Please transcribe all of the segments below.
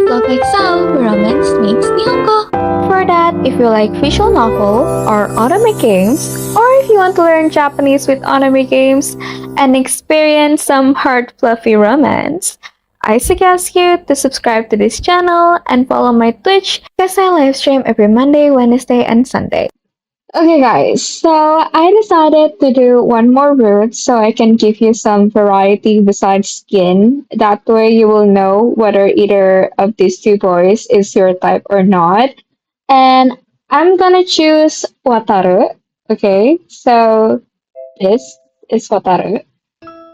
vlog like so, where romance meets Nihongo. For that, if you like visual novel or anime games, or if you want to learn Japanese with anime games and experience some heart fluffy romance, I suggest you to subscribe to this channel and follow my Twitch because I live stream every Monday, Wednesday, and Sunday. Okay, guys, so I decided to do one more route so I can give you some variety besides skin. That way, you will know whether either of these two boys is your type or not. And I'm gonna choose Wataru. Okay, so this is Wataru.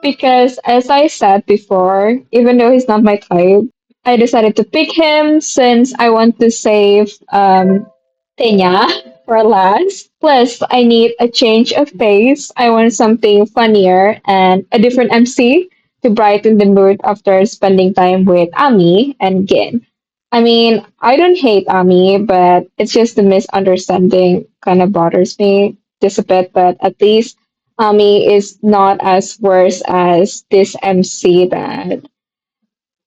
Because as I said before, even though he's not my type, I decided to pick him since I want to save Tenya for last. Plus, I need a change of pace. I want something funnier and a different MC to brighten the mood after spending time with Ami and Gin. I mean, I don't hate Ami, but it's just the misunderstanding kind of bothers me just a bit, but at least Ami is not as worse as this MC that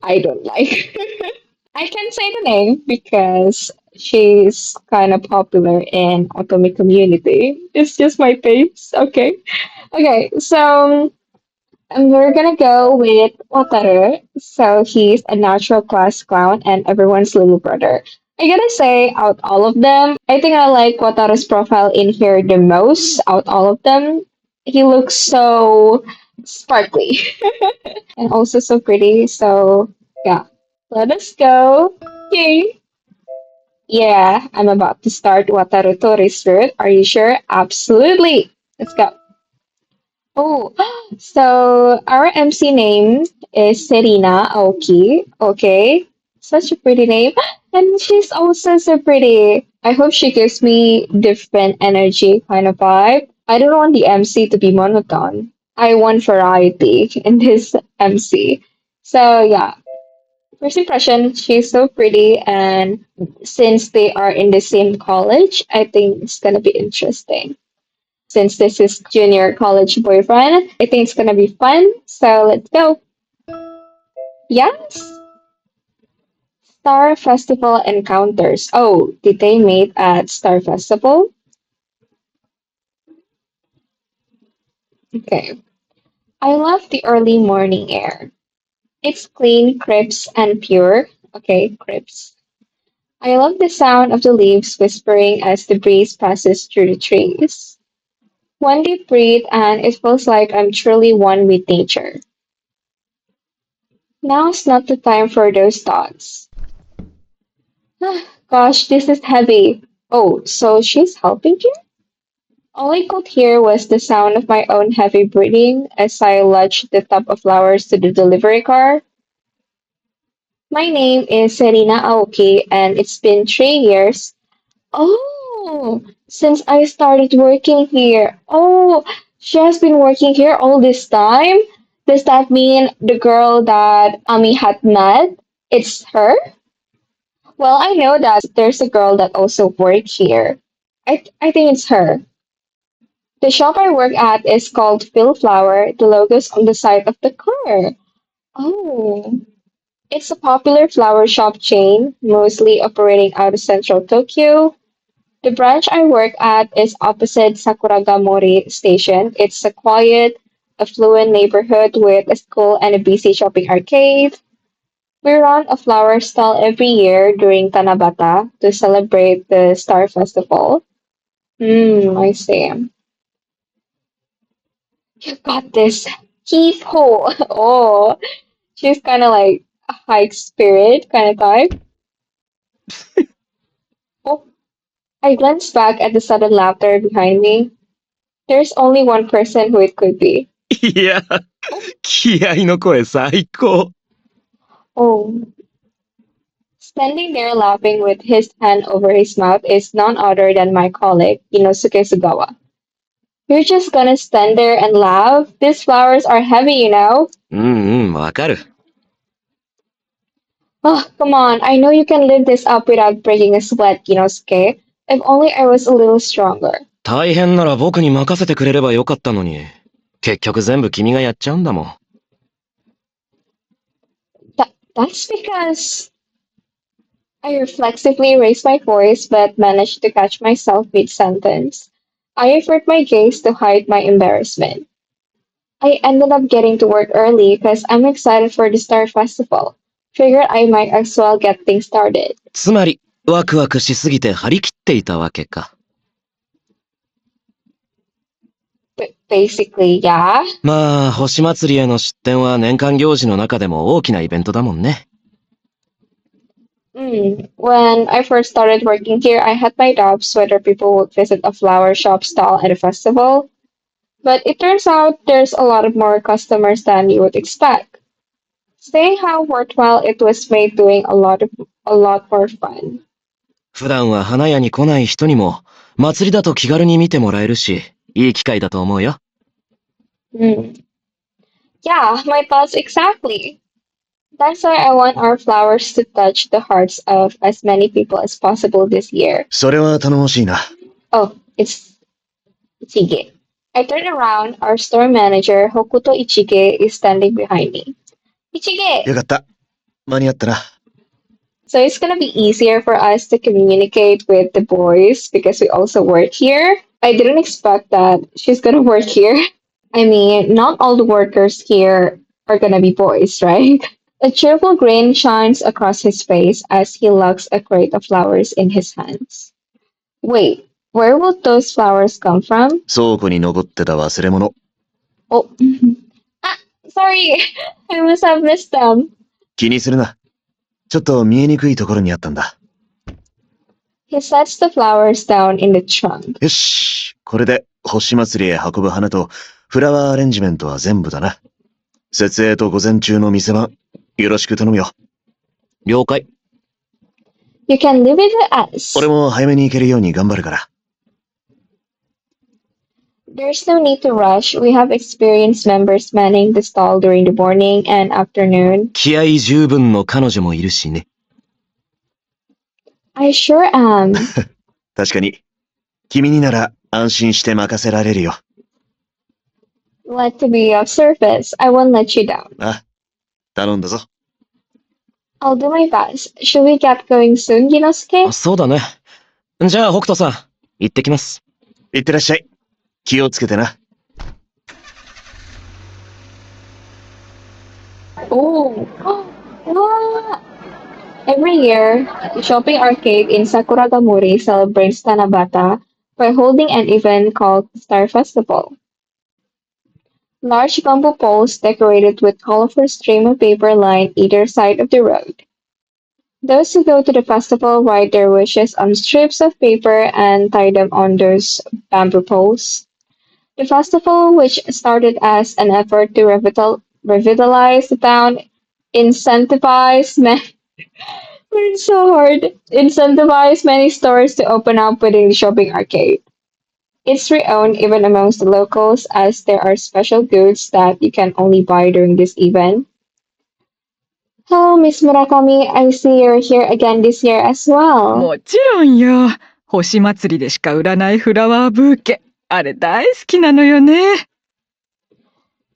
I don't like. I can say the name because she's kind of popular in Otome community. It's just my taste. Okay. Okay. So we're gonna go with Wataru. So he's a natural class clown and everyone's little brother. I gotta say, out all of them, I think I like Wataru's profile in here the most. Out all of them, he looks so sparkly and also so pretty. So yeah, let us go. Yay! Yeah, I'm about to start Wataru Tori's route. Are you sure? Absolutely. Let's go. Oh, so our MC name is Serina Aoki. Okay, such a pretty name. And she's also so pretty. I hope she gives me different energy kind of vibe. I don't want the MC to be monotone. I want variety in this MC. So yeah, first impression, she's so pretty, and since they are in the same college, I think it's gonna be interesting. Since this is junior college boyfriend, I think it's gonna be fun. So let's go. Yes. Star Festival encounters. Oh, did they meet at Star Festival? Okay. I love the early morning air. It's clean, crisp, and pure. Okay, crisp. I love the sound of the leaves whispering as the breeze passes through the trees. One deep breath, and it feels like I'm truly one with nature. Now's not the time for those thoughts. Gosh, this is heavy. Oh, so she's helping you? All I could hear was the sound of my own heavy breathing as I lodged the top of flowers to the delivery car. My name is Serina Aoki, and it's been 3 years. Oh, since I started working here. Oh, she has been working here all this time? Does that mean the girl that Ami had met? It's her? Well, I know that there's a girl that also works here. I think it's her. The shop I work at is called Phil Flower. The logo's on the side of the car. Oh, it's a popular flower shop chain, mostly operating out of central Tokyo. The branch I work at is opposite Sakuragamori Station. It's a quiet, affluent neighborhood with a school and a busy shopping arcade. We run a flower stall every year during Tanabata to celebrate the Star Festival. I see. You got this. Keep ho. Oh, she's kind of like a high spirit kind of type. Oh, I glanced back at the sudden laughter behind me. There's only one person who it could be. いや、Oh, 気合の声最高。oh, standing there laughing with his hand over his mouth is none other than my colleague, Inosuke Sugawa. You're just gonna stand there and laugh? These flowers are heavy, you know? わかる。Oh, come on. I know you can lift this up without breaking a sweat, Inosuke. If only I was a little stronger. 大変なら僕に任せてくれればよかったのに。結局全部君がやっちゃうんだもん。That's because I reflexively raised my voice but managed to catch myself mid-sentence. I avert my gaze to hide my embarrassment. I ended up getting to work early because I'm excited for the Star Festival. Figured I might as well get things started. つまり、ワクワクしすぎて張り切っていたわけか。But basically, yeah. まあ、星祭りへの出店は年間行事の中でも大きなイベントだもんね。When I first started working here, I had my doubts whether people would visit a flower shop stall at a festival. But it turns out there's a lot of more customers than you would expect. Saying how worthwhile it was made doing a lot more fun. 普段は花屋に来ない人にも、祭りだと気軽に見てもらえるし、いい機会だと思うよ。Hmm. Yeah, my thoughts exactly. That's why I want our flowers to touch the hearts of as many people as possible this year. それは頼もしいな。Oh, it's Ichige. I turn around. Our store manager, Hokuto Ichige, is standing behind me. よ Ichige! かった。間に合ったな。So it's gonna be easier for us to communicate with the boys because we also work here. I didn't expect that she's gonna work here. I mean, not all the workers here are gonna be boys, right? A cheerful grin shines across his face as he locks a crate of flowers in his hands. Wait, where will those flowers come from? 倉庫に残ってた忘れ物。Oh, ah, sorry, I must have missed them. 気にするな。ちょっと見えにくいところにあったんだ。He sets the flowers down in the trunk. よし。これで星祭りへ運ぶ花とフラワーアレンジメントは全部だな。設営と午前中の店番、よろしく頼むよ。了解。You can leave it with us. 俺も早めに行けるように頑張るから。There's no need to rush. We have experienced members manning the stall during the morning and afternoon. 気合十分の彼女もいるしね。I sure am. 確かに。君になら安心して任せられるよ。Let to be of service. I won't let you down. あ、頼んだぞ。I'll do my best. Should we get going soon, Ginosuke? そうだね。じゃあ、北斗さん、行ってきます。いってらっしゃい。気をつけてな。Oh, wow. Every year, the shopping arcade in Sakuragamuri celebrates Tanabata by holding an event called Star Festival. Large bamboo poles decorated with colorful stream of paper line either side of the road. Those who go to the festival write their wishes on strips of paper and tie them on those bamboo poles. The festival, which started as an effort to revitalize the town, incentivized many it's so hard. Incentivize many stores to open up within the shopping arcade. It's renowned even amongst the locals as there are special goods that you can only buy during this event. Hello, Miss Murakami. I see you're here again this year as well. もちろんよ。星祭りでしか売らないフラワーブーケ。あれ大好きなのよね。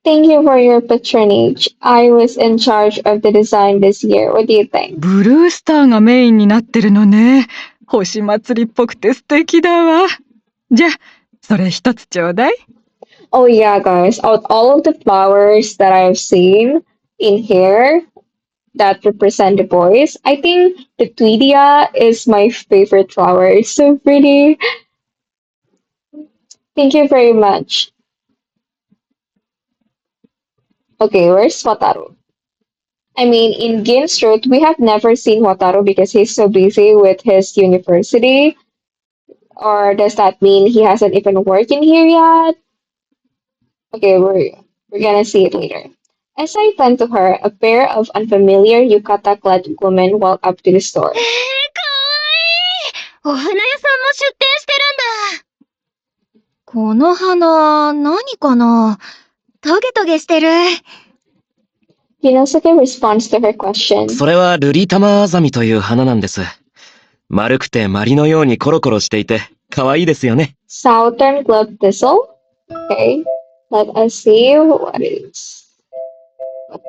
Thank you for your patronage. I was in charge of the design this year. What do you think? ブルースターがメインになってるのね。星祭りっぽくて素敵だわ。じゃあ、それ一つちょうだい。Oh yeah, guys. Out all of the flowers that I've seen in here that represent the boys, I think the EDIA is my favorite flower. It's so pretty. Thank you very much. Okay, where's Wataru? I mean, in Gin's Route, we have never seen Wataru because he's so busy with his university. Or does that mean he hasn't even worked in here yet? Okay, we're gonna see it later. As I tend to her, a pair of unfamiliar yukata-clad women walk up to the store. かわいい。お花屋さんも出店してるんだ。この花、何かな？トゲトゲしてる。Hinosuke responds to her question. それはルリタマアザミという花なんです。丸くてマリのようにコロコロしていて、可愛いですよね。Southern glove thistle? Okay, let us see what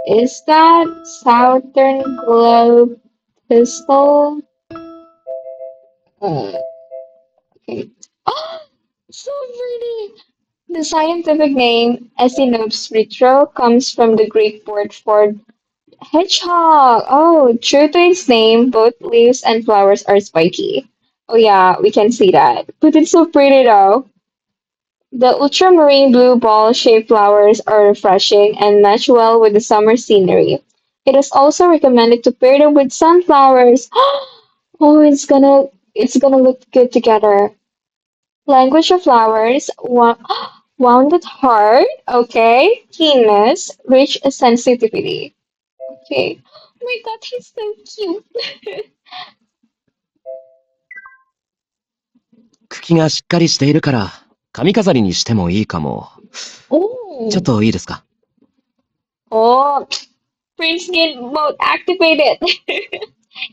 is that? Southern glove thistle? The scientific name Echinopsis comes from the Greek word for hedgehog. Oh, true to its name, both leaves and flowers are spiky. Oh yeah, we can see that. But it's so pretty though. The ultramarine blue ball-shaped flowers are refreshing and match well with the summer scenery. It is also recommended to pair them with sunflowers. Oh, it's gonna look good together. Language of flowers, wounded heart, okay, keenness, rich sensitivity. Okay. Oh my god, he's so cute. 茎がしっかりしているから、髪飾りにしてもいいかも。ちょっ Oh, といいですか？ oh, Prince Skin mode activated.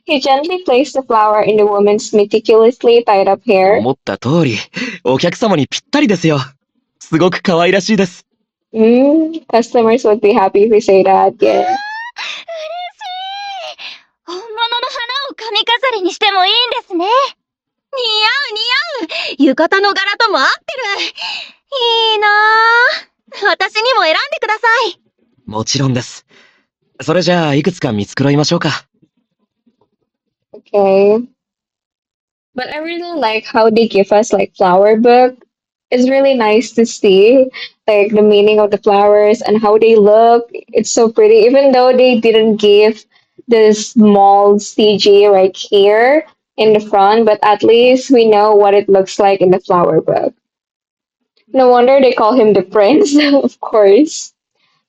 He gently placed the flower in the woman's meticulously tied up hair. 思った通り、お客様にぴったりですよ。すごく可愛らしいです。Customers would be happy if we say that, yeah. 嬉しい。本物の花を髪飾りにしてもいいんですね。似合う似合う。浴衣の柄とも合ってる。いいなぁ。私にも選んでください。もちろんです。それじゃあ、いくつか見繕いましょうか。Okay. But I really like how they give us like flower book. It's really nice to see like the meaning of the flowers and how they look. It's so pretty, even though they didn't give the small CG right here in the front, but at least we know what it looks like in the flower book. No wonder they call him the prince, of course.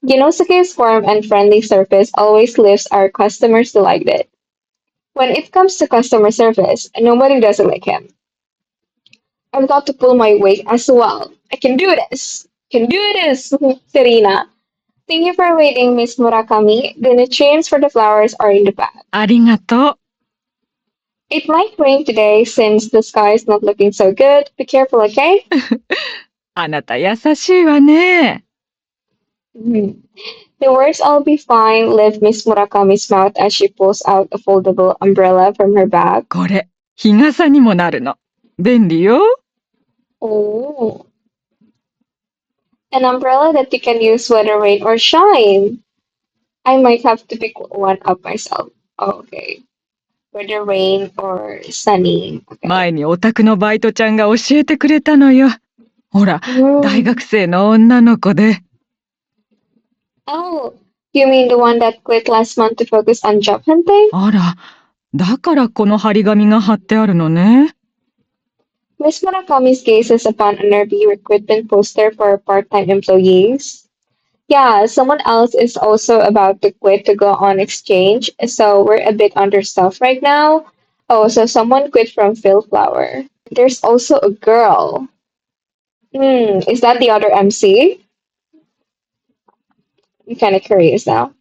Ginosuke's warm and friendly surface always lifts our customers delighted. When it comes to customer service, nobody does it like him. I've got to pull my weight as well. I can do this. Can do this, Serena. Thank you for waiting, Miss Murakami. The nutrients for the flowers are in the bag. ありがとう。 It might rain today since the sky is not looking so good. Be careful, okay? あなた優しいわね。Mhm. The words "I'll be fine" leave Miss Murakami's mouth as she pulls out a foldable umbrella from her bag. これ、日傘にもなるの。便利よ。 Oh, an umbrella that you can use whether rain or shine. I might have to pick one up myself. Oh, okay. Whether rain or sunny. Okay. 前にお宅のバイトちゃんが教えてくれたのよ。ほら、大学生の女の子で。Oh, you mean the one that quit last month to focus on job hunting? あら、だからこの張り紙が貼ってあるのね。Miss Murakami's gazes upon a nervy recruitment poster for part-time employees. Yeah, someone else is also about to quit to go on exchange, so we're a bit understaffed right now. Oh, so someone quit from Philflower. There's also a girl. Is that the other MC? I'm kind of curious now.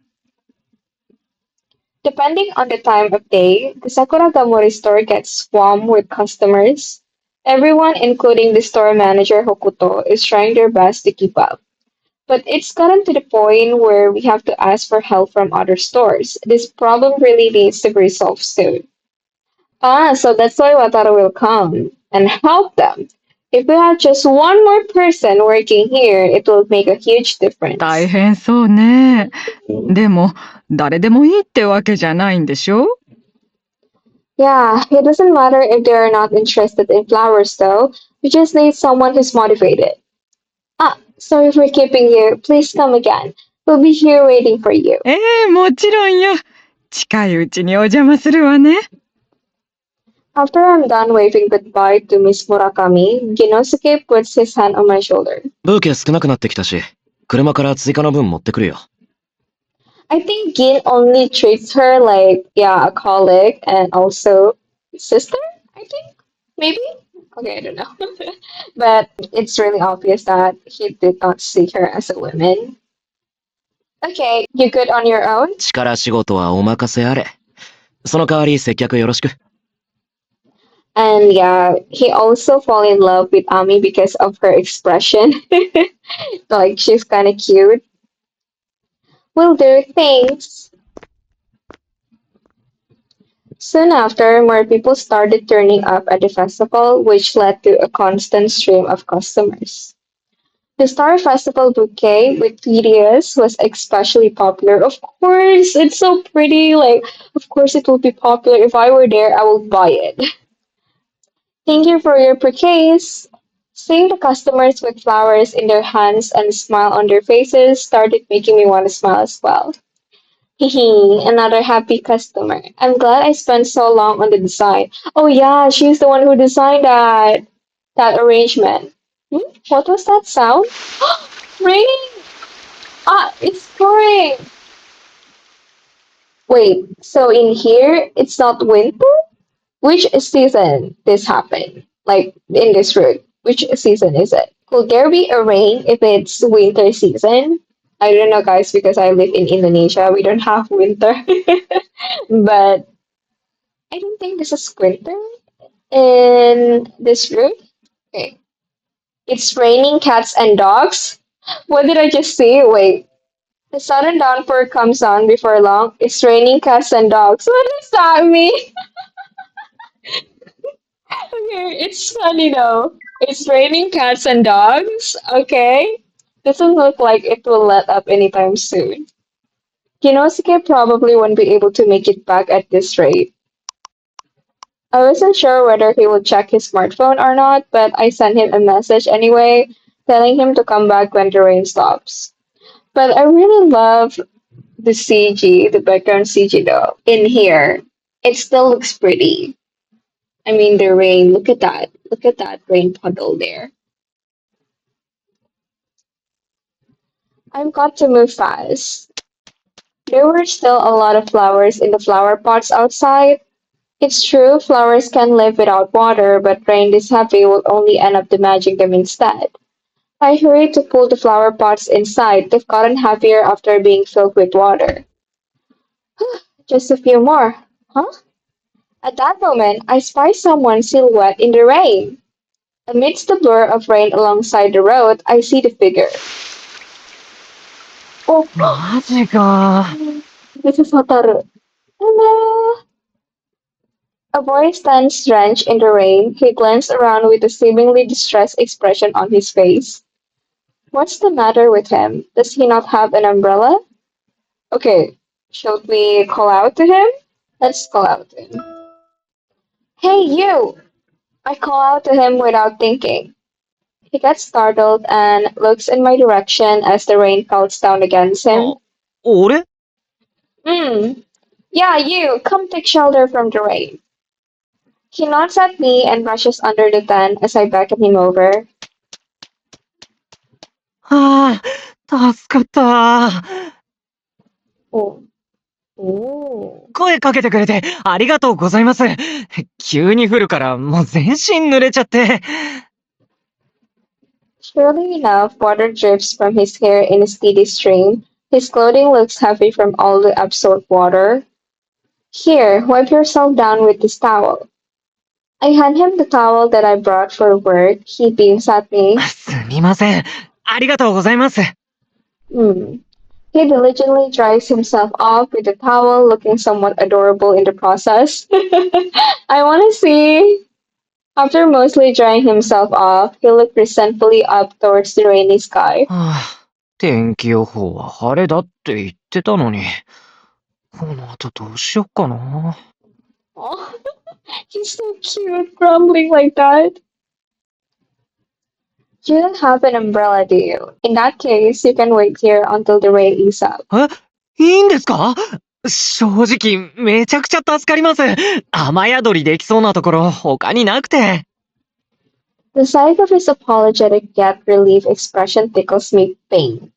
Depending on the time of day, the Sakura Gamori store gets swamped with customers. Everyone, including the store manager Hokuto, is trying their best to keep up. But it's gotten to the point where we have to ask for help from other stores. This problem really needs to be resolved soon. So that's why Wataru will come and help them. If we have just one more person working here, it will make a huge difference. 大変そうね。でも、誰でもいいってわけじゃないんでしょ？ Yeah, it doesn't matter if they are not interested in flowers though. We just need someone who's motivated. Sorry for keeping you. Please come again. We'll be here waiting for you. もちろんよ。近いうちにお邪魔するわね。After I'm done waving goodbye to Miss Murakami, Ginosuke puts his hand on my shoulder. ブーケ少なくなってきたし、車から追加の分持ってくるよ。I think Gin only treats her like, yeah, a colleague and also sister, I think? Maybe? Okay, I don't know. But it's really obvious that he did not see her as a woman. Okay, you good on your own? 力仕事はお任せあれ。その代わり接客よろしく。And yeah, he also fall in love with Ami because of her expression. Like she's kind of cute. Will do, thanks. Soon after, more people started turning up at the festival, which led to a constant stream of customers. The Star Festival bouquet with PDS was especially popular. Of course, it's so pretty. Like, of course, it will be popular. If I were there, I would buy it. Thank you for your purchase. Seeing the customers with flowers in their hands and a smile on their faces started making me want to smile as well. Hehe, another happy customer. I'm glad I spent so long on the design. Oh yeah, she's the one who designed that arrangement. What was that sound? Raining! Ah, it's pouring! Wait, so in here it's not winter? Which season this happened? Like in this route, which season is it? Could there be a rain if it's winter season? I don't know, guys, because I live in Indonesia. We don't have winter. But I don't think this is winter in this route. Okay. It's raining cats and dogs. What did I just say? Wait. The sudden downpour comes on before long. It's raining cats and dogs. What does that mean? Okay, it's funny though. It's raining cats and dogs. Okay. Doesn't look like it will let up anytime soon. Kinosuke probably won't be able to make it back at this rate. I wasn't sure whether he would check his smartphone or not, but I sent him a message anyway, telling him to come back when the rain stops. But I really love the CG, the background CG though, in here. It still looks pretty. I mean, the rain, look at that. Look at that rain puddle there. I've got to move fast. There were still a lot of flowers in the flower pots outside. It's true, flowers can live without water, but rain this heavy will only end up damaging them instead. I hurried to pull the flower pots inside. They've gotten heavier after being filled with water. Just a few more. Huh? At that moment, I spy someone's silhouette in the rain. Amidst the blur of rain alongside the road, I see the figure. Oh, マジか。this is Wataru. Hello. A boy stands drenched in the rain. He glanced around with a seemingly distressed expression on his face. What's the matter with him? Does he not have an umbrella? Okay, should we call out to him? Let's call out to him. Hey, you! I call out to him without thinking. He gets startled and looks in my direction as the rain pelts down against him. 俺 Hmm, yeah, you! Come take shelter from the rain. He nods at me and rushes under the tent as I beckon him over. ああ、助かった。Oh, oh. 声かけてくれてありがとうございます。急に降るからもう全身濡れちゃって。Surely enough, water drips from his hair in a steady stream. His clothing looks heavy from all the absorbed water. Here, wipe yourself down with this towel. I hand him the towel that I brought for work. He beams at me. すみません。ありがとうございます。Hmm. He diligently dries himself off with the towel, looking somewhat adorable in the process. I want to see. After mostly drying himself off, he looked resentfully up towards the rainy sky. はあ、天気予報は晴れだって言ってたのに。この後どうしよっかな。Oh, he's so cute, grumbling like that. You don't have an umbrella, do you? In that case, you can wait here until the rain eases up. え、いいんですか？正直、めちゃくちゃ助かります。雨宿りできそうなところ、他になくて。The sight of his apologetic yet relieved expression tickles me pain.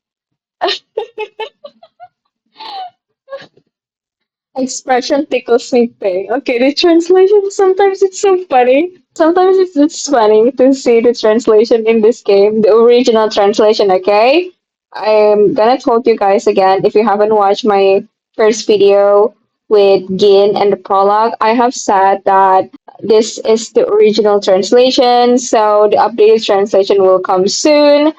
Expression tickles me pain. Okay, the translation, sometimes it's so funny. Sometimes it's funny to see the translation in this game, the original translation, okay? I'm gonna told you guys again, if you haven't watched my first video with Gin and the prologue, I have said that this is the original translation, so the updated translation will come soon.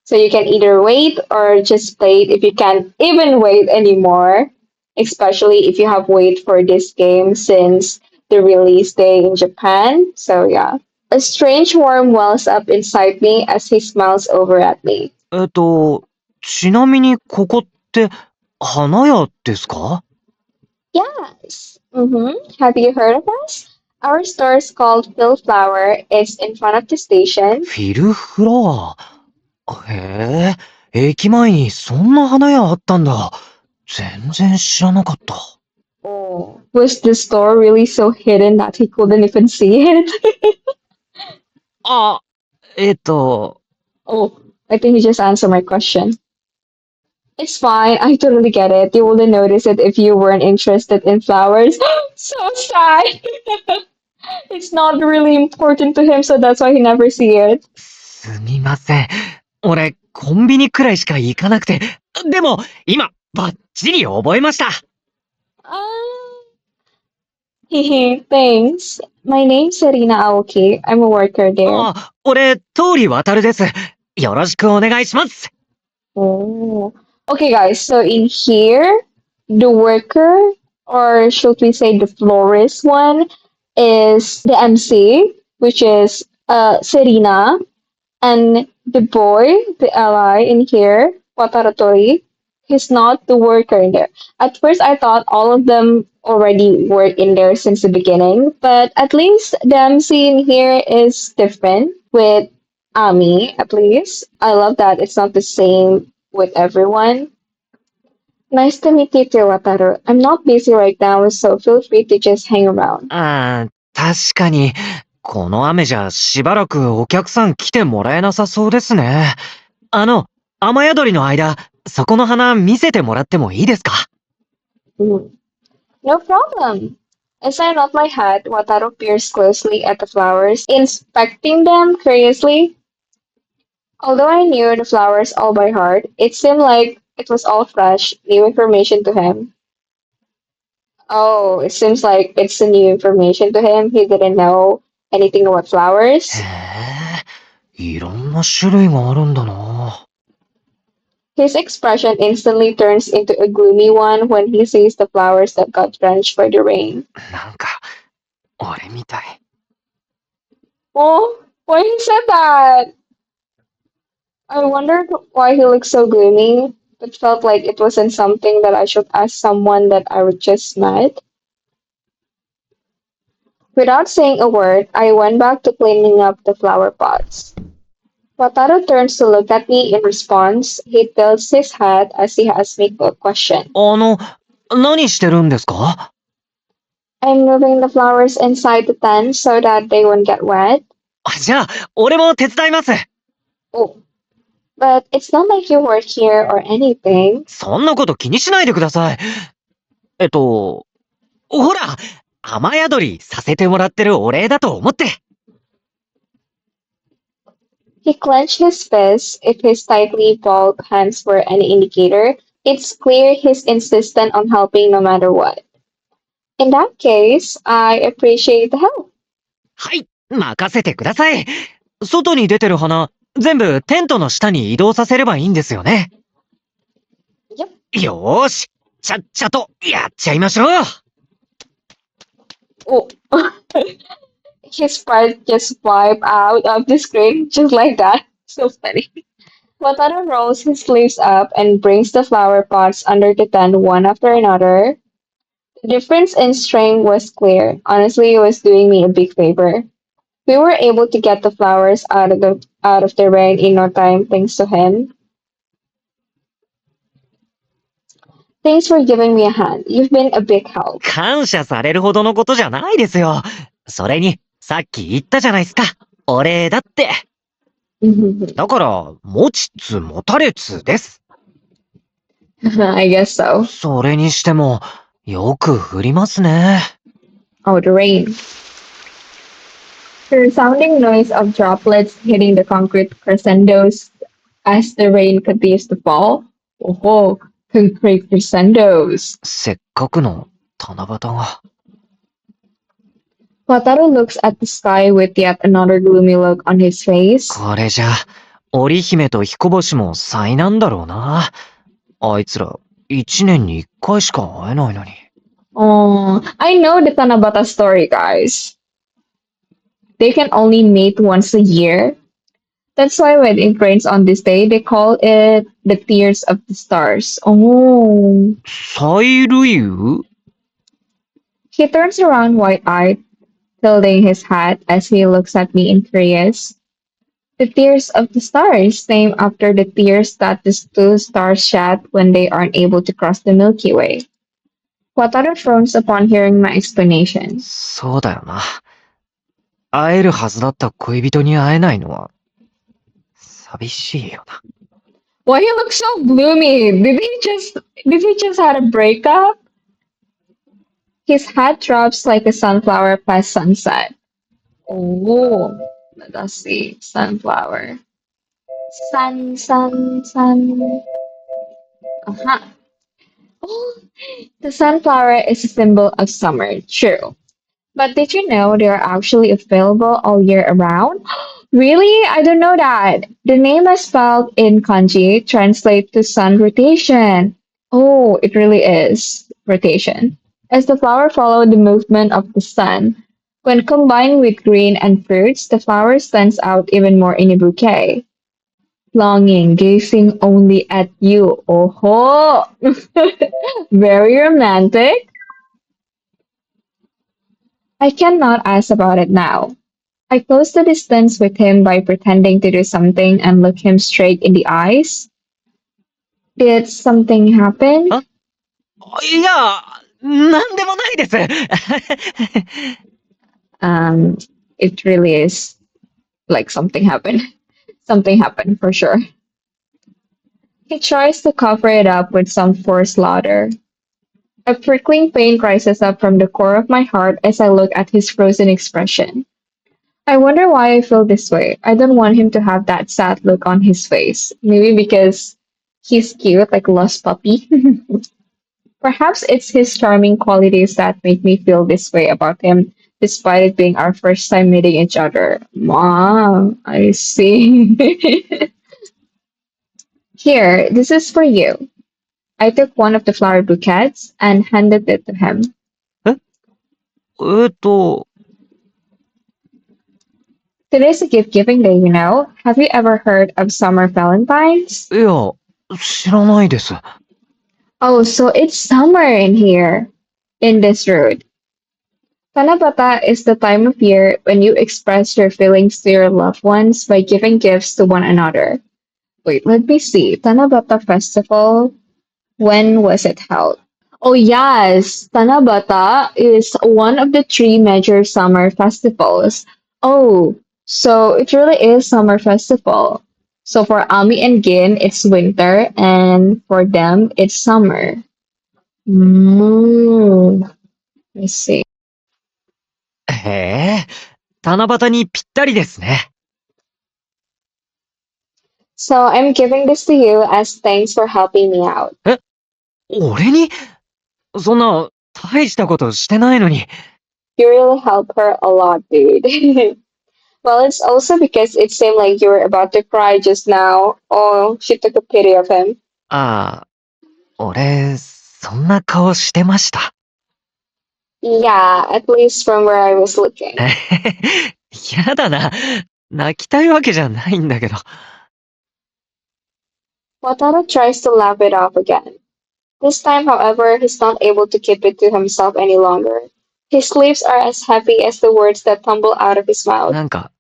So you can either wait or just play it if you can't even wait anymore, especially if you have waited for this game since the release day in Japan. So yeah. A strange warmth wells up inside me as he smiles over at me. ちなみにここって花屋ですか？ Yes. Have you heard of us? Our store is called Phil Flower. It's in front of the station. フィルフラワー。へえ、駅前にそんな花屋あったんだ。全然知らなかった。Oh. Was the store really so hidden that he couldn't even see it? あ、Oh, I think he just answered my question. It's fine. I totally get it. You wouldn't notice it if you weren't interested in flowers. So sad. It's not really important to him, so that's why he never see it. すみません。俺、コンビニくらいしか行かなくて。でも、今、バッチリ覚えました。Hehe, thanks. My name's Serina Aoki. I'm a worker there. あ、俺、通り渡るです。よろしくお願いします。Oh. Okay, guys. So in here, the worker, or should we say the florist one, is the MC, which is Serina, and the boy, the ally in here, Wataru, he's not the worker in there. At first, I thought all of them already were in there since the beginning, but at least the MC in here is different with Ami, at least. I love that it's not the same with everyone. Nice to meet you too, Wataru. I'm not busy right now, so feel free to just hang around. 確かに、この雨じゃしばらくお客さん来てもらえなさそうですね。雨宿りの間、そこの花見せてもらってもいいですか？ No problem. As I nod my head, Wataru peers closely at the flowers, inspecting them curiously. Although I knew the flowers all by heart, it seemed like it was all fresh, new information to him. Oh, it seems like it's a new information to him. He didn't know anything about flowers. へえ、いろんな種類があるんだな。His expression instantly turns into a gloomy one when he sees the flowers that got drenched by the rain. なんか、俺みたい。Oh, why he said that? I wondered why he looked so gloomy, but felt like it wasn't something that I should ask someone that I would just met. Without saying a word, I went back to cleaning up the flower pots. Wataru turns to look at me in response. He tilts his head as he asks me a question. 何してるんですか？ I'm moving the flowers inside the tent so that they won't get wet. じゃあ、俺も手伝います。Oh, but it's not like you work here or anything. そんなこと気にしないでください。ほら、雨宿りさせてもらってるお礼だと思って。He clenched his fists. If his tightly balled hands were any indicator, it's clear he's insistent on helping no matter what. In that case, I appreciate the help. はい、任せてください。外に出てる花、全部テントの下に移動させればいいんですよね。Yep. よーし、ちゃっちゃとやっちゃいましょう。Oh. His sprite just wiped out of the screen just like that. So funny. Wataru rolls his sleeves up and brings the flower pots under the tent one after another. The difference in strength was clear. Honestly, it was doing me a big favor. We were able to get the flowers out of the rain in no time thanks to him. Thanks for giving me a hand. You've been a big help. 感謝されるほどのことじゃないですよ。それに、さっき言ったじゃないですか。お礼だって。だから、持ちつ持たれつです。I guess so. それにしても、よく降りますね。Oh, the rain. The resounding noise of droplets hitting the concrete crescendos as the rain continues to fall. Oh, concrete crescendos. せっかくの七夕が。Wataru looks at the sky with yet another gloomy look on his face. これじゃ、織姫と彦星も災難だろうな。あいつら、一年に一回しか会えないのに。Oh, I know the Tanabata story, guys. They can only mate once a year. That's why when it rains on this day, they call it the tears of the stars. Oh. 催涙油 He turns around wide-eyed, tilting his hat as he looks at me curious. The tears of the stars, named after the tears that the two stars shed when they aren't able to cross the Milky Way. Wataru frowns upon hearing my explanation. そうだよな。会えるはずだった恋人に会えないのは、寂しいよな。Why he looks so gloomy? Did he just had a breakup? His hat drops like a sunflower past sunset. Oh, let us see. Sunflower. Sun. Uh-huh. Oh, the sunflower is a symbol of summer. True. But did you know they are actually available all year around? Really? I don't know that. The name as spelled in kanji translates to sun rotation. Oh, it really is rotation. As the flower follow the movement of the sun. When combined with green and fruits, the flower stands out even more in a bouquet. Longing, gazing only at you. Oh ho! Very romantic. I cannot ask about it now. I close the distance with him by pretending to do something and look him straight in the eyes. Did something happen? いや、なんでもないです。 Um, it really is like something happened. Something happened for sure. He tries to cover it up with some forced laughter. A prickling pain rises up from the core of my heart as I look at his frozen expression. I wonder why I feel this way. I don't want him to have that sad look on his face. Maybe because he's cute, like a lost puppy. Perhaps it's his charming qualities that make me feel this way about him, despite it being our first time meeting each other. Mom, I see. Here, this is for you. I took one of the flower bouquets and handed it to him. えっと、 Today's a gift giving day, you know. Have you ever heard of summer valentines? いや、知らないです。 Oh, so it's summer in here, in this road. Tanabata is the time of year when you express your feelings to your loved ones by giving gifts to one another. Wait, let me see. Tanabata Festival, when was it held? Oh, yes. Tanabata is one of the three major summer festivals. Oh, so it really is summer festival. So for Ami and Gin, it's winter, and for them, it's summer. Let me see. へえ、七夕にぴったりですね。So I'm giving this to you as thanks for helping me out. 俺にそんな、大したことしてないのに。You really help her a lot, dude. Well, it's also because it seemed like you were about to cry just now. Oh, she took a pity of him. ああ、俺、そんな顔してました。Yeah, at least from where I was looking. やだな。泣きたいわけじゃないんだけど。Wataru tries to laugh it off again. This time, however, he's not able to keep it to himself any longer. His sleeves are as heavy as the words that tumble out of his mouth. なんか、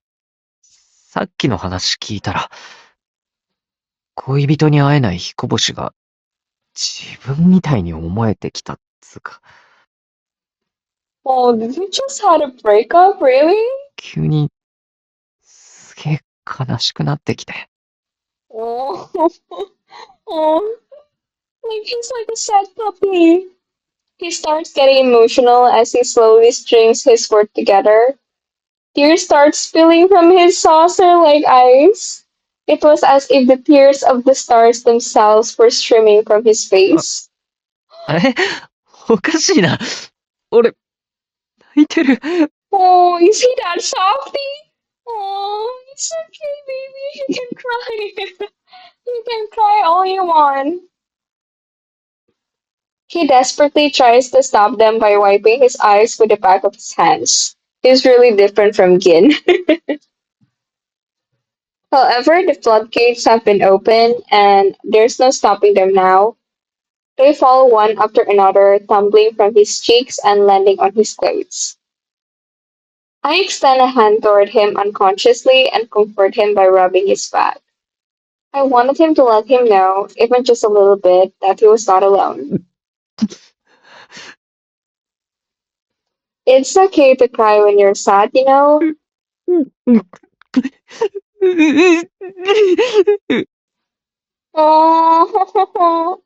さっきの話聞いたら、恋人に会えない彦星が、自分みたいに思えてきたっつうか。Oh, did you just had a breakup, really? 急に、すげえ悲しくなってきて。Oh, oh, like he's like a sad puppy. He starts getting emotional as he slowly strings his words together. Tears start spilling from his saucer like ice. It was as if the tears of the stars themselves were streaming from his face. おかしいな。俺、泣いてる。Oh, is he that softy? Oh, it's okay, baby. You can cry. You can cry all you want. He desperately tries to stop them by wiping his eyes with the back of his hands. He's really different from Gin. However, the floodgates have been opened, and there's no stopping them now. They fall one after another, tumbling from his cheeks and landing on his clothes. I extend a hand toward him unconsciously and comfort him by rubbing his back. I wanted him to let him know, even just a little bit, that he was not alone. It's okay to cry when you're sad, you know? Oh,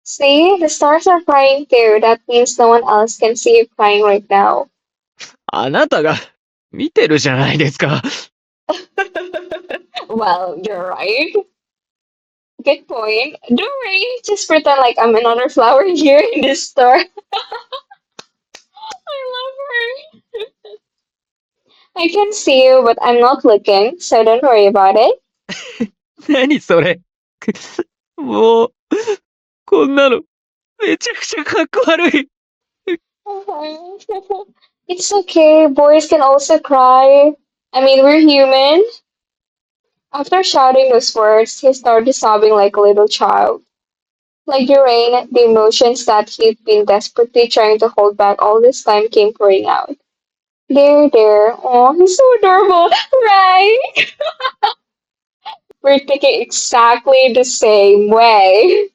see, the stars are crying too. That means no one else can see you crying right now. あなたが見てるじゃないですか。Well, you're right. Good point. Don't worry, just pretend like I'm another flower here in this store. I love her. I can see you, but I'm not looking, so don't worry about it. 何それ。もう、こんなの、めちゃくちゃかっこ悪い。It's okay, boys can also cry. I mean, we're human. After shouting those words, he started sobbing like a little child. Like the rain, the emotions that he'd been desperately trying to hold back all this time came pouring out. There. Oh, he's so adorable, right? We're thinking exactly the same way.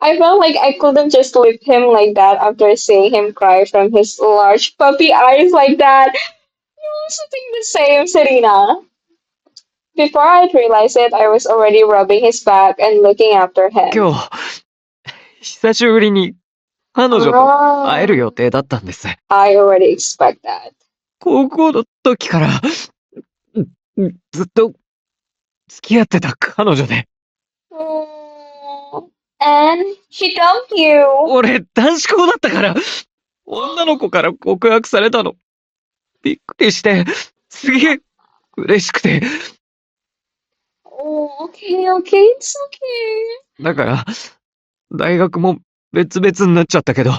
I felt like I couldn't just leave him like that after seeing him cry from his large puppy eyes like that. You also think the same, Serena. Before I'd realized it, I was already rubbing his back and looking after him. 今日、久しぶりに彼女と会える予定だったんです。I already expect that. 高校の時から、ずっと付き合ってた彼女で。And she dumped you. 俺、男子校だったから、女の子から告白されたの。びっくりして、すげえ嬉しくて。Oh, okay, it's okay. だから、大学も別々になっちゃったけど、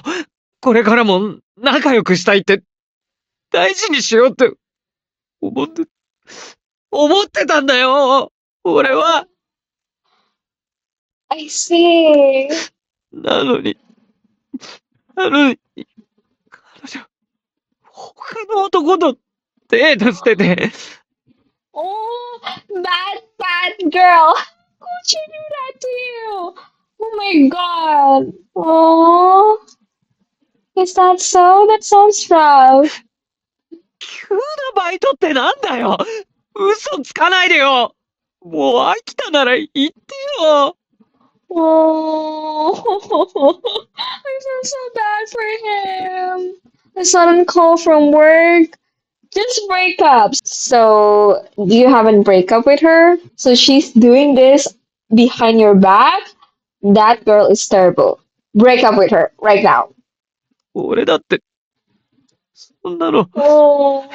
これからも仲良くしたいって、大事にしようって思ってたんだよ、俺は。I see. なのに、彼女、他の男とデートしてて。Oh, bad girl. Who'd she do that to you? Oh my god. Oh, is that so? That sounds rough. 急なバイトってなんだよ。嘘つかないでよ。もう飽きたなら言ってよ。Oh, I feel so bad for him. A sudden call from work. Just break up. So you haven't break up with her? So she's doing this behind your back? That girl is terrible. Break up with her right now. 俺だって、そんなの、Oh.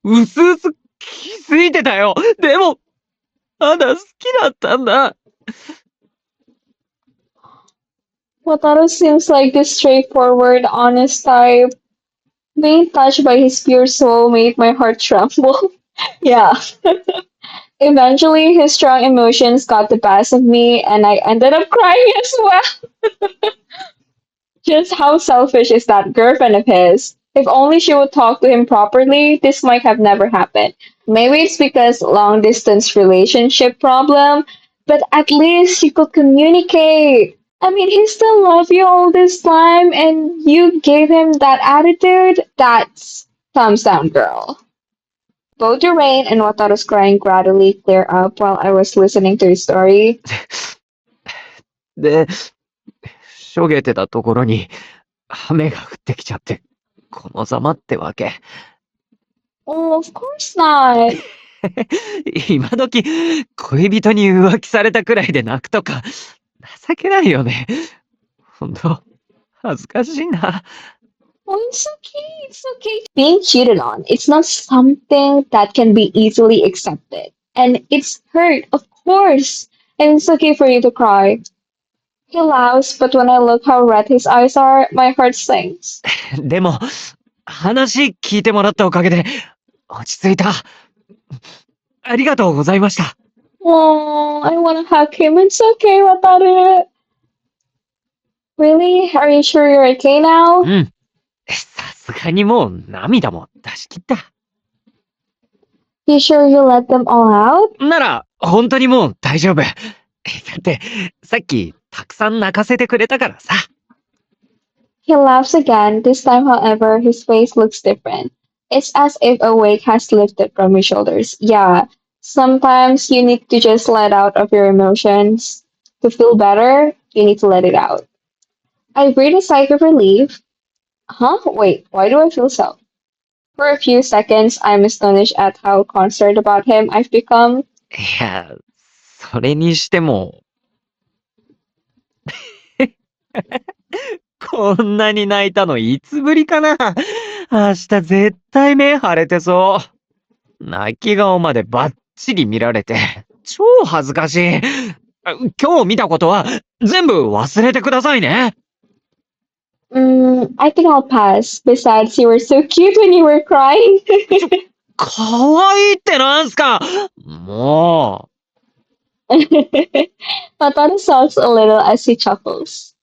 うすうす気づいてたよ。でも、まだ好きだったんだ。Wataru seems like this straightforward, honest type. Being touched by his pure soul made my heart tremble. Yeah. Eventually, his strong emotions got the best of me, and I ended up crying as well. Just how selfish is that girlfriend of his? If only she would talk to him properly, this might have never happened. Maybe it's because long distance relationship problem, but at least she could communicate. I mean, he still loved you all this time, and you gave him that attitude? That's thumbs down, girl. Both the rain and Wataru's crying gradually clear up while I was listening to his story. で、しょげてたところに、雨が降ってきちゃって、このざまってわけ。Oh, of course not. 今時、恋人に浮気されたくらいで泣くとか、情けないよね。ほんと、恥ずかしいな。Oh, it's okay. Being cheated on, it's not something that can be easily accepted. And it's hurt, of course. And it's okay for you to cry. He laughs, but when I look how red his eyes are, my heart sinks. でも、話聞いてもらったおかげで、落ち着いた。ありがとうございました。Oh, I wanna hug him. It's okay, Wataru. Really? Are you sure you're okay now? うん。さすがにもう涙も出し切った。You sure you let them all out? なら、本当にもう大丈夫。だって、さっきたくさん泣かせてくれたからさ。He laughs again. This time, however, his face looks different. It's as if a weight has lifted from his shoulders. Yeah, sometimes you need to just let out of your emotions. To feel better, you need to let it out. I breathe a sigh of relief. Huh? Wait, why do I feel so? For a few seconds, I'm astonished at how concerned about him I've become. いや、それにしても、こんなに泣いたのいつぶりかな。明日絶対目腫れてそう。泣き顔までバッチリ見られて、超恥ずかしい。今日見たことは全部忘れてくださいね。I think I'll pass. Besides, you were so cute when you were crying. かわいいってなんすか。も Wataru sulks a little as he chuckles.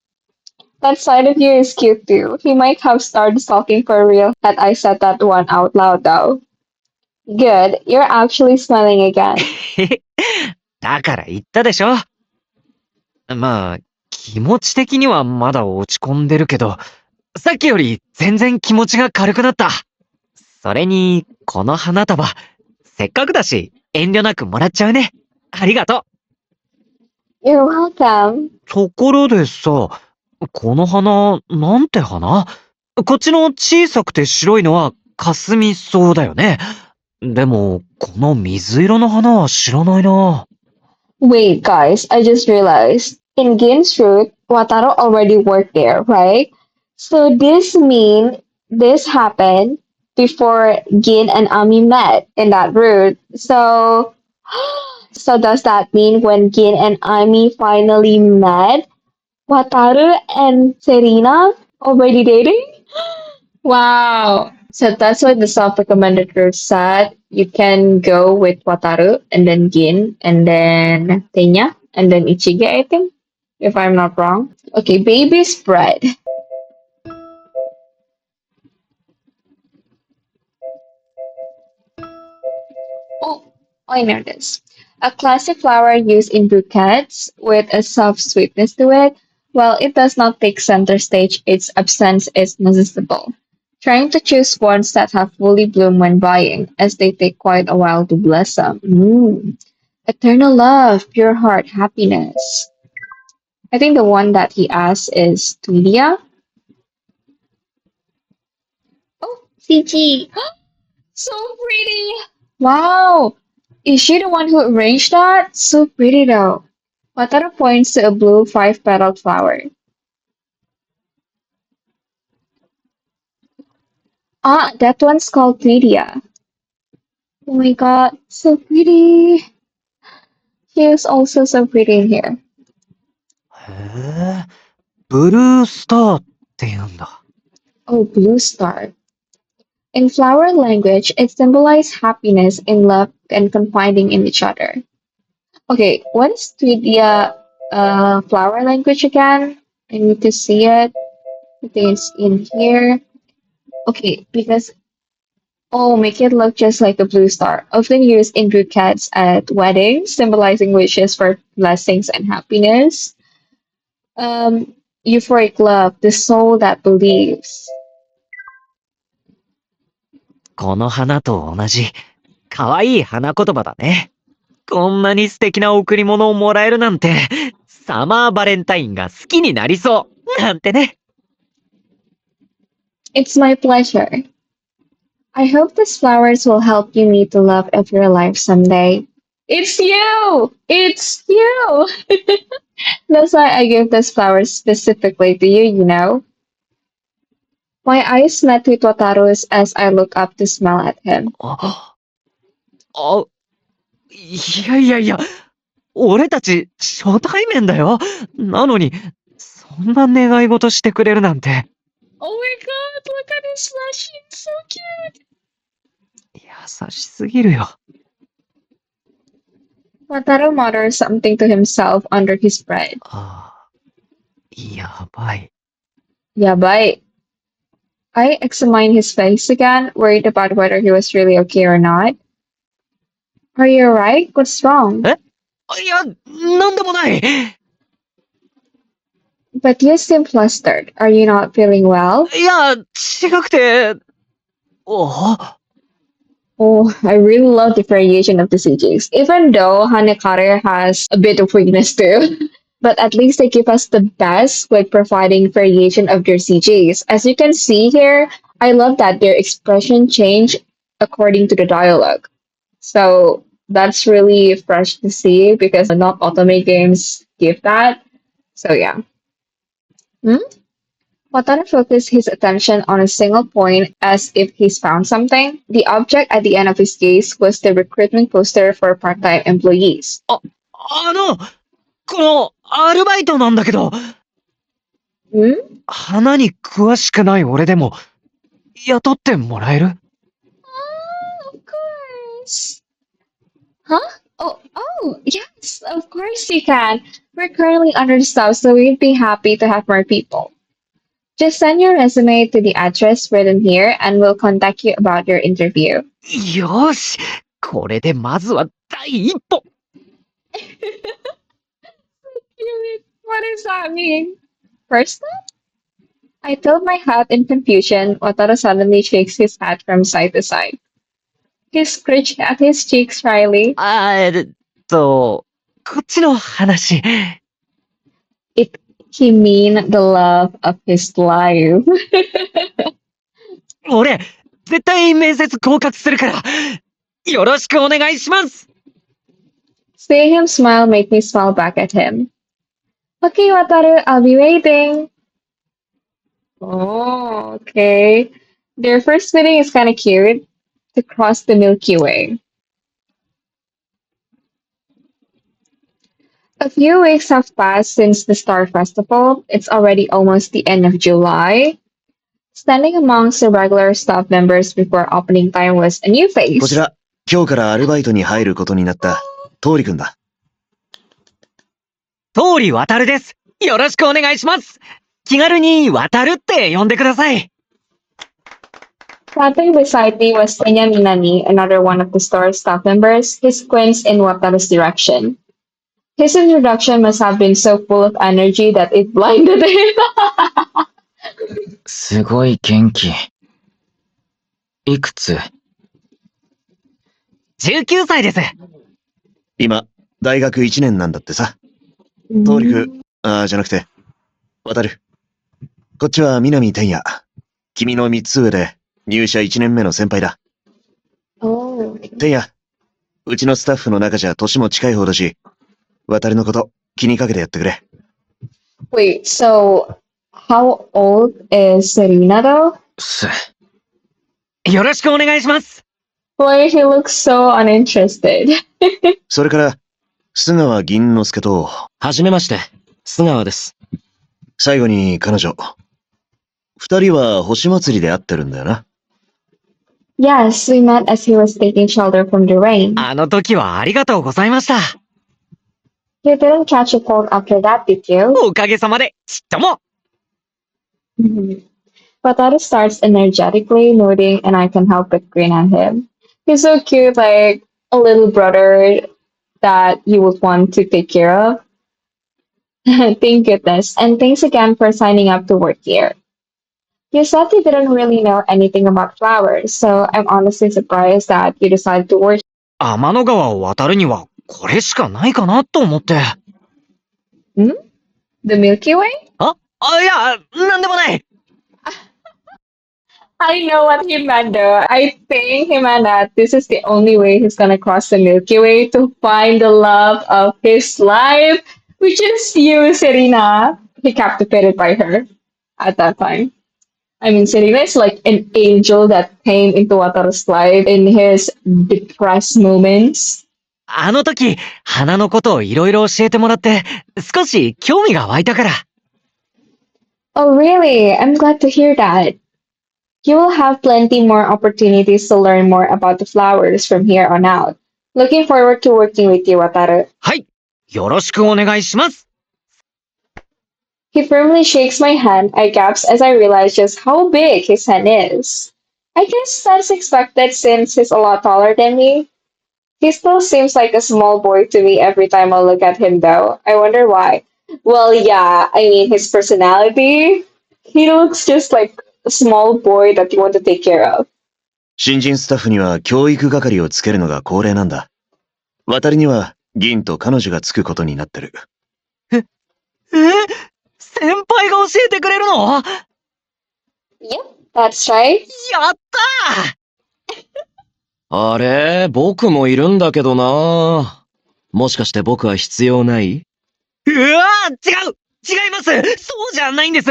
That side of you is cute too. He might have started sulking for real had I said that one out loud though. Good, you're actually smiling again. う。だから言ったでしょ。まあ、気持ち的にはまだ落ち込んでるけど、さっきより全然気持ちが軽くなった。それに、この花束、せっかくだし、遠慮なくもらっちゃうね。ありがと You're welcome. う。ところでさ、この花、なんて花？こっちの小さくて白いのは霞草だよね。でも、この水色の花は知らないな。Wait, guys, I just realized. In Gin's route, Wataru already worked there, right? So this mean this happened before Gin and Ami met in that route. So does that mean when Gin and Ami finally met, Wataru and Serena already dating? Wow. So that's what the self-recommended route said. You can go with Wataru and then Gin and then Tenya and then Ichige, I think, if I'm not wrong. Okay, baby spread. Oh, I know this. A classic flower used in bouquets with a soft sweetness to it. While it does not take center stage, its absence is noticeable. Trying to choose ones that have fully bloomed when buying, as they take quite a while to blossom. Eternal love, pure heart, happiness. I think the one that he asked is EDIA. Oh, CG. So pretty. Wow. Is she the one who arranged that? So pretty though. Wataru points to a blue five-petaled flower. Ah, that one's called Lydia. Oh my god, so pretty. She is also so pretty in here. へえ、ブルースターって言うんだ。Oh, blue star. In flower language, it symbolizes happiness in love and confiding in each other. Okay, what is Lydia flower language again? I need to see it. I think it's in here. Okay, because oh, make it look just like a blue star, often used in bouquets at weddings, symbolizing wishes for blessings and happiness. Euphoric love, the soul that believes. この花と同じ、かわいい花言葉だね。こんなに素敵な贈り物をもらえるなんて、サマーバレンタインが好きになりそう、なんてね。It's my pleasure. I hope these flowers will help you meet the love of your life someday. It's you! It's you! That's why I gave these flowers specifically to you, you know? My eyes met with Wataru's as I look up to smile at him. あ、あ、いやいやいや、俺たち初対面だよ。なのに、そんな願い事してくれるなんて。Oh my god, look at his blushing, so cute! 優しすぎるよ。Wataru mutters something to himself under his breath. ああ、やばい。 Yayyy. I examined his face again, worried about whether he was really okay or not. Are you alright? What's wrong? えいや、なんでもない。But you seem flustered. Are you not feeling well? いや、違くて。お Oh, I really love the variation of the CGs, even though Hanakare has a bit of weakness too. But at least they give us the best with providing variation of their CGs. As you can see here, I love that their expression change according to the dialogue. So that's really fresh to see because not automate games give that. So yeah. Hmm? Wataru focused his attention on a single point as if he's found something. The object at the end of his gaze was the recruitment poster for part-time employees. この、アルバイトなんだけど、 Hmm? 花に詳しくない俺でも、雇ってもらえる？ Of course. Huh? Oh, yes, of course you can. We're currently understaffed, so we'd be happy to have more people. Just send your resume to the address written here and we'll contact you about your interview. よし、これでまずは第一歩。 What does that mean? First step? I tilt my hat in confusion. Wataru suddenly shakes his hat from side to side. He scratched at his cheeks shyly. こっちの話。 He mean the love of his life. 俺、絶対面接合格するから、よろしくお願いします。 Seeing him smile made me smile back at him. Okay, Wataru, I'll be waiting. Oh, okay. Their first meeting is kind of cute. To cross the Milky Way. A few weeks have passed since the Star Festival. It's already almost the end of July. Standing amongst the regular staff members before opening time was a new こ face. ちら、今日からアルバイトに入ることになった、通りくんだ。通り渡るです。よろしくお願いします。気軽に渡るって呼んでください。 Standing beside me was Tanya Minami, another one of the store's staff members. He squints in Wataru's direction. His introduction must have been so full of energy that it blinded him. すごい元気。いくつ？ 19歳です。今、大学1年なんだってさ。通りく、じゃなくて、渡る。こっちは南天也。君の3つ上で、入社1年目の先輩だ。 Oh. 天也、うちのスタッフの中じゃ年も近い方だし、渡るのこと気にかけてやってくれ。Wait, so how old is Serina though? よろしくお願いします。 Boy, he looks so uninterested. それから、須川銀之助と、はじめまして、須川です。最後に彼女。2人は星祭りで会ってるんだよな。Yes, we met as he was taking shelter from the rain. あの時はありがとうございました。 You didn't catch a cold after that, did you? おかげさまで、ちっとも。 Wataru starts energetically nodding, and I can help but grin at him. He's so cute, like a little brother that you would want to take care of. Thank goodness, and thanks again for signing up to work here. You said you didn't really know anything about flowers, so I'm honestly surprised that you decided to work. 天の川を渡るには、これしかないかなと思って。 The Milky Way? いや、なんでもない。 I know what he meant though. I think he meant that this is the only way he's gonna cross the Milky Way to find the love of his life, which is you, Serena. He captivated by her at that time. I mean, Serena is like an angel that came into Wataru's life in his depressed moments. あの時、花のことをいろいろ教えてもらって、少し興味が湧いたから。 Oh, really? I'm glad to hear that. You will have plenty more opportunities to learn more about the flowers from here on out. Looking forward to working with you, Wataru. はい。よろしくお願いします。 He firmly shakes my hand. I gasp as I realize just how big his hand is. I guess that's expected since he's a lot taller than me. He still seems like a small boy to me every time I look at him, though. I wonder why. Well, yeah, I mean, his personality. He looks just like a small boy that you want to take care of. 新人スタッフには教育係をつけるのが恒例なんだ。渡りには銀と彼女がつくことになってる。先輩が教えてくれるの？ Yep, that's right. やったー！あれ、僕もいるんだけどな。もしかして僕は必要ない？うわー、違います！そうじゃないんです！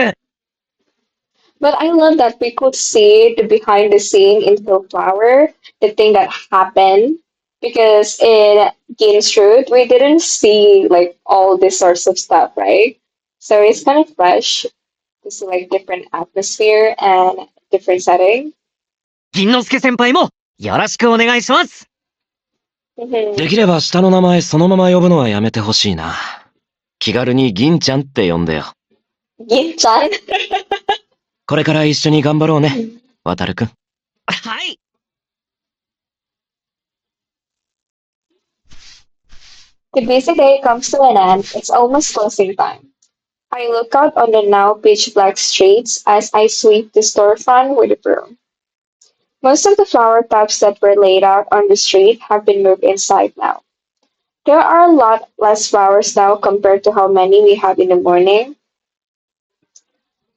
But I love that we could see the behind the scene in Phil Flower, the thing that happened. Because in Games Truth, we didn't see like all this sorts of stuff, right? So it's kind of fresh to see like different atmosphere and different setting. 銀之助先輩もよろしくお願いします！ できれば下の名前そのまま呼ぶのはやめてほしいな。気軽に銀ちゃんって呼んでよ。 Gin-chan. これから一緒に頑張ろうね、渡るくん。はい！ The busy day comes to an end. It's almost closing time. I look out on the now pitch black streets as I sweep the storefront with a broom. Most of the flower tops that were laid out on the street have been moved inside now. There are a lot less flowers now compared to how many we had in the morning.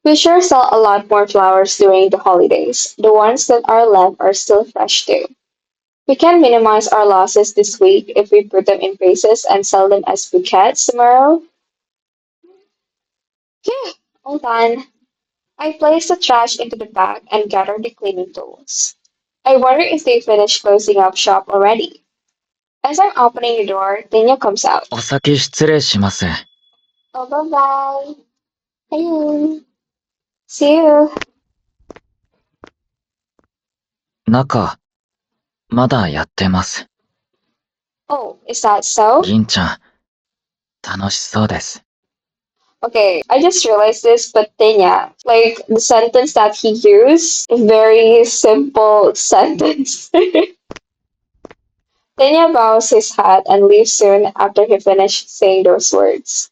We sure sell a lot more flowers during the holidays. The ones that are left are still fresh too. We can minimize our losses this week if we put them in vases and sell them as bouquets tomorrow. Yeah, all done. I place the trash into the bag and gather the cleaning tools. I wonder if they finished closing up shop already. As I'm opening the door, Tanya comes out. お先失礼します。 Oh, bye bye. Hey. See you. 中、まだやってます。 Oh, is that so? 銀ちゃん、楽しそうです。 Okay, I just realized this, but Tanya, like the sentence that he used, very simple sentence. Tanya bows his head and leaves soon after he finished saying those words.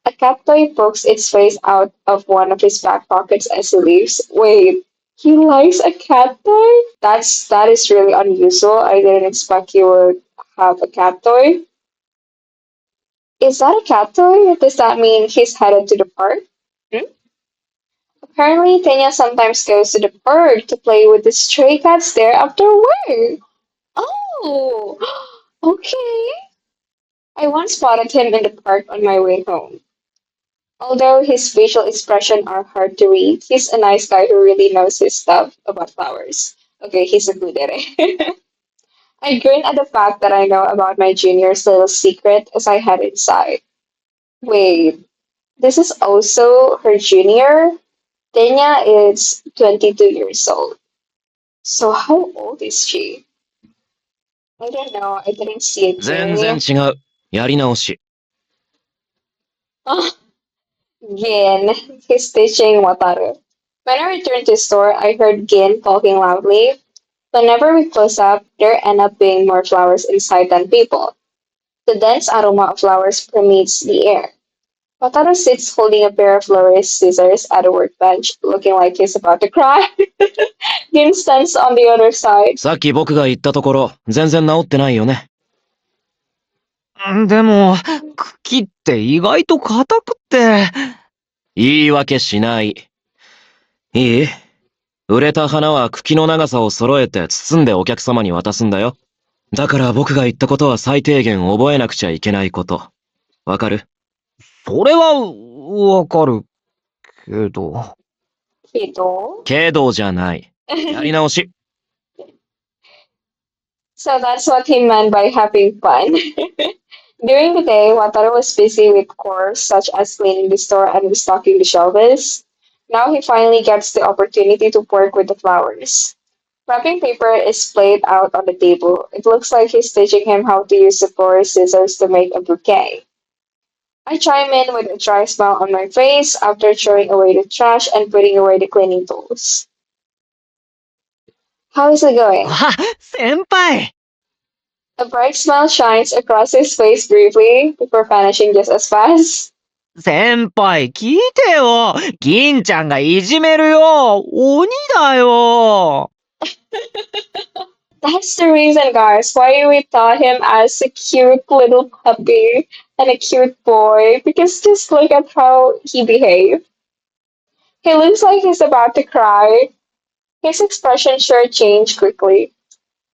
A cat toy pokes its face out of one of his back pockets as he leaves. Wait, he likes a cat toy? That is really unusual. I didn't expect he would have a cat toy. Is that a cat toy? Does that mean he's headed to the park? Hmm? Apparently, Tanya sometimes goes to the park to play with the stray cats there after work. Oh, okay. I once spotted him in the park on my way home. Although his facial expressions are hard to read, he's a nice guy who really knows his stuff about flowers. Okay, he's a good kudere. I grin at the fact that I know about my junior's little secret as I head inside. Wait, this is also her junior? Tenya is 22 years old. So how old is she? I don't know. I didn't see it 全然 clearly. 違う。やり直し。 Oh, Gin. He's teaching Wataru. When I returned to the store, I heard Gin talking loudly. Whenever we close up, there end up being more flowers inside than people. The dense aroma of flowers permeates the air. Wataru sits holding a pair of florist scissors at a workbench, looking like he's about to cry. Gin stands on the other side. さっき僕が言ったところ、全然治ってないよね。でも、茎って意外と硬くって。言い訳しない。いい？売れた花は茎の長さを揃えて包んでお客様に渡すんだよ。だから僕が言ったことは最低限覚えなくちゃいけないこと。わかる？それは、わかるけど。けどじゃない。やり直し。So that's what he meant by having fun. During the day, Wataru was busy with chores such as cleaning the store and restocking the shelves. Now he finally gets the opportunity to work with the flowers. Wrapping paper is splayed out on the table. It looks like he's teaching him how to use the floor scissors to make a bouquet. I chime in with a dry smile on my face after throwing away the trash and putting away the cleaning tools. How is it going? あ、先輩 A bright smile shines across his face briefly before vanishing just as fast. 先輩、聞いてよ銀ちゃんがいじめるよ鬼だよ That's the reason, guys, why we thought him as a cute little puppy and a cute boy, because just look at how he behaved. He looks like he's about to cry. His expression sure changed quickly.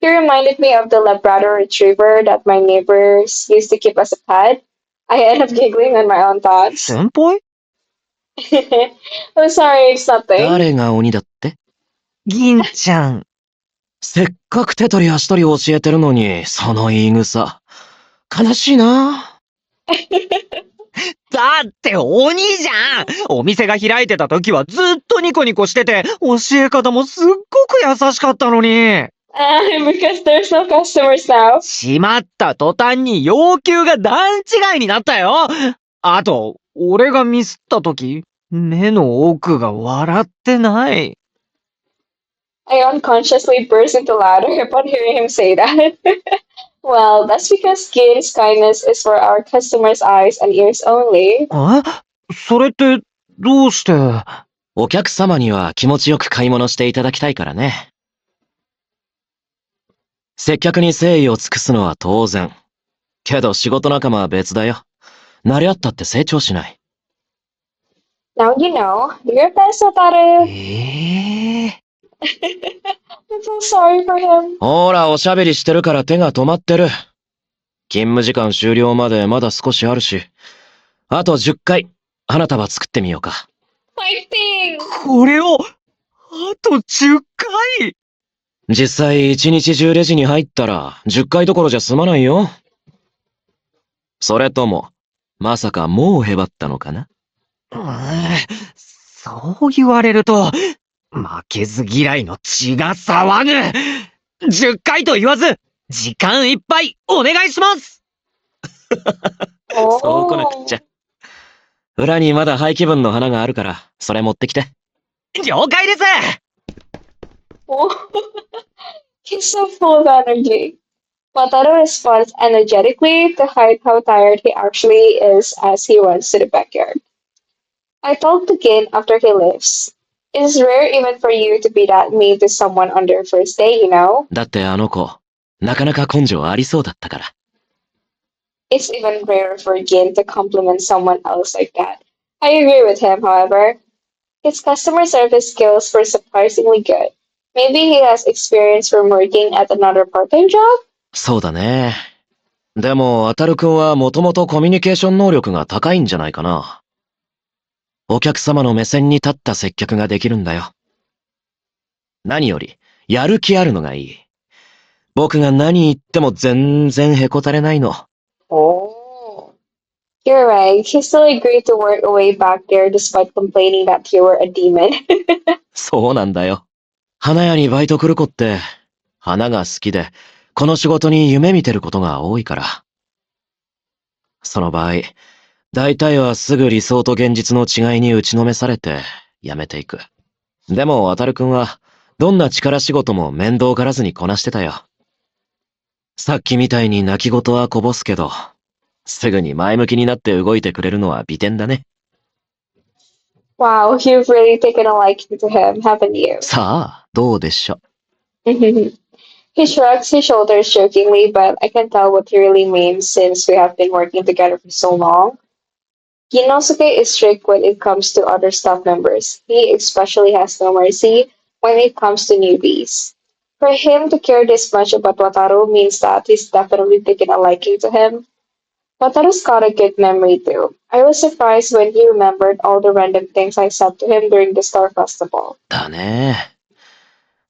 He reminded me of the Labrador Retriever that my neighbors used to keep as a pet. I end up giggling on my own thoughts. 先輩 I'm sorry, it's nothing. 誰が鬼だって？銀ちゃん。せっかく手取り足取り教えてるのに、その言い草。悲しいな。だって鬼じゃんお店が開いてた時はずっとニコニコしてて、教え方もすっごく優しかったのに。Because there's no customers now. 閉まった途端に要求が段違いになったよあと、俺がミスった時、目の奥が笑ってない。I unconsciously burst into laughter upon hearing him say that. Well, that's because Gin's kindness is for our customers' eyes and ears only. それってどうして？お客様には気持ちよく買い物していただきたいからね。接客に誠意を尽くすのは当然。けど仕事仲間は別だよ。慣れ合ったって成長しない。Now you know. Do your best, Wataru. I'm so sorry for him. ほら、おしゃべりしてるから手が止まってる。勤務時間終了までまだ少しあるし。あと10回、花束作ってみようか。Fighting! これを、あと10回実際一日中レジに入ったら10回どころじゃ済まないよ。それとも、まさかもうへばったのかな？そう言われると、負けず嫌いの血が騒ぐ !10 回と言わず、時間いっぱいお願いしますそうこなくっちゃ。裏にまだ廃棄分の花があるから、それ持ってきて。了解です He's so full of energy. Wataru responds energetically to hide how tired he actually is as he runs to the backyard. I told Gin after he leaves. It is rare even for you to be that mean to someone on their first day, you know? だってあの子、なかなか根性ありそうだったから。It's even rarer for Gin to compliment someone else like that. I agree with him, however. His customer service skills were surprisingly good. Maybe he has experience from working at another part-time job? そうだね。でも、あたるくんはもともとコミュニケーション能力が高いんじゃないかな。お客様の目線に立った接客ができるんだよ。何より、やる気あるのがいい。僕が何言っても全然へこたれないの。Oh. You're right. He still agreed to work away back there despite complaining that you were a demon. そうなんだよ。花屋にバイト来る子って、花が好きで、この仕事に夢見てることが多いから。その場合、大体はすぐ理想と現実の違いに打ちのめされて、辞めていく。でも、わたるくんは、どんな力仕事も面倒がらずにこなしてたよ。さっきみたいに泣き言はこぼすけど、すぐに前向きになって動いてくれるのは美点だね。Wow, you've really taken a liking to him, haven't you? さあ、どうでしょう。He shrugs his shoulders jokingly, but I can tell what he really means since we have been working together for so long. Inosuke is strict when it comes to other staff members. He especially has no mercy when it comes to newbies. For him to care this much about Wataru means that he's definitely taken a liking to him. Wataru's got a good memory too. I was surprised when he remembered all the random things I said to him during the Star Festival. だね。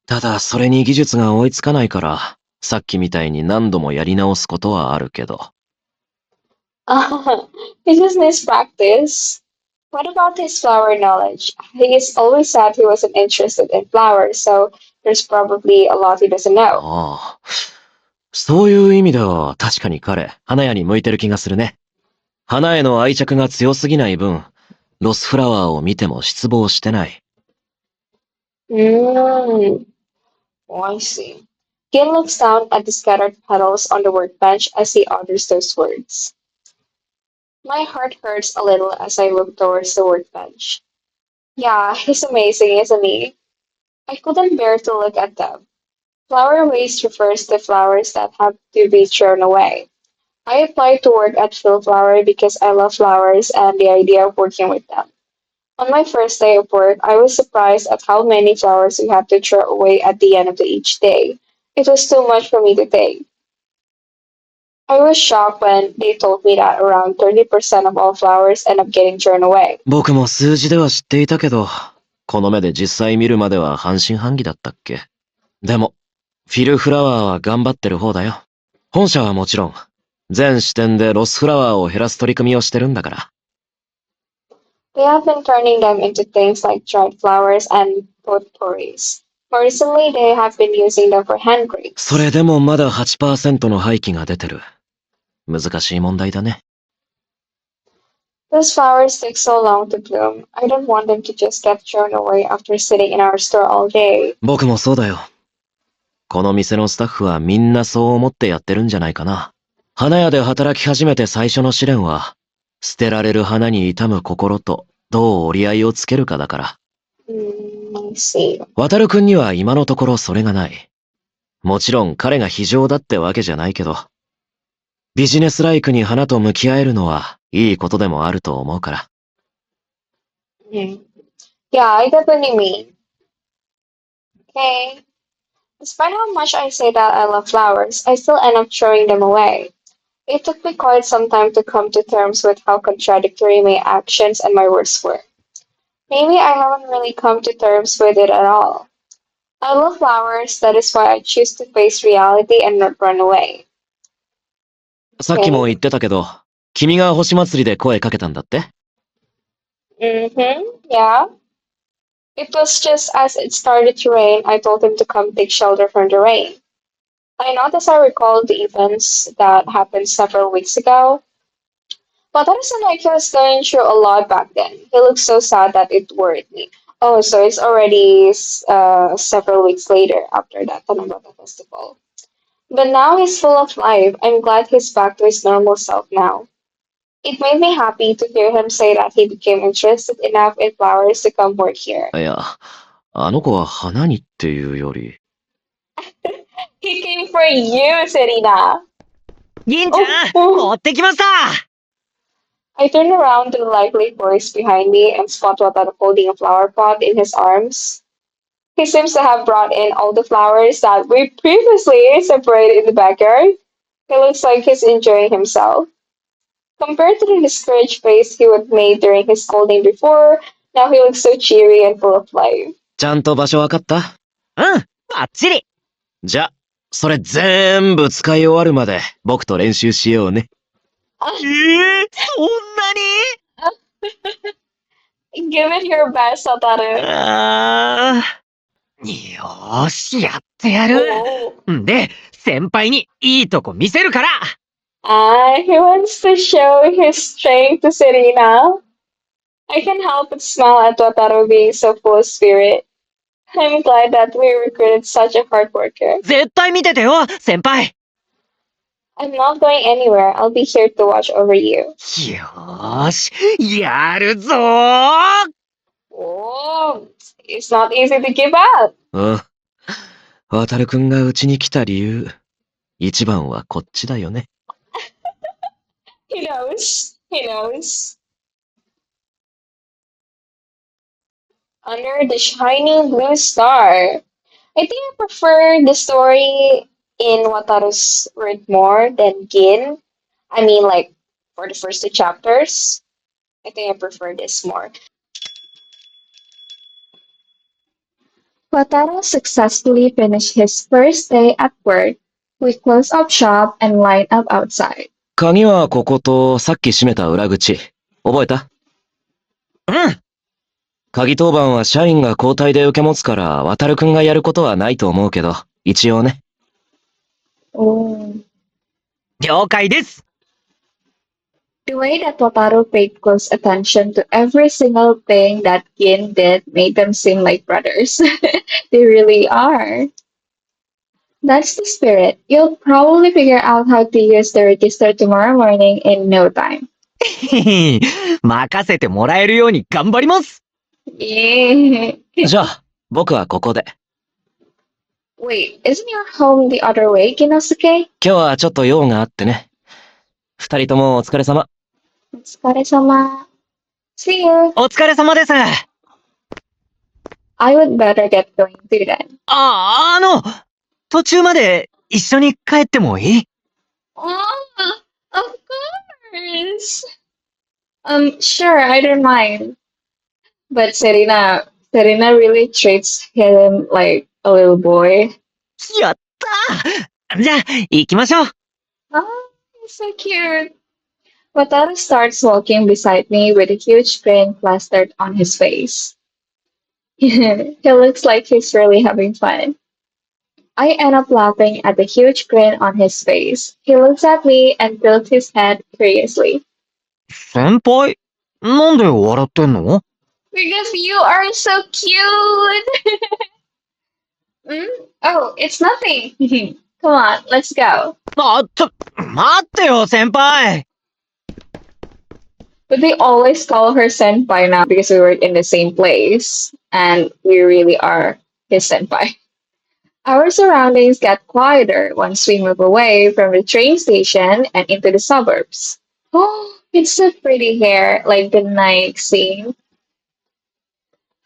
ただ、それに技術が追いつかないから、さっきみたいに何度もやり直すことはあるけど。He just needs practice. What about his flower knowledge? He's always said he wasn't interested in flowers, so there's probably a lot he doesn't know. ああ。そういう意味では確かに彼、花屋に向いてる気がするね。花への愛着が強すぎない分、ロスフラワーを見ても失望してない。Oh, I see. Gin looks down at the scattered petals on the workbench as he utters those words. My heart hurts a little as I look towards the workbench. Yeah, he's amazing, isn't he? I couldn't bear to look at them. Flower waste refers to flowers that have to be thrown away. I applied to work at Phil Flower because I love flowers and the idea of working with them. On my first day of work, I was surprised at how many flowers we had to throw away at the end of each day. It was too much for me to take. I was shocked when they told me that around 30% of all flowers end up getting thrown away. 僕も数字では知っていたけど、この目で実際見るまでは半信半疑だったっけ。でも、フィルフラワーは頑張ってる方だよ。本社はもちろん、全支店でロスフラワーを減らす取り組みをしてるんだから。They have been turning them into things like dried flowers and potpourris. More recently, they have been using them for handcrafts. それでもまだ 8% の廃棄が出てる。難しい問題だね。Those flowers take so long to bloom. I don't want them to just get thrown away after sitting in our store all day. 僕もそうだよ。この店のスタッフはみんなそう思ってやってるんじゃないかな。花屋で働き始めて最初の試練は、捨てられる花に痛む心とどう折り合いをつけるかだから。I see. 渡るくんには今のところそれがない。もちろん彼が非常だってわけじゃないけど、ビジネスライクに花と向き合えるのはいいことでもあると思うから。Yeah, I get what you mean. Okay. Despite how much I say that I love flowers, I still end up throwing them away. It took me quite some time to come to terms with how contradictory my actions and my words were. Maybe I haven't really come to terms with it at all. I love flowers, that is why I choose to face reality and not run away. さっきも言ってたけど、君が星祭りで声かけたんだって？ Yeah. It was just as it started to rain, I told him to come take shelter from the rain. I noticed I recalled the events that happened several weeks ago. But that isn't like he was going through a lot back then. He looked so sad that it worried me. Oh, so it's already several weeks later after that Tanambata festival. But now he's full of life. I'm glad he's back to his normal self now. It made me happy to hear him say that he became interested enough in flowers to come work here. いや、あの子は花にっていうより。He came for you, Serina. 銀ちゃん、持ってきました。 I turned around to the lively forest behind me and spot Wataru holding a flower pot in his arms. He seems to have brought in all the flowers that we previously separated in the backyard. He looks like he's enjoying himself. Compared to the discouraged face he would made during his scolding before, now he looks so cheery and full of life. ちゃんと場所わかった？うん、バッチリ。じゃ、それ全部使い終わるまで僕と練習しようね。そんなに？ Give it your best, Wataru. よーし、やってやる。んで、先輩にいいとこ見せるから。He wants to show his strength to Serena. I can't help but smile at Wataru being so full of spirit. I'm glad that we recruited such a hard worker. 絶対見ててよ、先輩。I'm not going anywhere. I'll be here to watch over you. よーし、やるぞー。Oh, it's not easy to give up. うん。渡るくんがうちに来た理由、一番はこっちだよね。He knows. He knows. Under the shining blue star. I think I prefer the story in Wataru's word more than Gin. I mean, like, for the first two chapters, I think I prefer this more. Wataru successfully finished his first day at work. We closed up shop and lined up outside. 鍵はこことさっき閉めた裏口。覚えた？うん。鍵当番は社員が交代で受け持つから、渡るくんがやることはないと思うけど、一応ね。Oh. 了解です。 The way that Wataru paid close attention to every single thing that Gin did made them seem like brothers. They really are. That's the spirit. You'll probably figure out how to use the register tomorrow morning in no time. 任せてもらえるように頑張ります。 Yeah. じゃあ、僕はここで。Wait, isn't your home the other way, Kinosuke? 今日はちょっと用があってね。二人ともお疲れ様。Otsukaresama. See you. お疲れ様です。 I would better get going too then. 途中まで一緒に帰ってもいい？ Oh, of course. Sure, I don't mind. But Serina really treats him like a little boy. やったー。じゃあ、行きましょう。 Oh, he's so cute. Wataru starts walking beside me with a huge grin plastered on his face. He looks like he's really having fun. I end up laughing at the huge grin on his face. He looks at me and tilts his head curiously. 先輩、なんで笑ってんの？ Because you are so cute! Oh, it's nothing. Come on, let's go. 待ってよ、先輩。 But they always call her senpai now because we work in the same place. And we really are his senpai. Our surroundings get quieter once we move away from the train station and into the suburbs. Oh, it's so pretty here, like the night scene.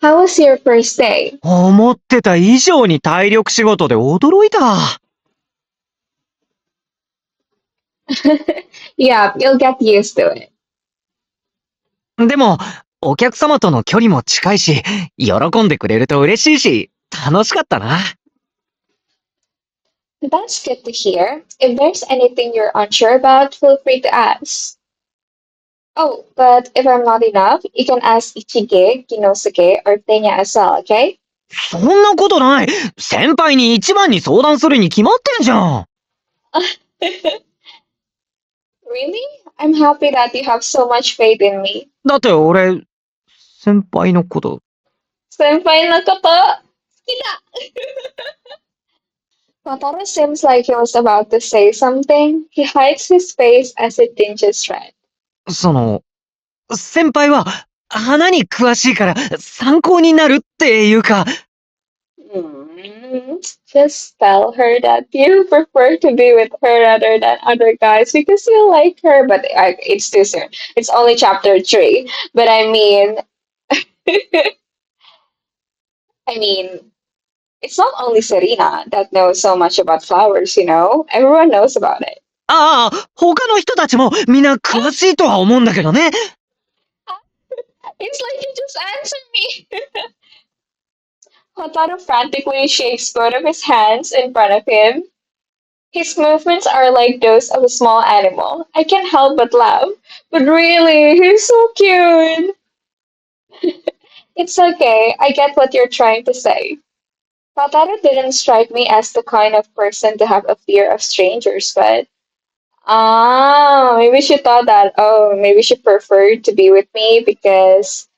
How was your first day? 思ってた以上に体力仕事で驚いた。 Yeah, you'll get used to it. でも、お客様との距離も近いし、喜んでくれると嬉しいし、楽しかったな。 That's good to hear. If there's anything you're unsure about, feel free to ask. Oh, but if I'm not enough, you can ask Ichige, Kinosuke, or Tenya as well, okay? そんなことない。先輩に一番に相談するに決まってんじゃん。 Really? I'm happy that you have so much faith in me. だって俺、先輩のこと。 Senpai no koto, suki da! Wataru seems like he was about to say something. He hides his face as it tinges red. 先輩は花に詳しいから参考になるっていうか。 Just tell her that you prefer to be with her rather than other guys because you like her, but it's too soon. It's only chapter 3. But I mean, it's not only Serena that knows so much about flowers, you know? Everyone knows about it. ああ、他の人たちもみんな詳しいとは思うんだけどね。 It's like you just answered me. Hotaru frantically shakes both of his hands in front of him. His movements are like those of a small animal. I can't help but laugh. But really, he's so cute. It's okay. I get what you're trying to say. Hotaru didn't strike me as the kind of person to have a fear of strangers, but maybe she thought that, maybe she preferred to be with me because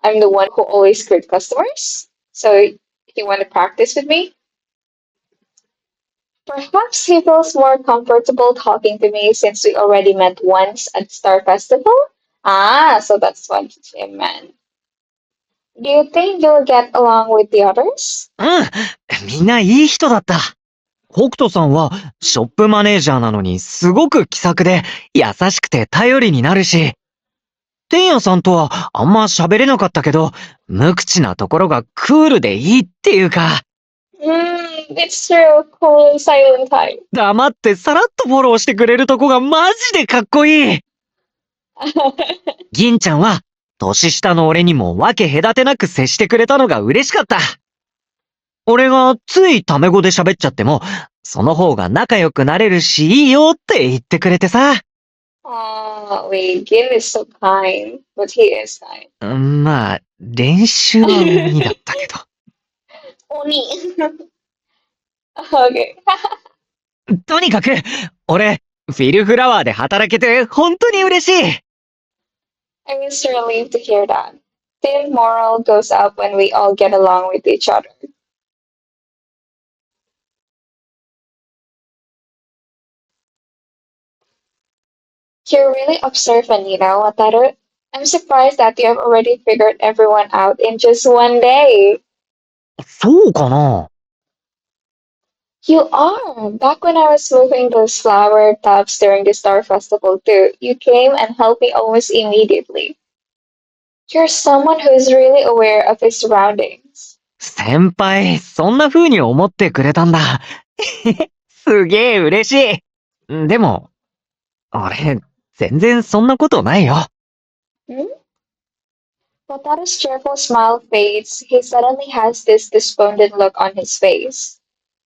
I'm the one who always greet customers. So he want to practice with me. Perhaps he feels more comfortable talking to me since we already met once at Star Festival. So that's what he meant. Do you think you'll get along with the others? みんないい人だった。北斗さんはショップマネージャーなのにすごく気さくで優しくて頼りになるし、天也さんとはあんま喋れなかったけど、無口なところがクールでいいっていうか。It's true. Cool and silent type. 黙ってさらっとフォローしてくれるとこがマジでかっこいい。銀ちゃんは年下の俺にも分け隔てなく接してくれたのが嬉しかった。俺がついタメ語で喋っちゃっても、その方が仲良くなれるしいいよって言ってくれてさ。Wait, Gin is so kind, but he is kind. まあ、練習は鬼だったけど。Oni. Okay. とにかく、俺、フィルフラワーで働けて本当に嬉しい。I was relieved to hear that. Team morale goes up when we all get along with each other. You're really observant, Wataru. I'm surprised that you have already figured everyone out in just one day. そうかな？ You are. Back when I was moving those flower tubs during the Star Festival too, you came and helped me almost immediately. You're someone who is really aware of his surroundings. 先輩、そんな風に思ってくれたんだ。すげえ嬉しい。でも、俺、全然そんなことないよ。Hmm? Wataru's cheerful smile fades. He suddenly has this despondent look on his face.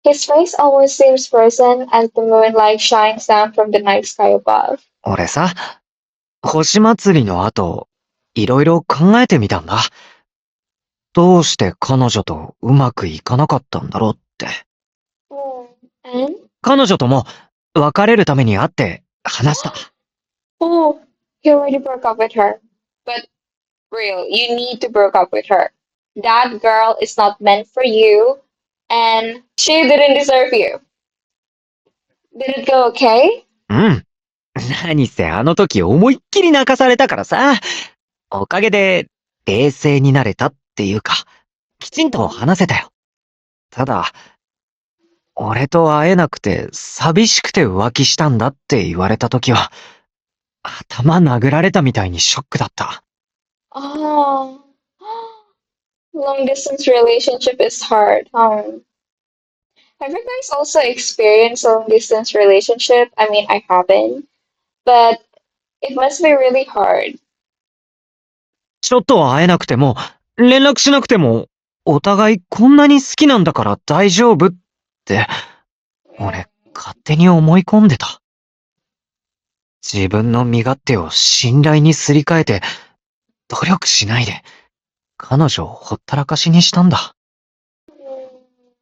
His face always seems frozen as the moonlight shines down from the night sky above. 俺さ、星祭りの後、いろいろ考えてみたんだ。どうして彼女とうまくいかなかったんだろうって。And? 彼女とも別れるために会って話した。Oh, you already broke up with her. But real, you need to break up with her. That girl is not meant for you, and she didn't deserve you. Did it go okay? うん。何せあの時思いっきり泣かされたからさ。おかげで冷静になれたっていうか、きちんと話せたよ。ただ、俺と会えなくて寂しくて浮気したんだって言われた時は、頭殴られたみたいにショックだった。Oh, long distance relationship is hard. Have you guys also experienced a long distance relationship? I mean, I haven't, but it must be really hard. ちょっと会えなくても、連絡しなくても、お互いこんなに好きなんだから大丈夫って、俺勝手に思い込んでた。自分の身勝手を信頼にすり替えて、努力しないで、彼女をほったらかしにしたんだ。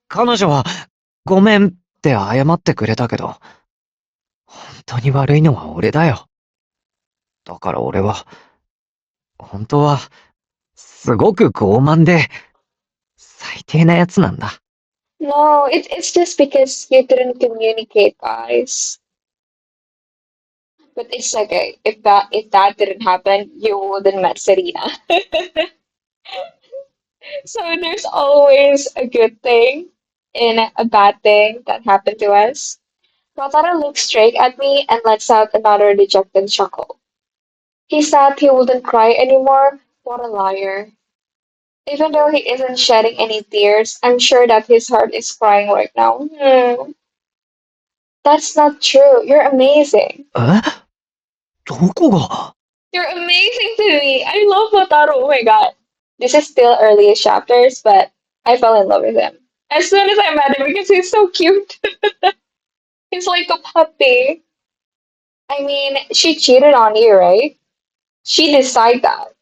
彼女は、ごめんって謝ってくれたけど、本当に悪いのは俺だよ。だから俺は、本当は、すごく傲慢で、最低なやつなんだ。No, it's just because you didn't communicate, guys. But it's okay. If that didn't happen, you wouldn't met Serena. So there's always a good thing in a bad thing that happened to us. Wataru looks straight at me and lets out another dejected chuckle. He said he wouldn't cry anymore. What a liar. Even though he isn't shedding any tears, I'm sure that his heart is crying right now. That's not true. You're amazing. え？どこが？ You're amazing to me. I love Wataru. Oh my god. This is still earliest chapters, but I fell in love with him. As soon as I met him because he's so cute. He's like a puppy. I mean, she cheated on you, right? She decided that.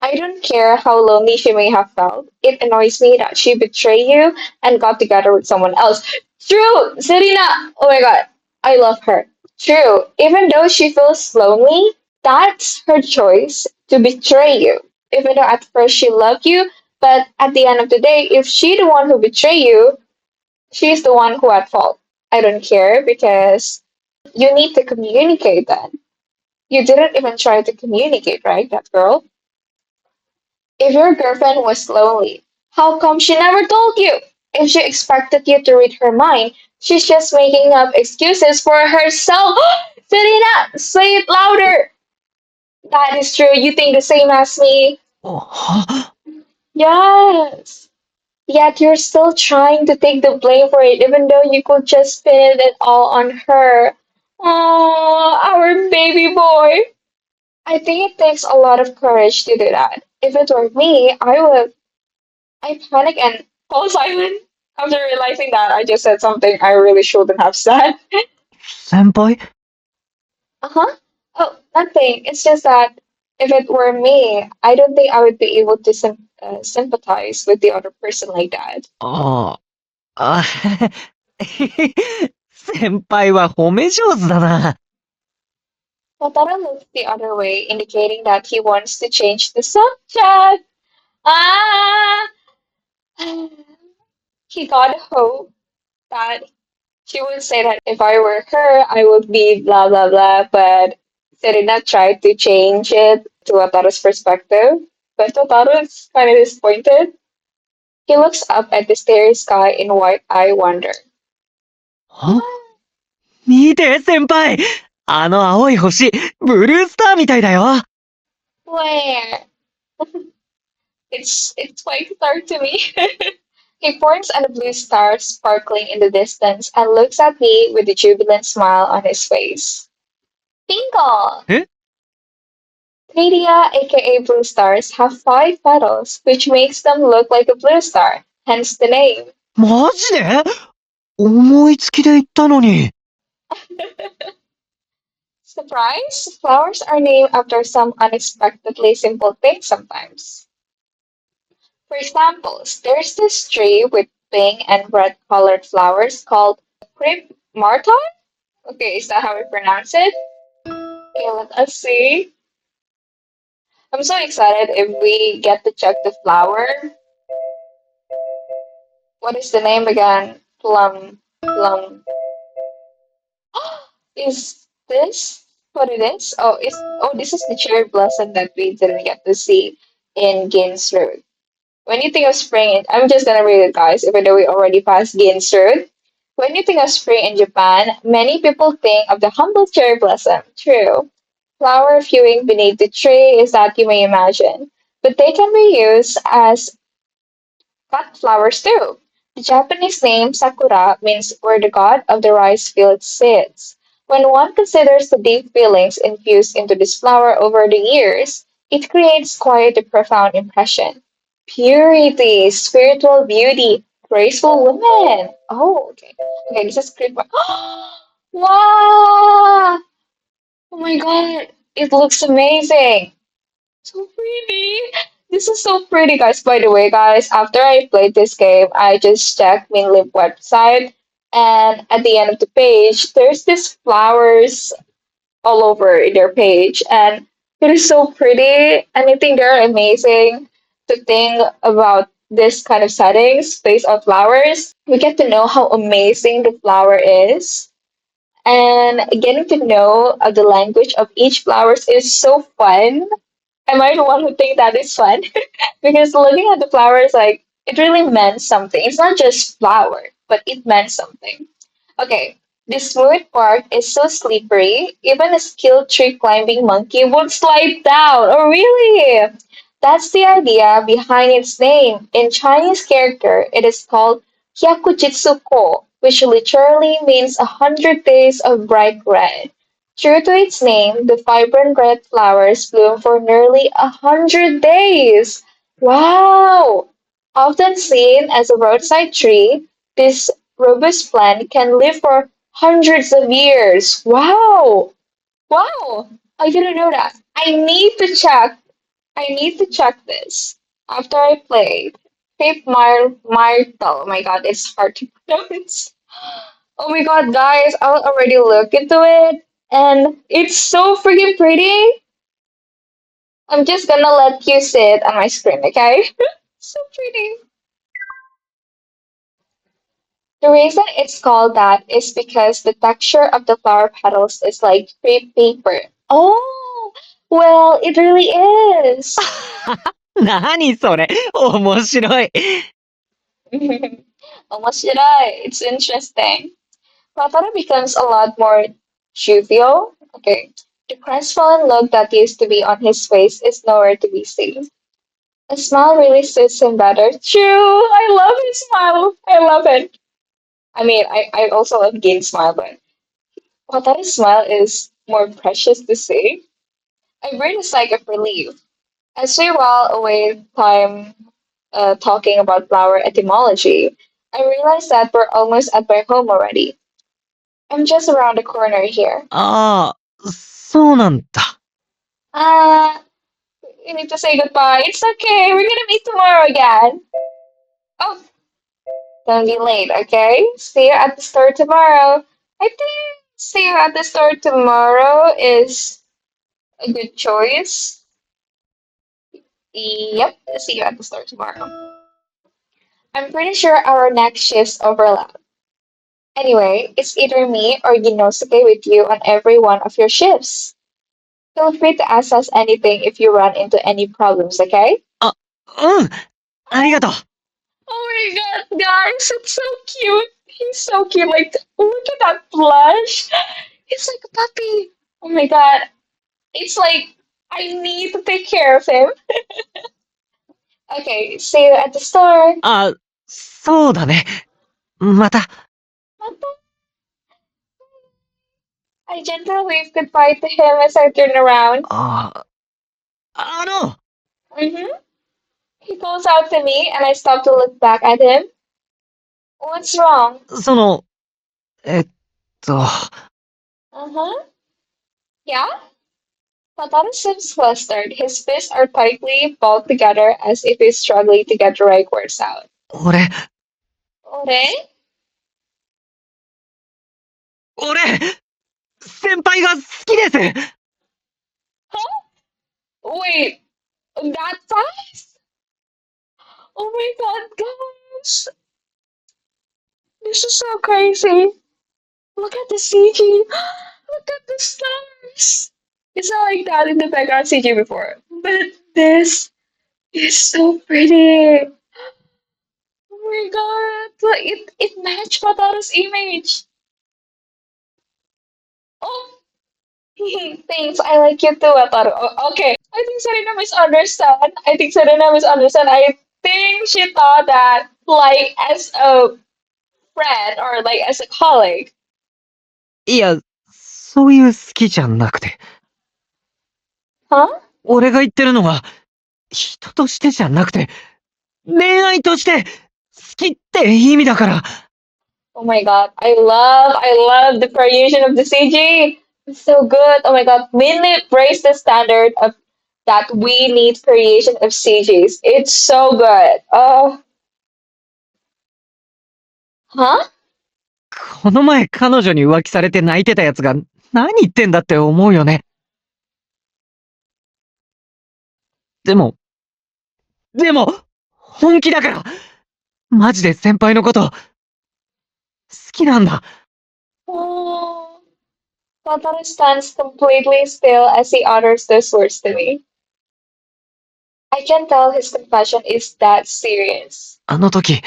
I don't care how lonely she may have felt. It annoys me that she betrayed you and got together with someone else. True, Serena. Oh my god, I love her. True, even though she feels lonely, that's her choice to betray you. Even though at first she loved you, but at the end of the day, if she's the one who betrayed you, she's the one who at fault. I don't care because you need to communicate then. You didn't even try to communicate, right, that girl? If your girlfriend was lonely, how come she never told you? If she expected you to read her mind, she's just making up excuses for herself. Serena, say it louder. That is true. You think the same as me. は？ Yes. Yet you're still trying to take the blame for it, even though you could just pin it all on her. Oh, our baby boy. I think it takes a lot of courage to do that. If it were me, I panic and fall silent. After realizing that I just said something I really shouldn't have said. 先輩？ Uh-huh. Oh, nothing. It's just that if it were me, I don't think I would be able to sympathize with the other person like that. ああ、先輩は褒め上手だな。Wataru looks the other way, indicating that he wants to change the subject. Ah! He got hope that she would say that if I were her, I would be blah blah blah, but Serena tried to change it to Wataru's perspective. But Wataru is kind of disappointed. He looks up at the starry sky in wide-eyed wonder. あ、見て、先輩。あの青い星、ブルースターみたいだよ。Where? It's quite dark to me. He points at a blue star sparkling in the distance and looks at me with a jubilant smile on his face. Bingo! え EDIA, aka blue stars, have 5 petals, which makes them look like a blue star, hence the name. マジで思いつきで言ったのに。Surprise! Flowers are named after some unexpectedly simple things sometimes. For example, there's this tree with pink and red colored flowers called crepe martin. Okay, is that how we pronounce it? Okay, let us see. I'm so excited if we get to check the flower. What is the name again? Plum. Is this what it is? This is the cherry blossom that we didn't get to see in Gaines Road. When you think of spring, I'm just gonna read it, guys, even though we already passed Gaines Road. When you think of spring in Japan, many people think of the humble cherry blossom. True. Flower viewing beneath the tree is that you may imagine, but they can be used as cut flowers too. The Japanese name Sakura means where the god of the rice field sits. When one considers the deep feelings infused into this flower over the years, it creates quite a profound impression. Purity, spiritual beauty, graceful woman. Oh, okay. Okay, this is great. Wow! Oh my god, it looks amazing. So pretty. This is so pretty, guys. By the way, guys, after I played this game, I just checked Minlib website, and at the end of the page, there's this flowers all over in their page, and it is so pretty, and I think they're amazing to think about this kind of settings based on flowers. We get to know how amazing the flower is, and getting to know the language of each flowers is so fun. Am I the one who think that is fun? Because looking at the flowers, like, it really meant something. It's not just flower, but it meant something. Okay, this smooth bark is so slippery, even a skilled tree climbing monkey would slide down. Oh, really? That's the idea behind its name. In Chinese character, it is called Hyakujitsuko, which literally means 100 days of bright red. True to its name, the vibrant red flowers bloom for nearly 100 days. Wow! Often seen as a roadside tree, this robust plant can live for hundreds of years. Wow! Wow! I didn't know that. I need to check this. After I played Cape Myrtle. Oh my god, it's hard to pronounce. Oh my god, guys, I'll already look into it. And it's so freaking pretty. I'm just gonna let you sit on my screen, okay? So pretty. The reason it's called that is because the texture of the flower petals is like crepe paper. Oh, well, it really is. 何それ面白い。It's interesting. Wataru becomes a lot more jovial. Okay. The crestfallen look that used to be on his face is nowhere to be seen. A smile really suits him better. True, I love his smile. I love it. I mean, I also love Gain's smile, but Wataru's smile is more precious to see. I breathe a sigh of relief. As we while away time talking about flower etymology, I realize that we're almost at my home already. I'm just around the corner here. ああ、そうなんだ。 You need to say goodbye. It's okay. We're gonna meet tomorrow again. Oh, don't be late, okay? See you at the store tomorrow. I think see you at the store tomorrow is a good choice. Yep, see you at the store tomorrow. I'm pretty sure our next shifts overlap. Anyway, it's either me or Ginosuke with you on every one of your shifts. Feel free to ask us anything if you run into any problems, okay? うん。ありがとう。Oh my god, guys, it's so cute. He's so cute. Like, look at that blush. He's like a puppy. Oh my god. It's like, I need to take care of him. Okay, see you at the store. あ、そうだね。また。I gently wave goodbye to him as I turn around. あの、Mm-hmm. He calls out to me and I stop to look back at him. What's wrong? その、えっと、 Uh-huh. Yeah? Wataru seems flustered. His fists are tightly balled together as if he's struggling to get the right words out. 俺、Ore? 先輩が好きです。 Huh? Wait, that fast? Oh my god, guys! This is so crazy. Look at the CG. Look at the stars. It's not like that in the background CG before. But this is so pretty. Oh my god. Like, it matched Wataru's image. Oh, thanks. I like you too, Wataru. Okay. I think Serena misunderstand. I think she thought that, like, as a friend or, like, as a colleague. いや、そういう好きじゃなくて。Huh? 俺が言ってるのは、人としてじゃなくて、恋愛として好きって意味だから。 Oh my god. I love the variation of the CG. It's so good. Oh my god. Mainly raised the standard of that we need variation of CGs. It's so good. Oh. Huh? この前彼女に浮気されて泣いてたやつが何言ってんだって思うよね。でも、本気だから。マジで先輩のこと、好きなんだ。 Oh. Wataru stands completely still as he utters those words to me. I can tell his confession is that serious. あの時、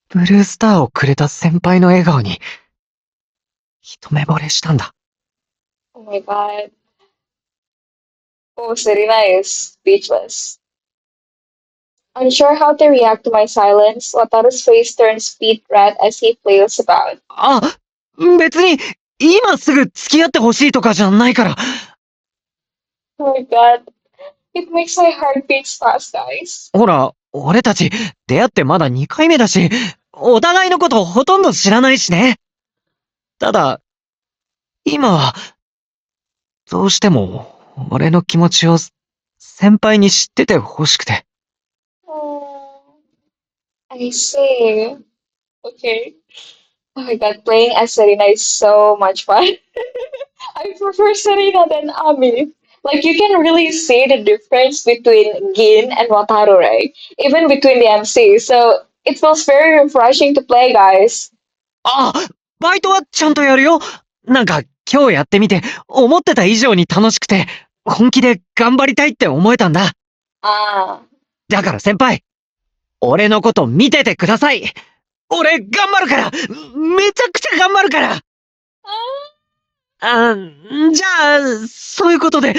ブルースターをくれた先輩の笑顔に、一目惚れしたんだ。 Oh my god. Oh, Serena is speechless. Unsure how to react to my silence, Wataru's face turns beet red as he flails about. あ、別に、今すぐ付き合ってほしいとかじゃないから。 Oh my god. It makes my heart beat fast, guys. ほら、俺たち、出会ってまだ2回目だし、お互いのことほとんど知らないしね。ただ、今は、どうしても、俺の気持ちを、先輩に知っててほしくて。 Oh, I see. Okay. Oh my god, playing as Serena is so much fun. I prefer Serena than Ami. Like, you can really see the difference between Gin and Wataru, right? Even between the MC. So, it feels very refreshing to play, guys. あ、バイトはちゃんとやるよ。なんか、今日やってみて、思ってた以上に楽しくて、本気で頑張りたいって思えたんだ。Ah. だから先輩、俺のこと見ててください。俺頑張るから、めちゃくちゃ頑張るから。あ、じゃあ、そういうことで、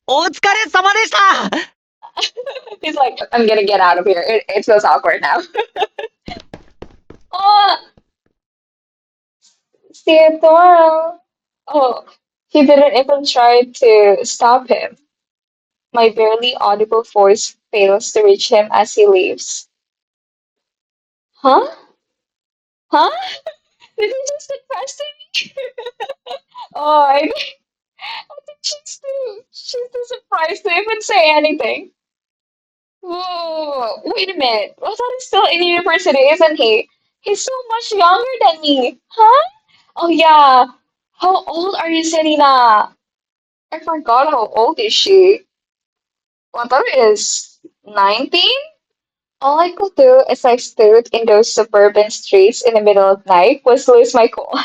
お疲れ様でした。 He's like, I'm gonna get out of here. It feels awkward now. Oh, see you tomorrow. Oh, he didn't even try to stop him. My barely audible voice fails to reach him as he leaves. Huh? Huh? Did he just confess to me? Oh, I think she's too surprised to even say anything. Whoa, wait a minute. Wataru's still in university, isn't he? He's so much younger than me. Huh? Oh yeah. How old are you, Serina? I forgot how old is she. Wataru is 19? All I could do as I stood in those suburban streets in the middle of night was lose my cool.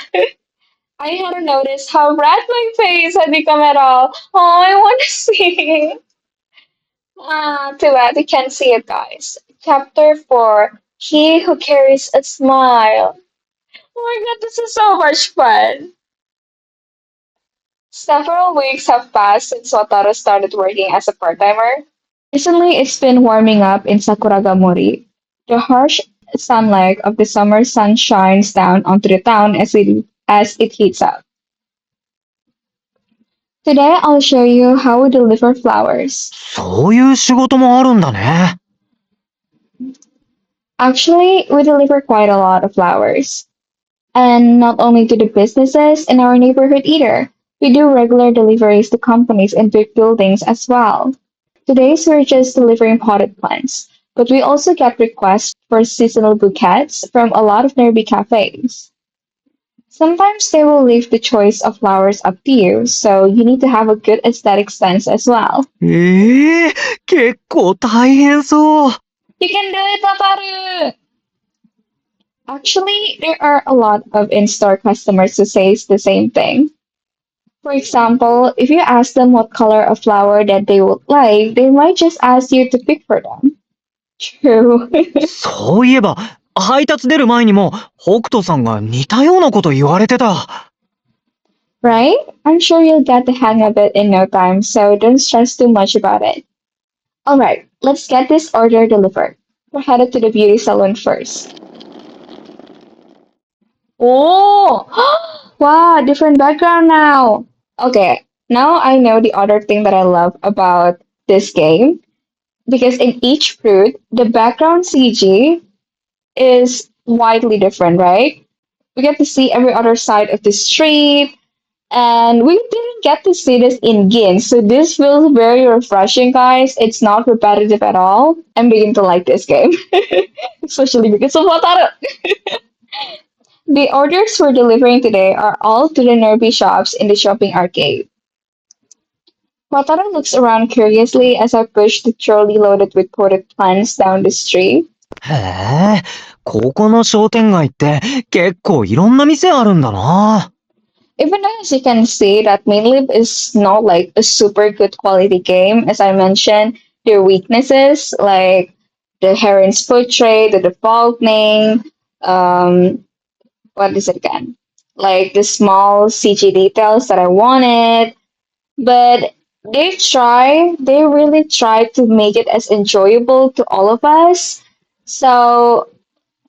I hadn't noticed how red my face had become at all. Oh, I want to see. Too bad you can't see it, guys. Chapter 4, He Who Carries a Smile. Oh my god, this is so much fun. Several weeks have passed since Wataru started working as a part-timer. Recently, it's been warming up in Sakuragamori. The harsh sunlight of the summer sun shines down onto the town as it heats up. Today, I'll show you how we deliver flowers. そういう仕事もあるんだね。Actually, we deliver quite a lot of flowers. And not only to the businesses in our neighborhood either. We do regular deliveries to companies and big buildings as well. Today, we're just delivering potted plants, but we also get requests for seasonal bouquets from a lot of nearby cafes. Sometimes they will leave the choice of flowers up to you, so you need to have a good aesthetic sense as well. 結構大変そう。You can do it, Wataru! Actually, there are a lot of in-store customers who say the same thing. For example, if you ask them what color of flower that they would like, they might just ask you to pick for them. True. そういえば、配達出る前にも、北斗さんが似たようなこと言われてた。Right? I'm sure you'll get the hang of it in no time, so don't stress too much about it. Alright, let's get this order delivered. We're headed to the beauty salon first. Oh! Wow, different background now. Okay, now I know the other thing that I love about this game. Because in each fruit, the background CG is widely different, right? We get to see every other side of the street, and we didn't get to see this in Gin, so this feels very refreshing, guys. It's not repetitive at all. I'm beginning to like this game, especially because of Wataru. The orders we're delivering today are all to the nearby shops in the shopping arcade. Wataru looks around curiously as I push the trolley loaded with potted plants down the street. へえ、ここの商店街って結構いろんな店あるんだな。Even though, as you can see, that Mainlib is not like a super good quality game, as I mentioned, there are weaknesses like the Heron's portrait, the default name, what is it again? Like the small CG details that I wanted, but they really try to make it as enjoyable to all of us. So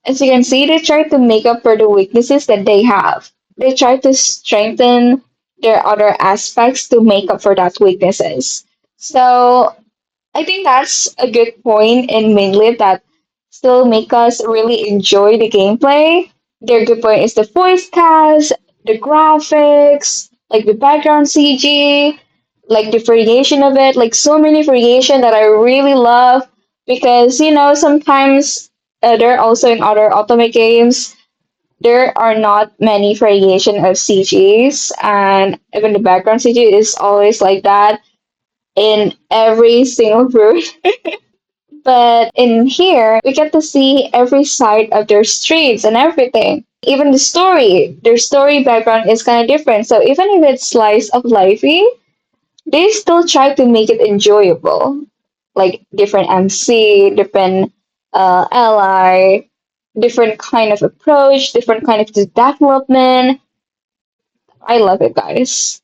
as you can see, they try to make up for the weaknesses that they have. They try to strengthen their other aspects to make up for that weaknesses. So I think that's a good point in Mainly that still make us really enjoy the gameplay. Their good point is the voice cast, the graphics, like the background CG, like the variation of it, like so many variation that I really love because sometimes there are also in other Otome games there are not many variation of CGs and even the background CG is always like that in every single group. But in here, we get to see every side of their streets and everything. Even their story background is kind of different. So even if it's slice of lifey, they still try to make it enjoyable. Like different MC, different ally, different kind of approach, different kind of development. I love it, guys.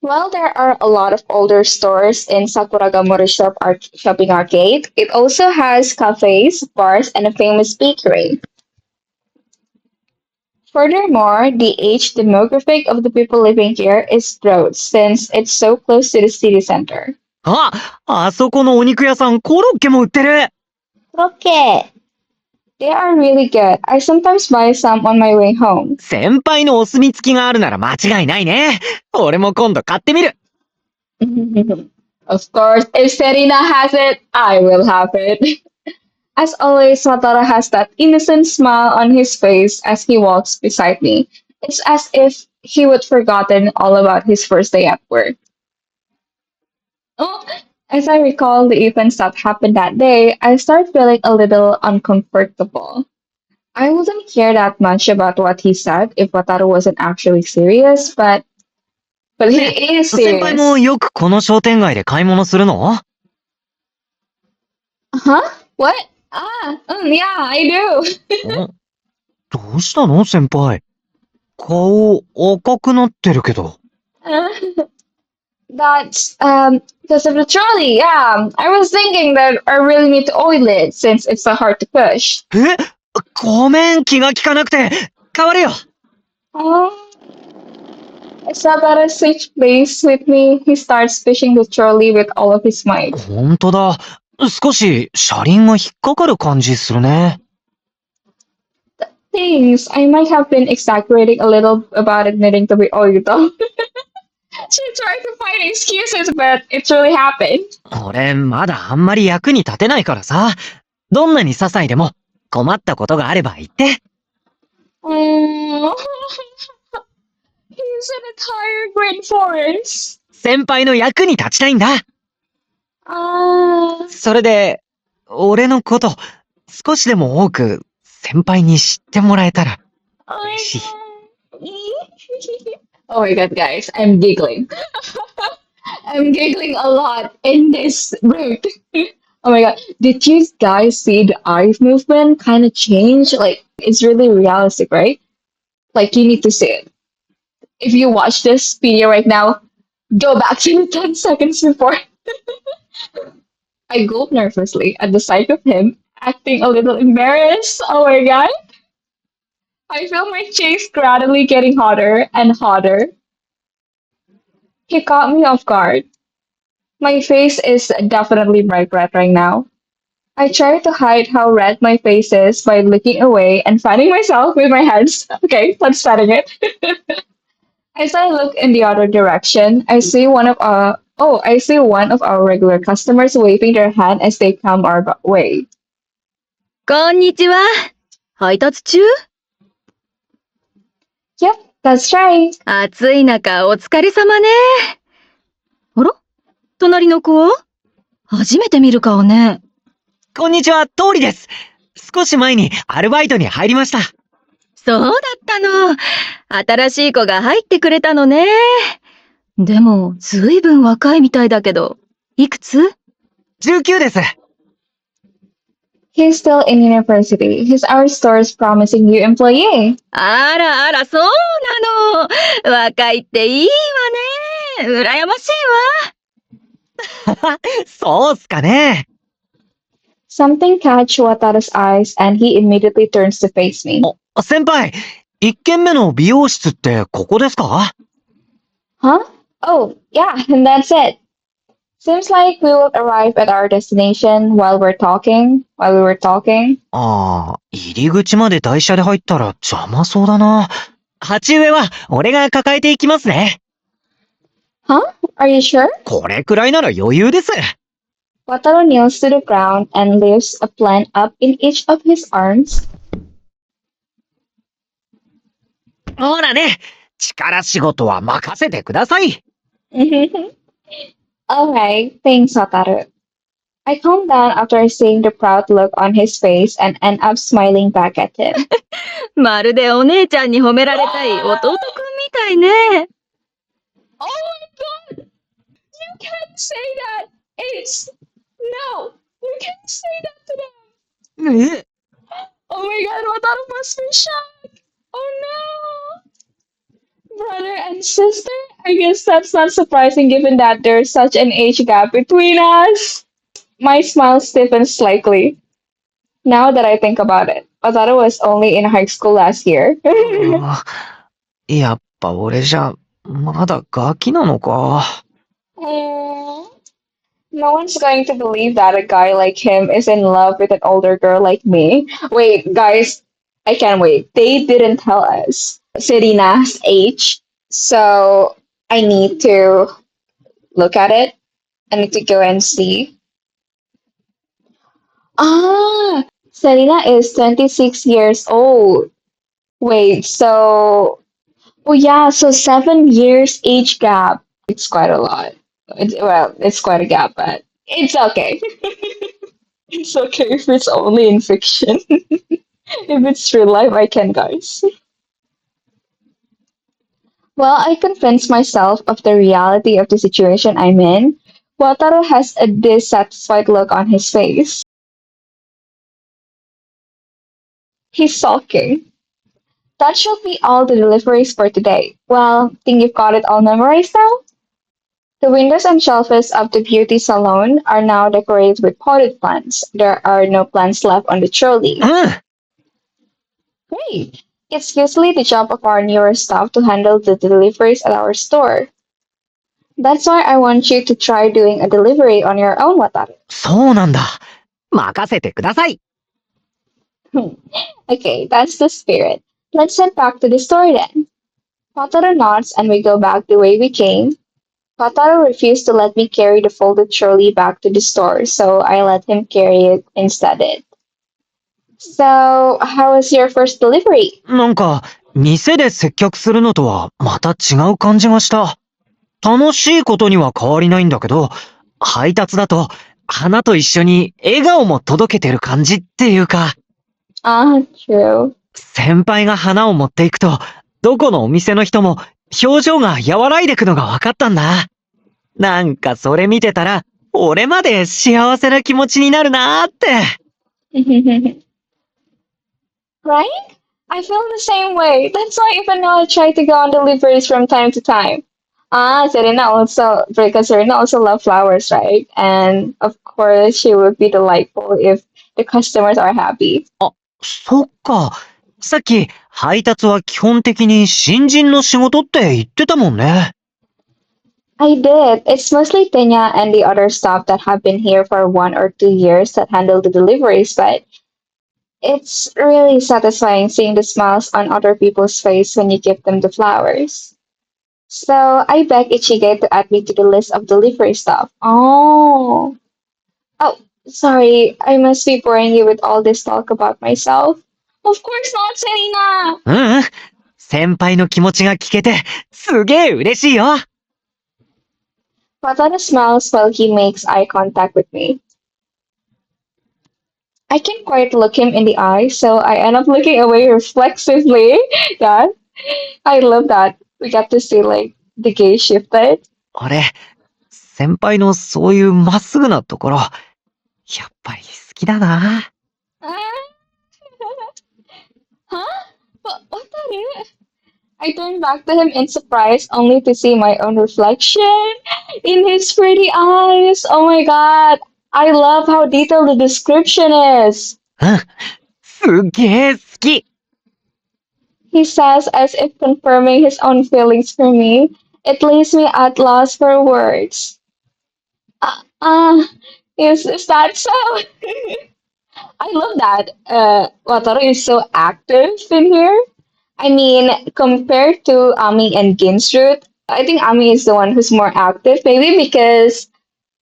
While there are a lot of older stores in Sakuragamori shopping arcade, it also has cafes, bars, and a famous bakery. Furthermore, the age demographic of the people living here is broad since it's so close to the city center. あ、あそこのお肉屋さんコロッケも売ってる。Okay. They are really good. I sometimes buy some on my way home. 先輩のお墨付きがあるなら間違いないね。俺も今度買ってみる。Of course, if Serina has it, I will have it. As always, Wataru has that innocent smile on his face as he walks beside me. It's as if he would forgotten all about his first day at work. Oh, as I recall the events that happened that day, I start feeling a little uncomfortable. I wouldn't care that much about what he said if Wataru wasn't actually serious, but he is 先輩 serious. もよくこの商店街で買い物するの？ Huh? What? Yeah, I do. どうしたの先輩？顔赤くなってるけど。That's because of the trolley. Yeah, I was thinking that I really need to oil it since it's so hard to push. え？ごめん、気が利かなくて。変わるよ。Oh, I saw that I switch place with me. He starts pushing the trolley with all of his might. ほんとだ。少し車輪が引っかかる感じするね。Thanks. I might have been exaggerating a little about it needing to be oiled though. She tried to find excuses, but it really happened. 俺、まだあんまり役に立てないからさ。どんなに些細でも困ったことがあれば言って。Oh, he's an entire green forest. 先輩の役に立ちたいんだ。Ah. それで、俺のこと、少しでも多く先輩に知ってもらえたら嬉しい。Oh my god, guys, I'm giggling. I'm giggling a lot in this route. Oh my god, did you guys see the eye movement kind of change? Like, it's really realistic, right? Like, you need to see it. If you watch this video right now, go back to 10 seconds before. I gulped nervously at the sight of him, acting a little embarrassed. Oh my god. I feel my cheeks gradually getting hotter and hotter. He caught me off guard. My face is definitely bright red right now. I try to hide how red my face is by looking away and fanning myself with my hands. Okay, let's fanning it. As I look in the other direction, I see one of our regular customers waving their hand as they come our way. こんにちは。配達中？ Yep, that's right. 暑い中、お疲れ様ね。あら？隣の子は？初めて見る顔ね。こんにちは、通りです。少し前にアルバイトに入りました。そうだったの。新しい子が入ってくれたのね。でも、ずいぶん若いみたいだけど、いくつ？ 19です。He's still in university. He's our store's promising new employee. あらあら、そうなの。若いっていいわね。羨ましいわ。そうっすかね。Something catch Wataru's eyes and he immediately turns to face me. 先輩、1軒目の美容室ってここですか？ Huh? Oh, yeah, and that's it. Seems like we will arrive at our destination while we were talking. ああ、入り口まで台車で入ったら邪魔そうだな。鉢植えは俺が抱えていきますね。Huh? Are you sure? これくらいなら余裕です。Wataru kneels to the ground and lifts a plant up in each of his arms. ほらね、力仕事は任せてください。Alright, thanks, Wataru. I calm down after seeing the proud look on his face and end up smiling back at him. まるでお姉ちゃんに褒められたい弟くんみたいね。Oh my god! You can't say that! It's... No! You can't say that to them! え？ Oh my god, Wataru must be shocked! Oh no! Brother and sister? I guess that's not surprising given that there's such an age gap between us. My smile stiffens slightly. Now that I think about it, Wataru was only in high school last year. やっぱ俺じゃまだガキなのか。Mm. No one's going to believe that a guy like him is in love with an older girl like me. Wait, guys, I can't wait. They didn't tell us Serina's age, so I need to look at it. I need to go and see. Ah, Serena is 26 years old. Wait, so, oh yeah, so 7 years age gap. It's quite a lot. It's quite a gap, but it's okay. It's okay if it's only in fiction. If it's real life, I can, guys. Well, I convinced myself of the reality of the situation I'm in. Wataru has a dissatisfied look on his face. He's sulking. That should be all the deliveries for today. Well, think you've got it all memorized now? The windows and shelves of the beauty salon are now decorated with potted plants. There are no plants left on the trolley. うん。 Great! It's usually the job of our newer staff to handle the deliveries at our store. That's why I want you to try doing a delivery on your own, Wataru. そうなんだ。任せてください。Okay, that's the spirit. Let's head back to the store then. Wataru nods and we go back the way we came. Wataru refused to let me carry the folded trolley back to the store, so I let him carry it instead. So, how was your first delivery? なんか、店で接客するのとはまた違う感じがした。楽しいことには変わりないんだけど、配達だと花と一緒に笑顔も届けてる感じっていうか。Ah, true. 先輩が花を持っていくと、どこのお店の人も表情が和らいでくのが分かったんだ。なんかそれ見てたら、俺まで幸せな気持ちになるなーって。Right? I feel the same way. That's why even now I try to go on deliveries from time to time. Ah, Serena also, because Serena also loves flowers, right? And of course, she would be delightful if the customers are happy. そっか。さっき配達は基本的に新人の仕事って言ってたもんね。I did. It's mostly Tenya and the other staff that have been here for 1 or 2 years that handle the deliveries, but it's really satisfying seeing the smiles on other people's face when you give them the flowers. So I beg Ichige to add me to the list of delivery stuff. Oh, sorry. I must be boring you with all this talk about myself. Of course not, Selena. うんうん。先輩の気持ちが聞けて、すげえ嬉しいよ。Wataru smiles while he makes eye contact with me. I can't quite look him in the eye, so I end up looking away reflexively. Yeah, I love that. We got to see like the gaze shifted. 俺、先輩のそういうまっすぐなところ、やっぱり好きだな。Ah, huh? What that is? I turned back to him in surprise, only to see my own reflection in his pretty eyes. Oh my god. I love how detailed the description is. うん。すっげえ好き。He says as if confirming his own feelings for me. It leaves me at loss for words. Uh, uh, is that so? I love that. Wataru is so active in here. I mean, compared to Ami and Gin's route, I think Ami is the one who's more active, maybe because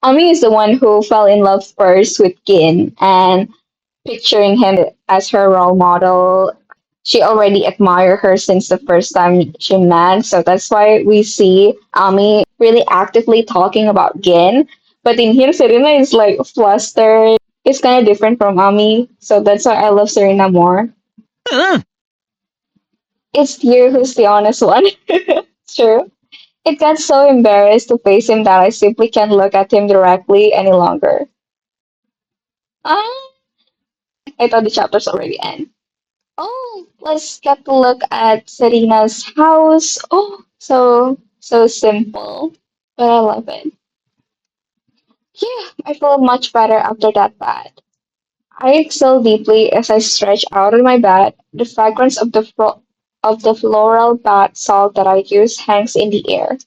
Ami is the one who fell in love first with Gin and picturing him as her role model. She already admired her since the first time she met, so that's why we see Ami really actively talking about Gin. But in here, Serena is like flustered. It's kind of different from Ami, so that's why I love Serena more. うん。It's you who's the honest one. True. It got so embarrassed to face him that I simply can't look at him directly any longer. Ah, I thought the chapter's already end. Oh, let's get a look at Serena's house. Oh, so simple, but I love it. Yeah, I feel much better after that bath. I exhale deeply as I stretch out on my bed. The fragrance of the floral bath salt that I use hangs in the air.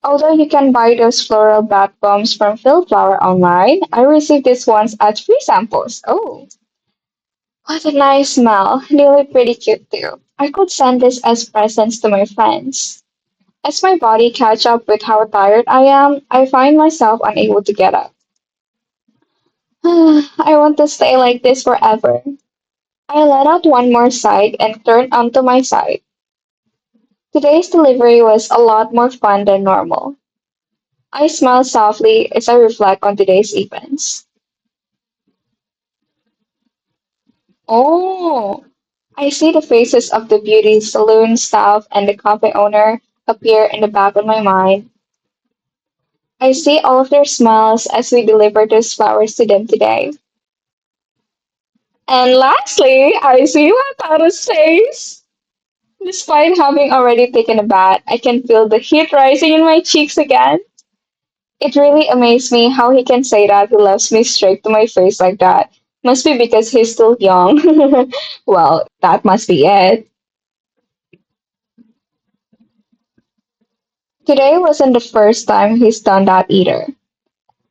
Although you can buy those floral bath bombs from Philflower online, I received these ones as free samples. Oh, what a nice smell. They look pretty cute too. I could send this as presents to my friends. As my body catch up with how tired I am, I find myself unable to get up. I want to stay like this forever. I let out one more sigh and turned onto my side. Today's delivery was a lot more fun than normal. I smile softly as I reflect on today's events. Oh, I see the faces of the beauty salon staff and the cafe owner appear in the back of my mind. I see all of their smiles as we deliver those flowers to them today. And lastly, I see Wataru's face. Despite having already taken a bath, I can feel the heat rising in my cheeks again. It really amazed me how he can say that he loves me straight to my face like that. Must be because he's still young. Well, that must be it. Today wasn't the first time he's done that either.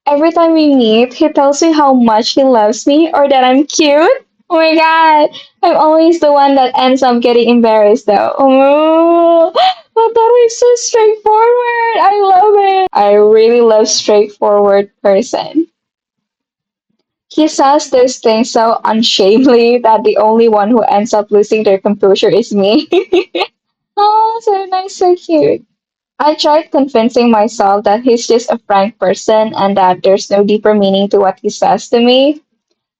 Every time we meet, he tells me how much he loves me or that I'm cute. Oh my god, I'm always the one that ends up getting embarrassed though. Oh, but that is so straightforward. I love it. I really love straightforward person. He says those things so unshamedly that the only one who ends up losing their composure is me. Oh, so nice, so cute. I tried convincing myself that he's just a frank person and that there's no deeper meaning to what he says to me.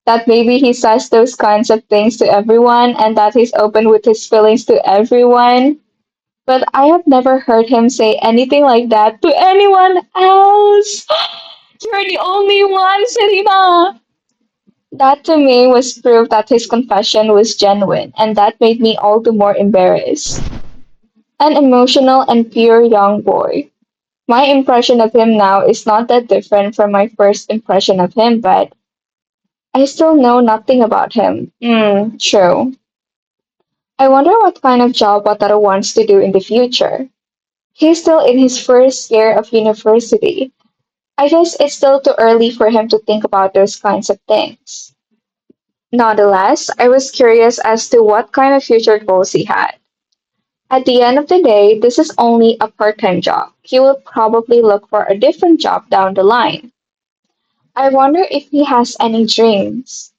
That maybe he says those kinds of things to everyone and that he's open with his feelings to everyone. But I have never heard him say anything like that to anyone else. You're the only one, Serena. That to me was proof that his confession was genuine, and that made me all the more embarrassed. An emotional and pure young boy. My impression of him now is not that different from my first impression of him, but I still know nothing about him. True. I wonder what kind of job Wataru wants to do in the future. He's still in his first year of university. I guess it's still too early for him to think about those kinds of things. Nonetheless, I was curious as to what kind of future goals he had. At the end of the day, this is only a part-time job. He will probably look for a different job down the line. I wonder if he has any dreams.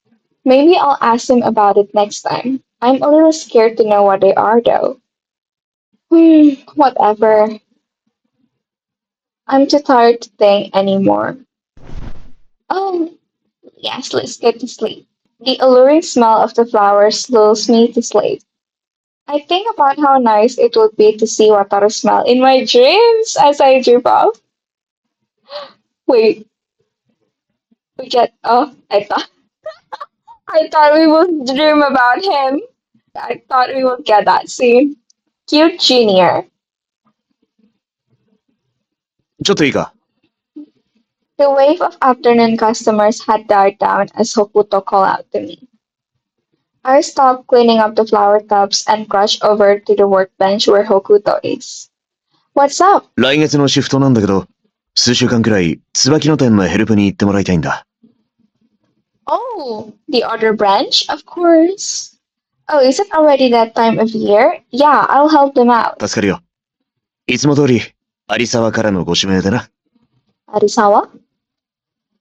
Maybe I'll ask him about it next time. I'm a little scared to know what they are, though. Whatever. I'm too tired to think anymore. Oh, yes, let's get to sleep. The alluring smell of the flowers lulls me to sleep. I think about how nice it would be to see Wataru smile in my dreams as I drift off. Wait, we get oh, I thought we would dream about him. I thought we would get that scene. Cute Junior. ちょっといいか The wave of afternoon customers had died down as Hokuto called out to me. I stopped cleaning up the flower tubs and crashed over to the workbench where Hokuto is. What's up? 来月のシフトなんだけど、数週間くらい、椿の店のヘルプに行ってもらいたいんだ。Oh, the other branch? Of course. Oh, is it already that time of year? Yeah, I'll help them out. 助かるよ。いつも通り、有沢からのご指名でな。Arisawa?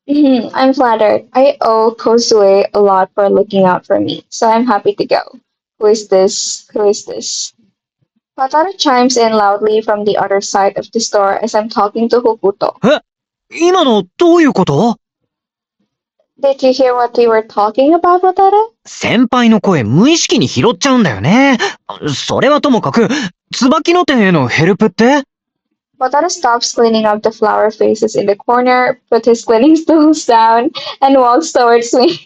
I'm flattered. I owe Kozue a lot for looking out for me, so I'm happy to go. Who is this? Who is this? Wataru chimes in loudly from the other side of the store as I'm talking to Hokuto. 今のどういうこと？ Did you hear what we were talking about, Wataru? 先輩の声無意識に拾っちゃうんだよね。それはともかく、椿の店へのヘルプって？ Wataru stops cleaning up the flower vases in the corner, put his cleaning tools down, and walks towards me.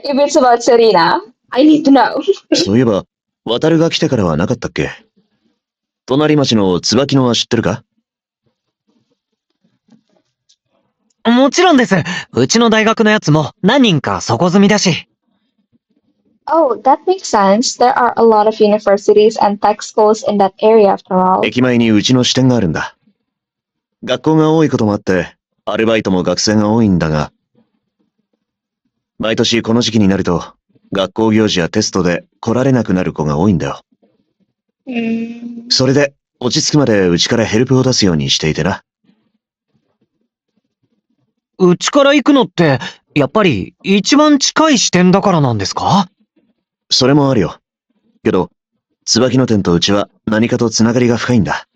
If it's about Serena, I need to know. そういえば、渡るが来てからはなかったっけ？隣町の椿野は知ってるか？もちろんです。うちの大学のやつも何人かそこ済みだし。Oh, that makes sense. There are a lot of universities and tech schools in that area after all. 駅前にうちの支店があるんだ。学校が多いこともあって、アルバイトも学生が多いんだが、毎年この時期になると、学校行事やテストで来られなくなる子が多いんだよ。それで、落ち着くまでうちからヘルプを出すようにしていてな。うちから行くのって、やっぱり一番近い視点だからなんですか？それもあるよ。けど、椿の店とうちは何かとつながりが深いんだ。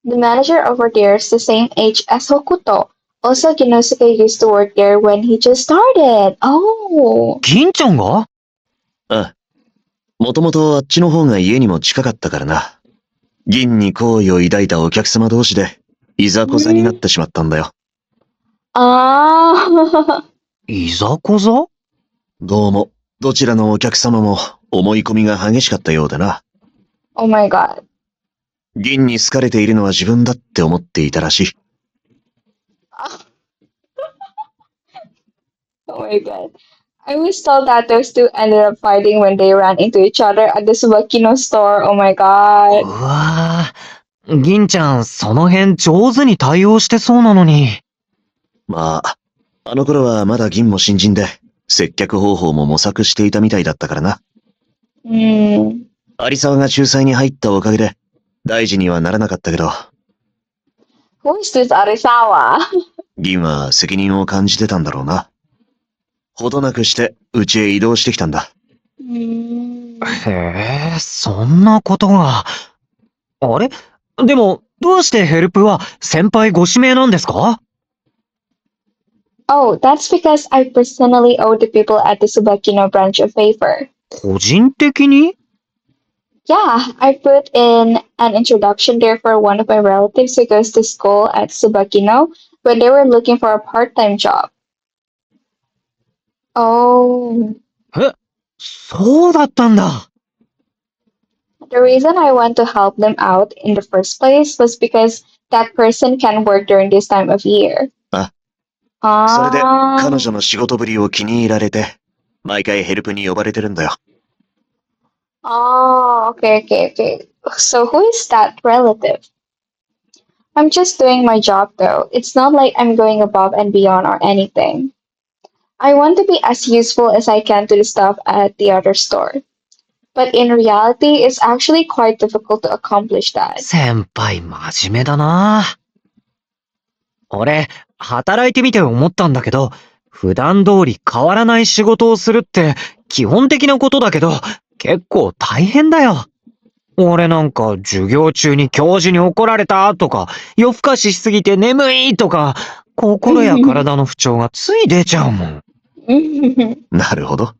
The manager over there is the same age as Hokuto. Also, Kinosuke used to work there when he just started. Oh. 銀ちゃんが？ああ。もともとあっちの方が家にも近かったからな。銀に好意を抱いたお客様同士で、いざこざになってしまったんだよ。Ah. いざこざ？どうも、どちらのお客様も思い込みが激しかったようだな。Oh my god. 銀に好かれているのは自分だって思っていたらしい。Oh my god. I was told that those two ended up fighting when they ran into each other at the Subakino store. Oh my う god. わぁ。銀ちゃん、その辺上手に対応してそうなのに。まあ、あの頃はまだ銀も新人で、接客方法も模索していたみたいだったからな。有沢が仲裁に入ったおかげで、大事にはならなかったけど、Who is this Arisawa? 銀は責任を感じてたんだろうな。ほどなくして、うちへ移動してきたんだ。へえ、そんなことが。あれ？でも、どうしてヘルプは先輩ご指名なんですか？ Oh, that's because I personally owe the people at the Subakino branch a favor. 個人的に？ Yeah, I put in an introduction there for one of my relatives who goes to school at Subakino when they were looking for a part-time job. Oh. え、そうだったんだ。The reason I want to help them out in the first place was because that person can work during this time of year. それで、彼 Ah. 女の仕事ぶりを気に入られて、毎回ヘルプに呼ばれてるんだよ。Oh, okay. So who is that relative? I'm just doing my job though. It's not like I'm going above and beyond or anything. I want to be as useful as I can to the staff at the other store. But in reality, it's actually quite difficult to accomplish that. 先輩真面目だな。俺、働いてみて思ったんだけど、普段通り変わらない仕事をするって基本的なことだけど、結構大変だよ。俺なんか授業中に教授に怒られたとか、夜更かししすぎて眠いとか、心や体の不調がつい出ちゃうもん。なるほど。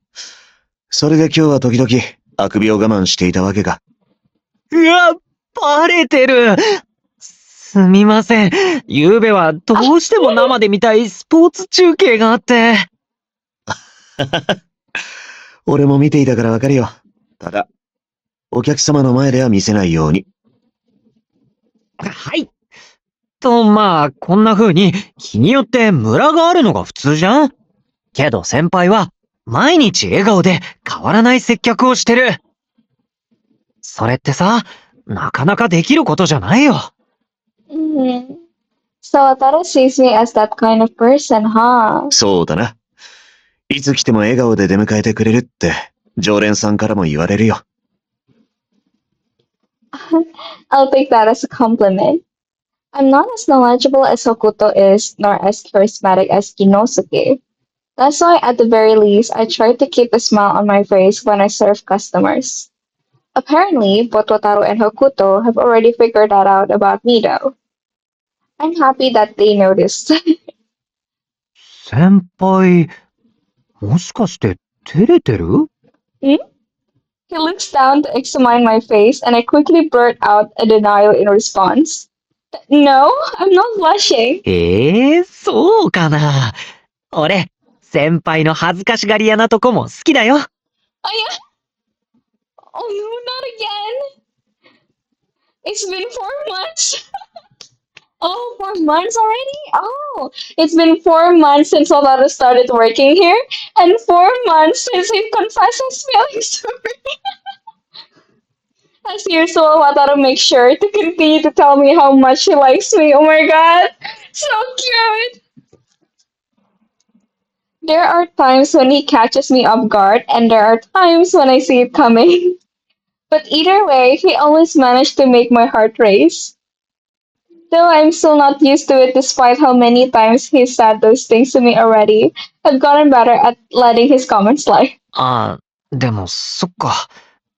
それで今日は時々、あくびを我慢していたわけか。うわ、バレてる。すみません。昨べはどうしても生で見たいスポーツ中継があって。俺も見ていたからわかるよ。ただ、お客様の前では見せないように。はい。まあ、こんな風に日によってムラがあるのが普通じゃん？けど先輩は毎日笑顔で変わらない接客をしてる。それってさ、なかなかできることじゃないよ。So Wataru sees me as that kind of person, huh? そうだな。いつ来ても笑顔で出迎えてくれるって、常連さんからも言われるよ。I'll take that as a compliment. I'm not as knowledgeable as Hokuto is, nor as charismatic as Kinosuke. That's why, at the very least, I try to keep a smile on my face when I serve customers. Apparently, both Wataru and Hokuto have already figured that out about me, though. I'm happy that they noticed. 先輩、もしかして照れてる？ He looks down to examine my face, and I quickly blurt out a denial in response. No, I'm not blushing. そうかな。俺、先輩の恥ずかしがり屋なとこも好きだよ。Oh, yeah. Oh, no, not again. It's been 4 months. Oh, 4 months already? Oh, it's been 4 months since Wataru started working here, and 4 months since he confessed his feelings to me. As usual, Wataru makes sure to continue to tell me how much he likes me. Oh my god, so cute! There are times when he catches me off guard, and there are times when I see it coming. But either way, he always managed to make my heart race. Though I'm still not used to it despite how many times he said those things to me already, I've gotten better at letting his comments slide. ああ、でもそっか。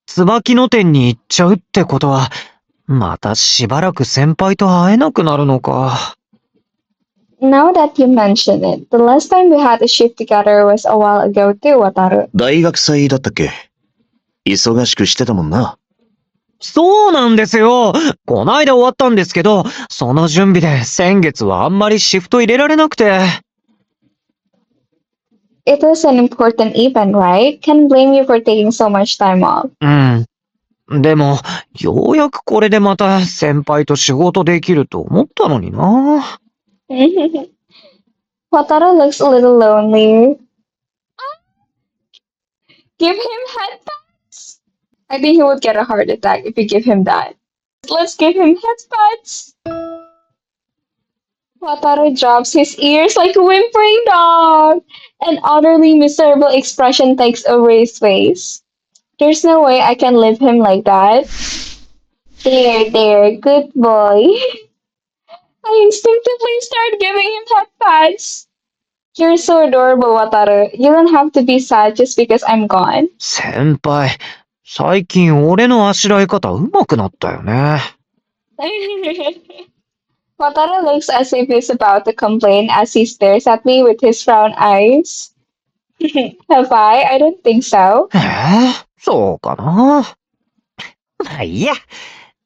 椿の店に行っちゃうってことは、またしばらく先輩と会えなくなるのか。Now that you mention it, the last time we had a shift together was a while ago too, Wataru. 大学祭だったっけ？忙しくしてたもんな。そうなんですよ。こないだ終わったんですけど、その準備で先月はあんまりシフト入れられなくて。It was an important event, right? Can't blame you for taking so much time off. うん。でも、ようやくこれでまた先輩と仕事できると思ったのにな。Wataru looks a little lonely. Give him headpats! I think he would get a heart attack if you give him that. Let's give him headpats! Wataru drops his ears like a whimpering dog. An utterly miserable expression takes over his face. There's no way I can leave him like that. There, good boy. I instinctively start giving him head pats. You're so adorable, Wataru. You don't have to be sad just because I'm gone. 先輩、最近俺のあしらい方上手くなったよね。Wataru looks as if he's about to complain as he stares at me with his round eyes. Have I? I don't think so. そうかな。まあいいや。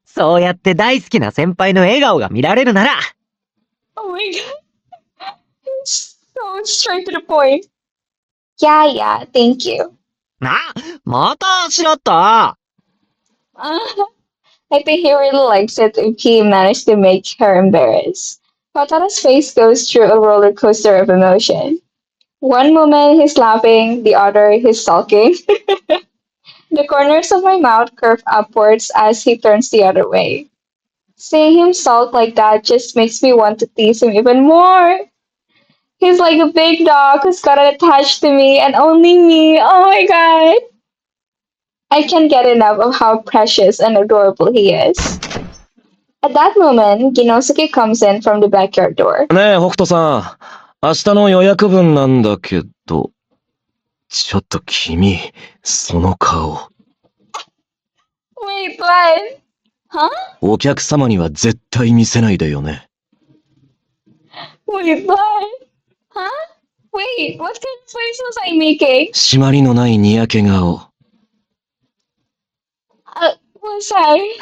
そうやって大好きな先輩の笑顔が見られるなら。Oh my god. So straight to the point. Yeah, thank you. またあしらった。I think he really likes it if he managed to make her embarrassed. Wataru's face goes through a roller coaster of emotion. One moment he's laughing, the other he's sulking. The corners of my mouth curve upwards as he turns the other way. Seeing him sulk like that just makes me want to tease him even more. He's like a big dog who's gotten attached to me and only me. Oh my god. I can't get enough of how precious and adorable he is. At that moment, Ginosuke comes in from the backyard door. ねえ、北斗さん。明日の予約分なんだけど。ちょっと君、その顔。Wait, what? Huh? お客様には絶対見せないでよね。Wait, what? Huh? Wait, what kind of face was I making? 締まりのないにやけ顔。Was I?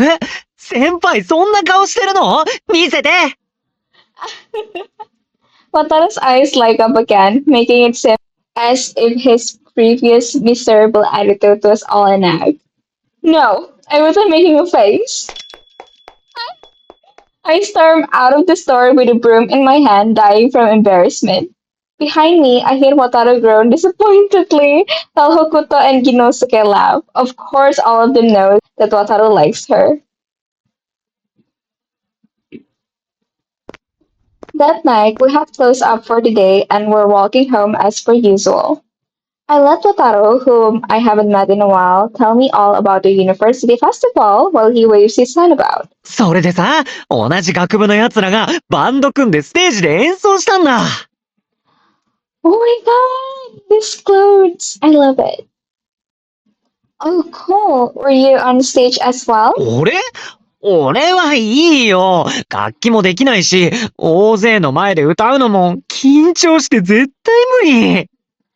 先輩そんな顔してるの？見せて！ Wataru's eyes light up again, making it seem as if his previous miserable attitude was all an act. No, I wasn't making a face. I storm out of the store with a broom in my hand, dying from embarrassment. Behind me, I hear Wataru groan disappointedly, while Hokuto and Ginosuke laugh. Of course, all of them know that Wataru likes her. That night, we have closed up for the day and we're walking home as per usual. I let Wataru, whom I haven't met in a while, tell me all about the university festival while he waves his hand about. それでさ、同じ学部の奴らがバンド組んでステージで演奏したんだ。Oh my god, these clothes! I love it. Oh, cool. Were you on stage as well? 俺はいいよ。楽器もできないし、大勢の前で歌うのも緊張して絶対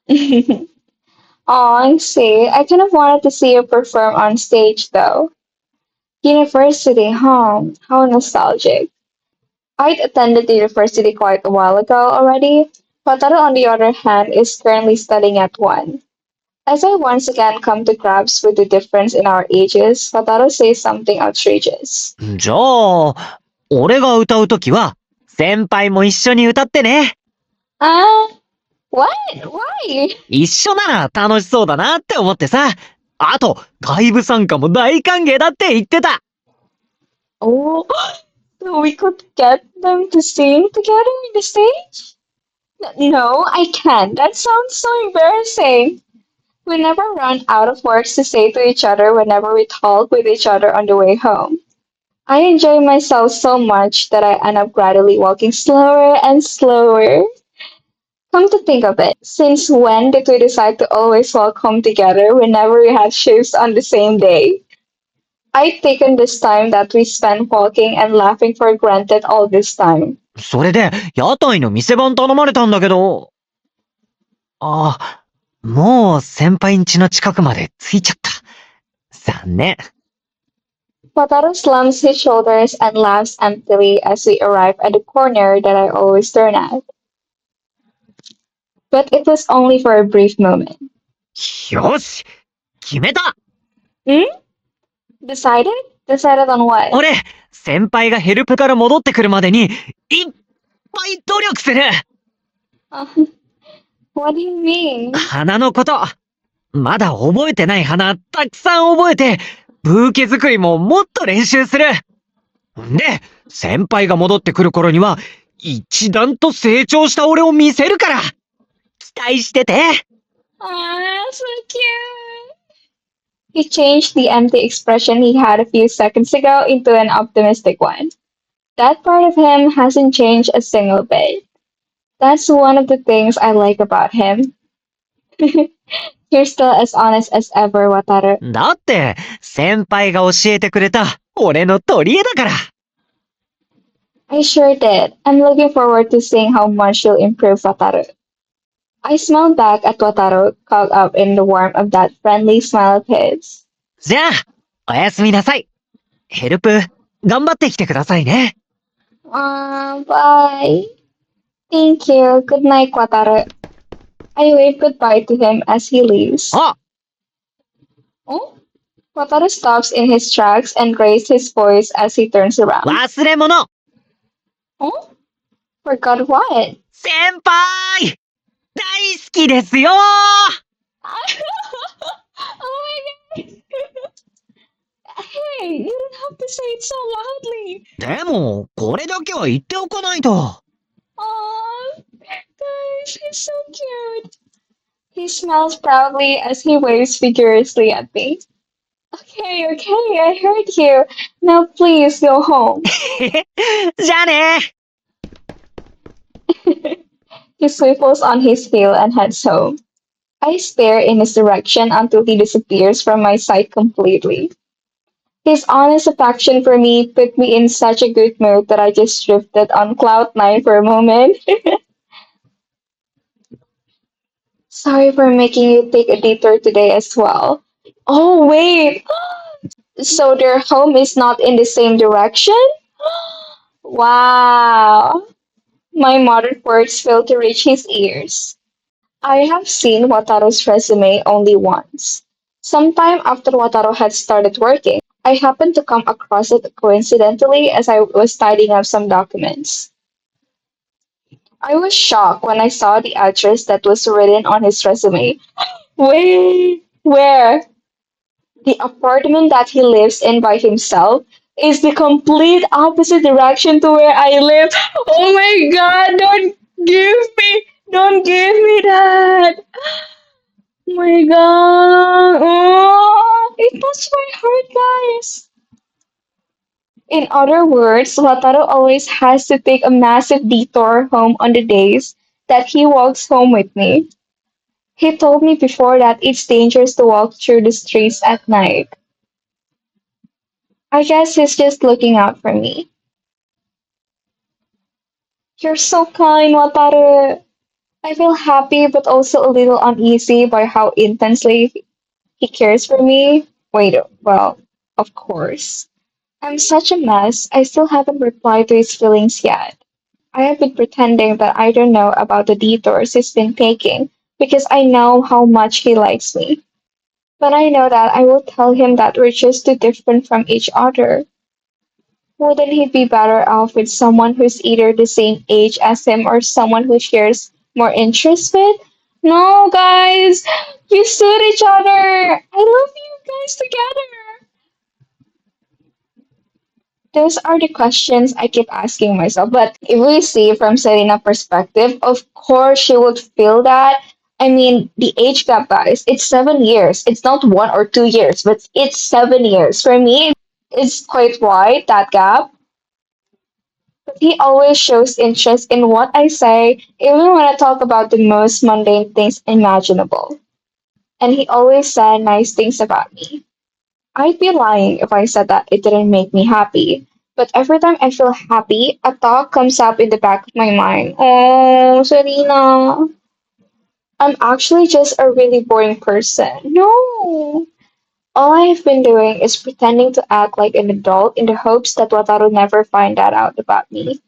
無理。Oh, I see. I kind of wanted to see you perform on stage though. University, huh? How nostalgic. I'd attended the university quite a while ago already. Wataru, on the other hand, is currently studying at one. As I once again come to grips with the difference in our ages, Wataru says something outrageous. じゃあ、俺が歌うときは、先輩も一緒に歌ってね。What? Why? 一緒なら楽しそうだなって思ってさ。あと、外部参加も大歓迎だって言ってた。Oh, so we could get them to sing together on the stage? No, I can't. That sounds so embarrassing. We never run out of words to say to each other whenever we talk with each other on the way home. I enjoy myself so much that I end up gradually walking slower and slower. Come to think of it, since when did we decide to always walk home together whenever we had shifts on the same day? I've taken this time that we spent walking and laughing for granted all this time. それで、屋台の店番頼まれたんだけど。あ、もう先輩ん家の近くまで着いちゃった。残念。Wataru slumps his shoulders and laughs emptily as we arrive at the corner that I always turn at. But it was only for a brief moment. よし決めた Hmm? Decided? Decided on what? 俺、先輩がヘルプから戻ってくるまでに、いっぱい努力する What do you mean? 花のこと。まだ覚えてない花、たくさん覚えて、ブーケ作りももっと練習する。で、先輩が戻ってくる頃には、一段と成長した俺を見せるから。期待してて。Aw, so cute. He changed the empty expression he had a few seconds ago into an optimistic one. That part of him hasn't changed a single bit. That's one of the things I like about him. You're still as honest as ever, Wataru. だって、先輩が教えてくれた、俺の取り柄だから。I sure did. I'm looking forward to seeing how much you'll improve, Wataru. I smiled back at Wataru, caught up in the warmth of that friendly smile of his. じゃあ、おやすみなさい。ヘルプ、頑張ってきてくださいね。Bye. Thank you. Good night, Wataru. I wave goodbye to him as he leaves. あ Oh? Wataru stops in his tracks and raises his voice as he turns around. 忘れ物 Oh? Forgot what? 先輩大好きですよ Oh my god! Hey, you don't have to say it so loudly. でも、これだけは言っておかないと。Aw, guys, he's so cute. He smiles proudly as he waves vigorously at me. Okay, I heard you. Now please go home. じゃあね He swivels on his heel and heads home. I stare in his direction until he disappears from my sight completely. His honest affection for me put me in such a good mood that I just drifted on cloud nine for a moment. Sorry for making you take a detour today as well. Oh, wait! So their home is not in the same direction? Wow! My muttered words failed to reach his ears. I have seen Wataru's resume only once. Sometime after Wataru had started working, I happened to come across it coincidentally as I was tidying up some documents. I was shocked when I saw the address that was written on his resume. Wait, where? The apartment that he lives in by himself is the complete opposite direction to where I live. Oh my god, don't give me that. Oh my god. Oh, it touched my heart, guys. In other words, Wataru always has to take a massive detour home on the days that he walks home with me. He told me before that it's dangerous to walk through the streets at night. I guess he's just looking out for me. You're so kind, Wataru. I feel happy but also a little uneasy by how intensely he cares for me. Wait, well, of course. I'm such a mess, I still haven't replied to his feelings yet. I have been pretending that I don't know about the detours he's been taking because I know how much he likes me. But I know that I will tell him that we're just too different from each other. Wouldn't he be better off with someone who's either the same age as him or someone who shares more interests with? No, guys, you suit each other. I love you guys together. Those are the questions I keep asking myself. But if we see from Serena' perspective, of course she would feel that. I mean, the age gap, guys, it's 7 years. It's not 1 or 2 years, but it's 7 years. For me, it's quite wide, that gap. But he always shows interest in what I say, even when I talk about the most mundane things imaginable. And he always said nice things about me. I'd be lying if I said that it didn't make me happy. But every time I feel happy, a thought comes up in the back of my mind. Oh, Serena, I'm actually just a really boring person. No. All I've been doing is pretending to act like an adult in the hopes that Wataru never find that out about me.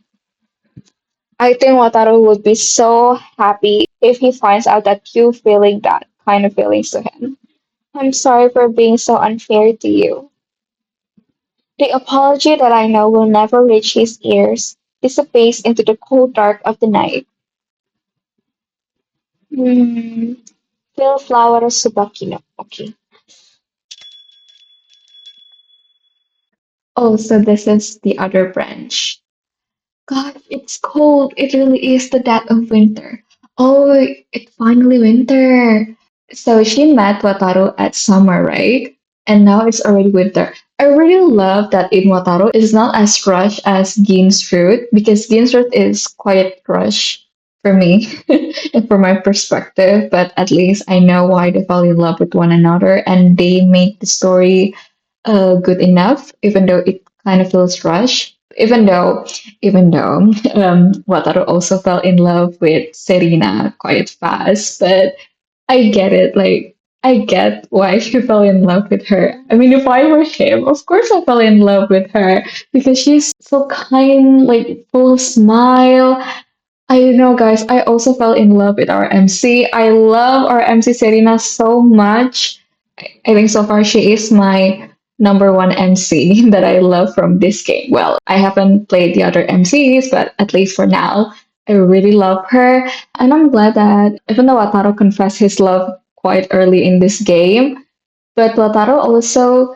I think Wataru would be so happy if he finds out that you feeling that kind of feelings to him. I'm sorry for being so unfair to you. The apology that I know will never reach his ears dissipates into the cold dark of the night. Hmm. Phil Flower Subakino. Okay. Oh, so this is the other branch. God, it's cold. It really is the death of winter. Oh, it's finally winter. So she met Wataru at summer, right? And now it's already winter. I really love that in Wataru it's not as rush as Gin's fruit because Gin's fruit is quite rush for me and for my perspective. But at least I know why they fell in love with one another and they make the story good enough, even though it kind of feels rushed. Even though Wataru also fell in love with Serena quite fast, but I get it. Like, I get why she fell in love with her. I mean, if I were him, of course I fell in love with her because she's so kind, like full of smile. I know, guys. I also fell in love with our MC. I love our MC Serena so much. I think so far she is my number one MC that I love from this game. Well, I haven't played the other MCs, but at least for now, I really love her. And I'm glad that even though Wataru confessed his love quite early in this game, but Wataru also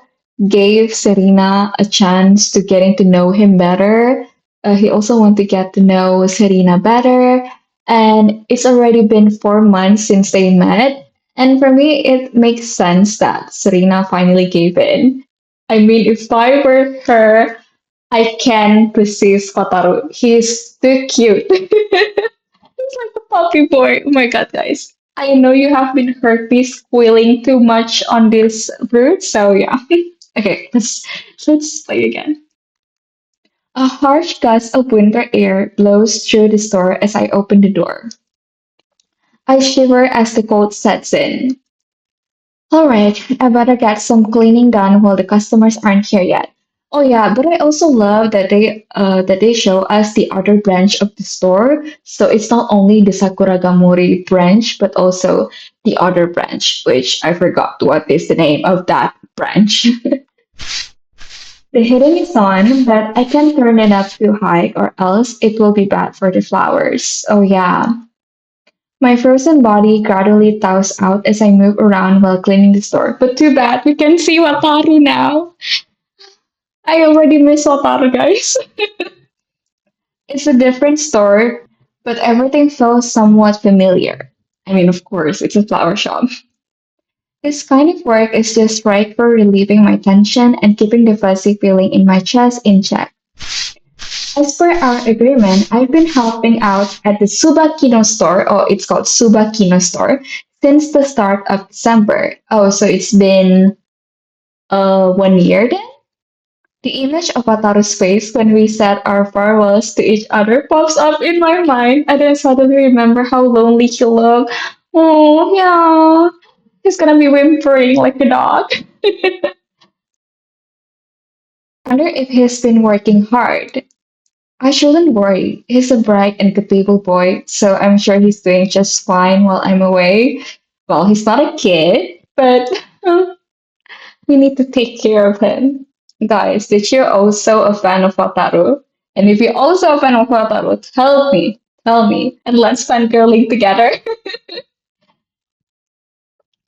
gave Serena a chance to getting to know him better. He also wanted to get to know Serena better. And it's already been 4 months since they met. And for me, it makes sense that Serena finally gave in. I mean, if I were her, I can resist Wataru. He's too cute. He's like a puppy boy. Oh my god, guys. I know you have been hurt me squealing too much on this route, so yeah. Okay, let's play again. A harsh gust of winter air blows through the store as I open the door. I shiver as the cold sets in. Alright, I better get some cleaning done while the customers aren't here yet. Oh yeah, but I also love that they show us the other branch of the store. So it's not only the Sakuragamori branch, but also the other branch, which I forgot what is the name of that branch. The heating is on, but I can't turn it up too high or else it will be bad for the flowers. Oh yeah. My frozen body gradually thaws out as I move around while cleaning the store. But too bad, we can see Wataru now. I already miss Wataru, guys. It's a different store, but everything feels somewhat familiar. I mean, of course, it's a flower shop. This kind of work is just right for relieving my tension and keeping the fuzzy feeling in my chest in check. As per our agreement, I've been helping out at the Subakino store, or it's called Subakino store, since the start of December. Oh, so it's been 1 year then? The image of Wataru's face when we said our farewells to each other pops up in my mind, and then suddenly remember how lonely he looked. Oh, yeah. He's gonna be whimpering like a dog. I wonder if he's been working hard. I shouldn't worry. He's a bright and capable boy, so I'm sure he's doing just fine while I'm away. Well, he's not a kid, but we need to take care of him. Guys, did you also a fan of Wataru? And if you're also a fan of Wataru, tell me, and let's fangirling together.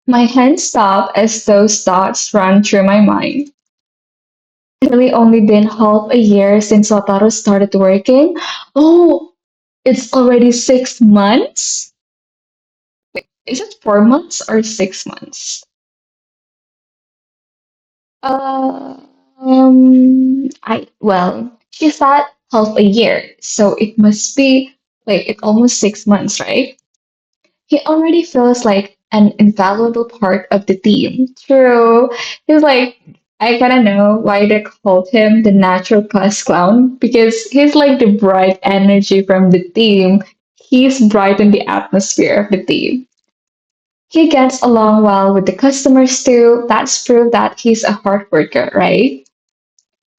My hands stop as those thoughts run through my mind. It's really only been half a year since Wataru started working. Oh, it's already 6 months? Is it 4 months or 6 months? She said half a year, so it must be like it almost 6 months, right? He already feels like an invaluable part of the team. True. He's like, I kind of know why they called him the natural class clown because he's like the bright energy from the team. He's bright in the atmosphere of the team. He gets along well with the customers too. That's proof that he's a hard worker, right?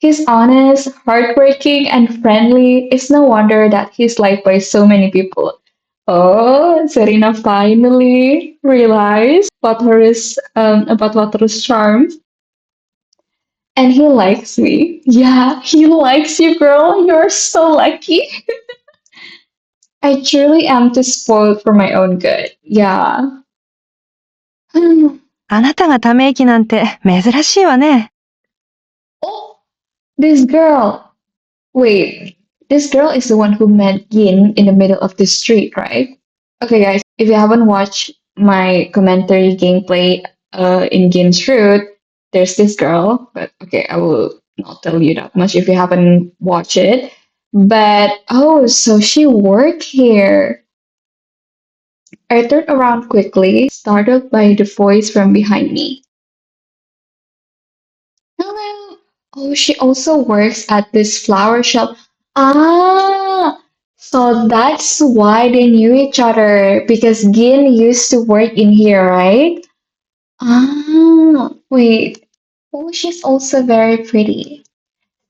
He's honest, hardworking, and friendly. It's no wonder that he's liked by so many people. Oh, Serena finally realized about Wataru's charm, and he likes me. Yeah, he likes you, girl. You're so lucky. I truly am too spoiled for my own good. Yeah. あなたがため息なんて珍しいわね。Oh, this girl. Wait, this girl is the one who met Yin in the middle of the street, right? Okay, guys, if you haven't watched my commentary gameplay in Gin's Route, there's this girl, but okay, I will not tell you that much if you haven't watched it. But oh, so she worked here. I turned around quickly, startled by the voice from behind me. Hello. Oh, she also works at this flower shop. Ah, so that's why they knew each other because Gin used to work in here, right? Ah, wait. Oh, she's also very pretty.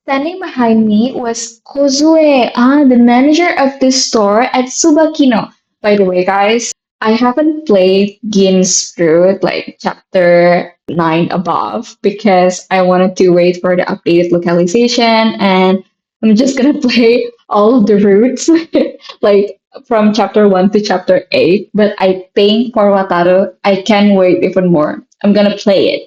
Standing behind me was Kozue, the manager of the store at Tsubakino. By the way, guys, I haven't played Gin's Fruit like chapter 9 above because I wanted to wait for the updated localization and I'm just gonna play all of the routes like from chapter 1 to chapter 8. But I think for Wataru, I can wait even more. I'm gonna play it.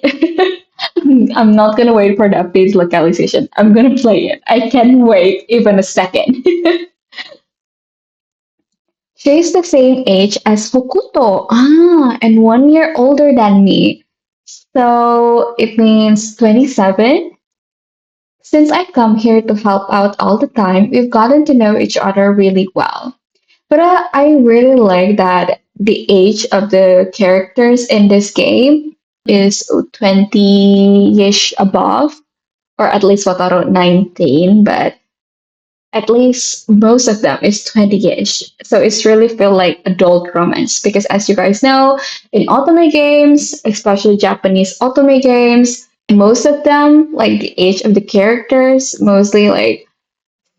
I'm not gonna wait for the updated localization. I'm gonna play it. I can't wait even a second. She's the same age as Hokuto. And 1 year older than me. So it means 27. Since I come here to help out all the time, we've gotten to know each other really well. But I really like that the age of the characters in this game is 20-ish above, or at least Wataru 19, but at least most of them is 20-ish. So it's really feel like adult romance because as you guys know, in otome games, especially Japanese otome games, most of them, like the age of the characters, mostly like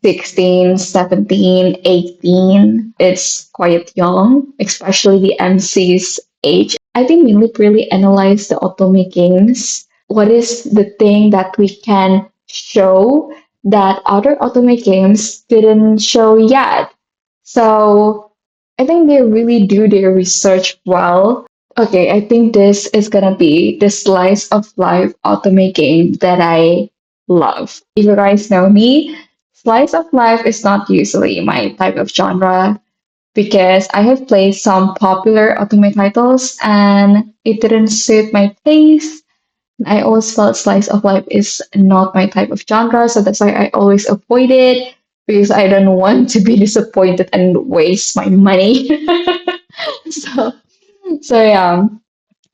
16, 17, 18. It's quite young, especially the MC's age. I think we really analyze the otome games. What is the thing that we can show that other otome games didn't show yet? So I think they really do their research well. Okay, I think this is gonna be the slice of life otome game that I love. If you guys know me, slice of life is not usually my type of genre because I have played some popular otome titles and it didn't suit my taste. I always felt slice of life is not my type of genre, so that's why I always avoid it because I don't want to be disappointed and waste my money. so, so yeah,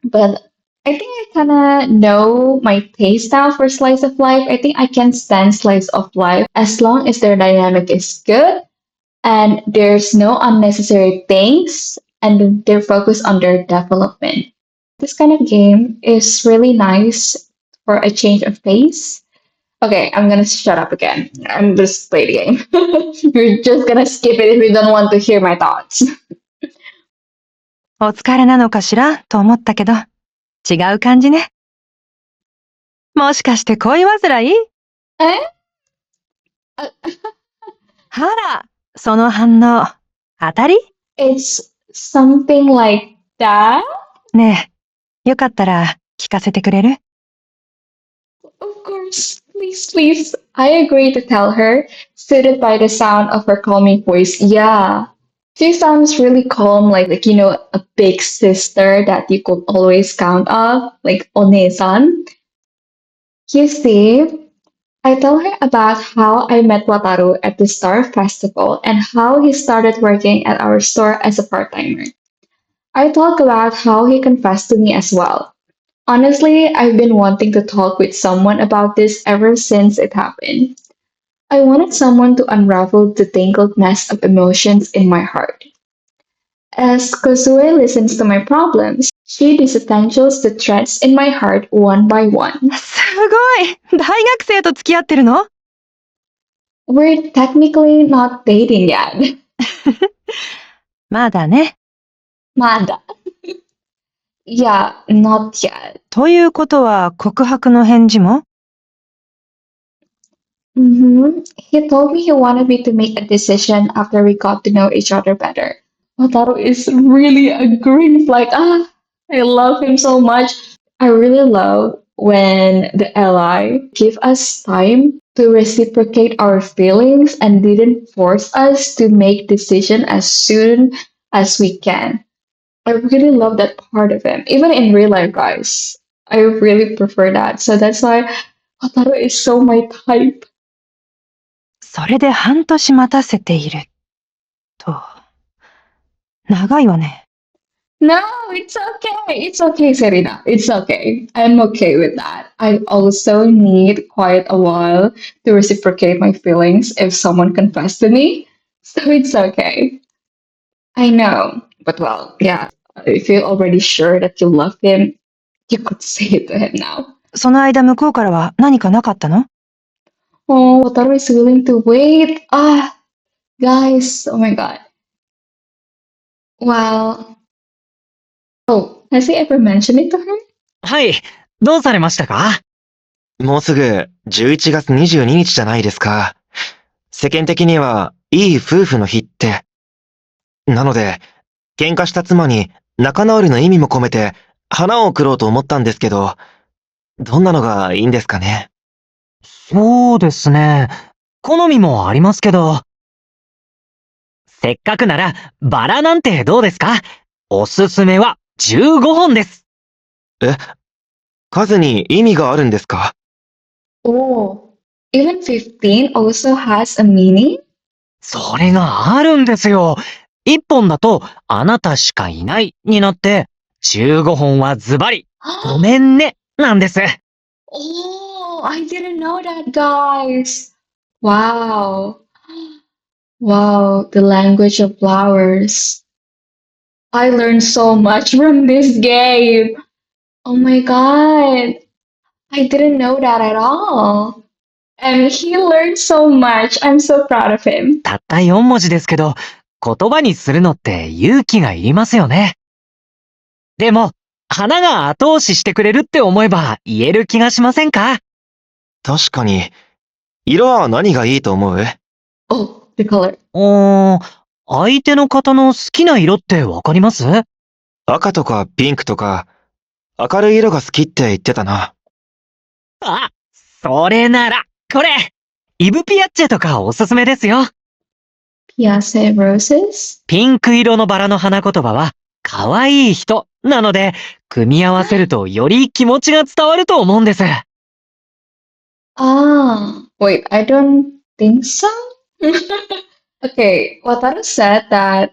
but I think I kind of know my taste now for slice of life. I think I can stand slice of life as long as their dynamic is good and there's no unnecessary things and they're focused on their development. This kind of game is really nice for a change of pace. Okay, I'm gonna shut up again. I'm just play the game. You're just gonna skip it if you don't want to hear my thoughts. お疲れなのかしらと思ったけど、違う感じね。もしかして恋煩い？Eh? はら、その反応、当たり？ It's something like that. ねえ、よかったら聞かせてくれる？ Of course, please, please. I agree to tell her, suited by the sound of her calming voice. Yeah. She sounds really calm, like a big sister that you could always count on, like One-san. You see, I tell her about how I met Wataru at the Star Festival and how he started working at our store as a part-timer. I talk about how he confessed to me as well. Honestly, I've been wanting to talk with someone about this ever since it happened. I wanted someone to unravel the tangled mess of emotions in my heart. As Kozue listens to my problems, she disentangles the threads in my heart one by one. すごい！大学生と付き合ってるの？ We're technically not dating yet. まだね。 Mada. Yeah, not yet. ということは告白の返事も？ He told me he wanted me to make a decision after we got to know each other better. Wataru is really a green flag. I love him so much. I really love when the ally give us time to reciprocate our feelings and didn't force us to make decision as soon as we can. I really love that part of him. Even in real life, guys. I really prefer that. So that's why Wataru is so my type. それで半年待たせている。と。長いわね。No, it's okay. It's okay, Serena. It's okay. I'm okay with that. I also need quite a while to reciprocate my feelings if someone confessed to me. So it's okay. I know. But well, yeah. If you're already sure that you love him, you could say it to him now. その間向こうからは何かなかったの？ Oh, Wataru is willing to wait. Guys. Oh my god. Well. Oh, has he ever mentioned it to her? はい、どうされましたか？もうすぐ11月22日じゃないですか。世間的にはいい夫婦の日って。なので、喧嘩した妻に仲直りの意味も込めて花を贈ろうと思ったんですけど、どんなのがいいんですかね。そうですね。好みもありますけど。せっかくならバラなんてどうですか？おすすめは15本です。え、数に意味があるんですか？ Oh, even 15 also has a meaning? それがあるんですよ。1本だとあなたしかいないになって、15本はズバリごめんねなんです。Oh, I didn't know that, guys. Wow. Wow, the language of flowers. I learned so much from this game. Oh my god. I didn't know that at all. And he learned so much. I'm so proud of him. たった4文字ですけど、言葉にするのって勇気がいりますよね。でも、花が後押ししてくれるって思えば言える気がしませんか？確かに。色は何がいいと思う？ Oh, the color. 相手の方の好きな色ってわかります？赤とかピンクとか、明るい色が好きって言ってたな。あ、それなら、これイブピアッチェとかおすすめですよ。Piace roses? ピンク色のバラの花言葉は、可愛い人なので、組み合わせるとより気持ちが伝わると思うんです。Wait, I don't think so. Okay, Wataru said that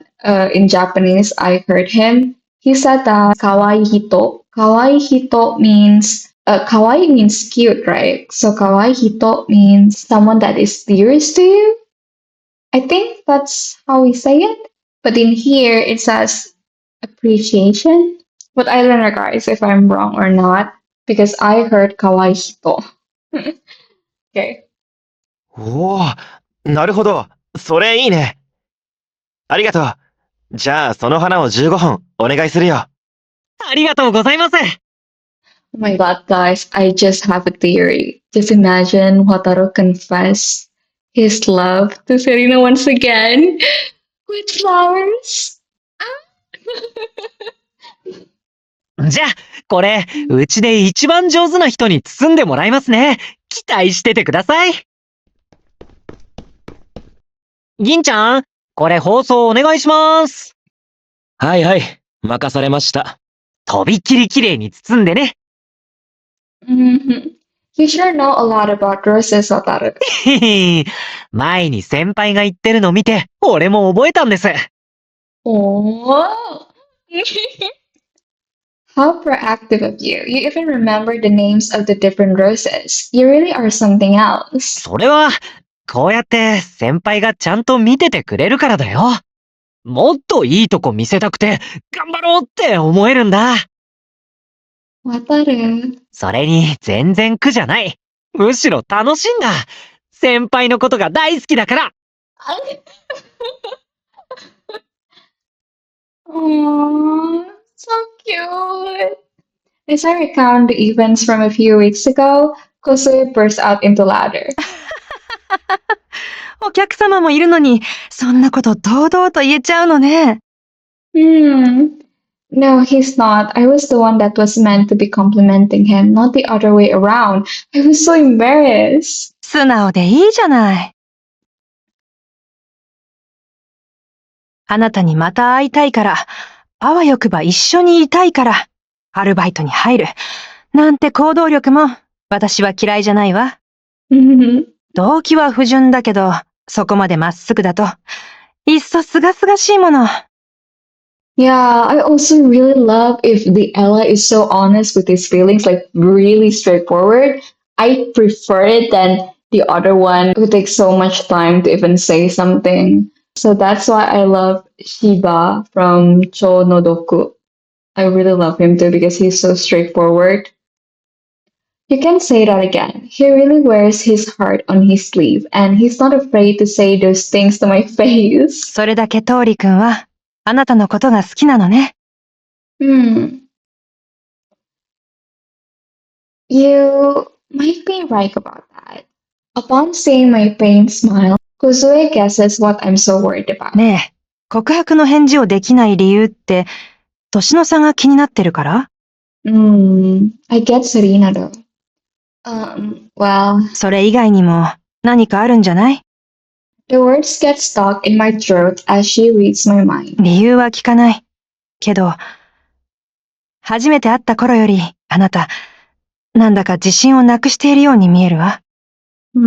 in Japanese, I heard him. He said that kawaii hito. Kawaii hito means kawaii means cute, right? So kawaii hito means someone that is dearest to you. I think that's how we say it. But in here, it says appreciation. But I don't know, guys, if I'm wrong or not, because I heard kawaii hito. Okay. おお、なるほど。それいいね。ありがとう。じゃあその花を15本お願いするよ。ありがとうございます。Oh my god, guys, I just have a theory. Just imagine Wataru confess his love to Serena once again with flowers. じゃあ、これ、うちで一番上手な人に包んでもらいますね。期待しててください。銀ちゃん、これ包装お願いします。はいはい、任されました。とびっきり綺麗に包んでね。Mm-hmm. You sure know a lot about roses, Wataru. へへ前に先輩が言ってるの見て、俺も覚えたんです。Oh. How proactive of you. You even remember the names of the different roses. You really are something else. それは、こうやって先輩がちゃんと見ててくれるからだよ。もっといいとこ見せたくて、頑張ろうって思えるんだ。Wataru. それに全然苦じゃない。むしろ楽しいんだ。先輩のことが大好きだから。Aww, so cute. As I recount the events from a few weeks ago, Kozue burst out into laughter. お客様もいるのに、そんなこと堂々と言えちゃうのね。No, he's not. I was the one that was meant to be complimenting him, not the other way around. I was so embarrassed. 素直でいいじゃない。あなたにまた会いたいから、あわよくば一緒にいたいから、アルバイトに入る。なんて行動力も、私は嫌いじゃないわ。動機は不純だけど、そこまでまっすぐだと、いっそすがすがしいもの。Yeah, I also really love if the Ella is so honest with his feelings, like really straightforward. I prefer it than the other one who takes so much time to even say something. So that's why I love Shiba from Cho no Doku. I really love him too because he's so straightforward. You can say that again. He really wears his heart on his sleeve and he's not afraid to say those things to my face. それだけトーリ君は、あなたのことが好きなのね。You might be right about that. Upon seeing my pained smile, Kozue guesses what I'm so worried about. ねえ、告白の返事をできない理由って、年の差が気になってるから？ I get Serina though. Well, それ以外にも何かあるんじゃない？ the words get stuck in my throat as she reads my mind. 理由は聞かない。けど、初めて会った頃より、あなた、なんだか自信をなくしているように見えるわ。ご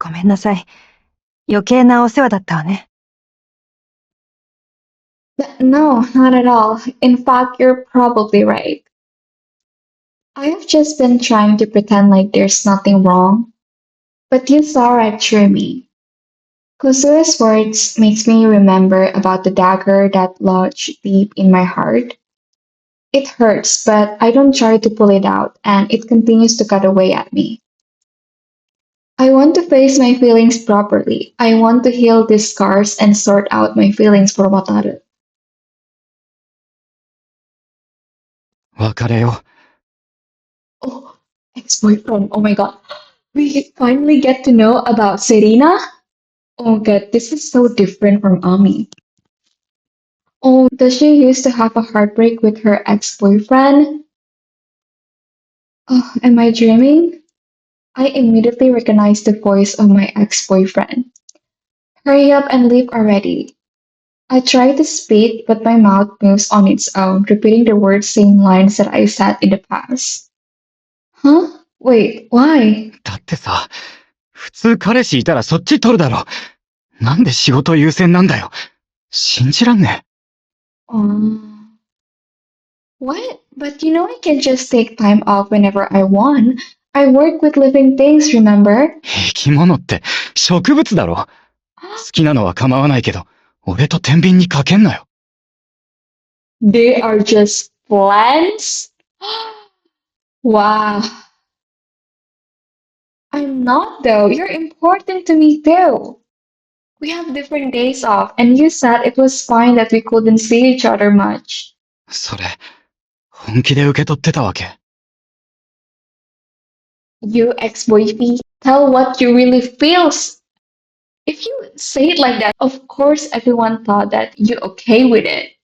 めんなさい。余計なお世話だったわね。No, not at all. In fact, you're probably right. I have just been trying to pretend like there's nothing wrong. But you saw right through me. Kosue's words makes me remember about the dagger that lodged deep in my heart. It hurts, but I don't try to pull it out, and it continues to cut away at me. I want to face my feelings properly. I want to heal these scars and sort out my feelings for Wataru. 別れよ Oh, ex-boyfriend. Oh my god. We finally get to know about Serina? Oh god, this is so different from Ami. Oh, does she used to have a heartbreak with her ex-boyfriend? Oh, am I dreaming? I immediately recognized the voice of my ex-boyfriend. Hurry up and leave already. I try to speak, but my mouth moves on its own, repeating the words same lines that I said in the past. Huh? Wait, why? だってさ、普通彼氏いたらそっち取るだろ。なんで仕事優先なんだよ。信じらんね What? But you know I can just take time off whenever I want. I work with living things, remember? え。生き物って植物だろ。好きなのは構わないけど、俺と天秤にかけんなよ。They are just plants? Wow. I'm not though. You're important to me too. We have different days off, and you said it was fine that we couldn't see each other much. それ、本気で受け取ってたわけ。You ex-boyfriend, tell what you really feels. If you say it like that, of course everyone thought that you're okay with it.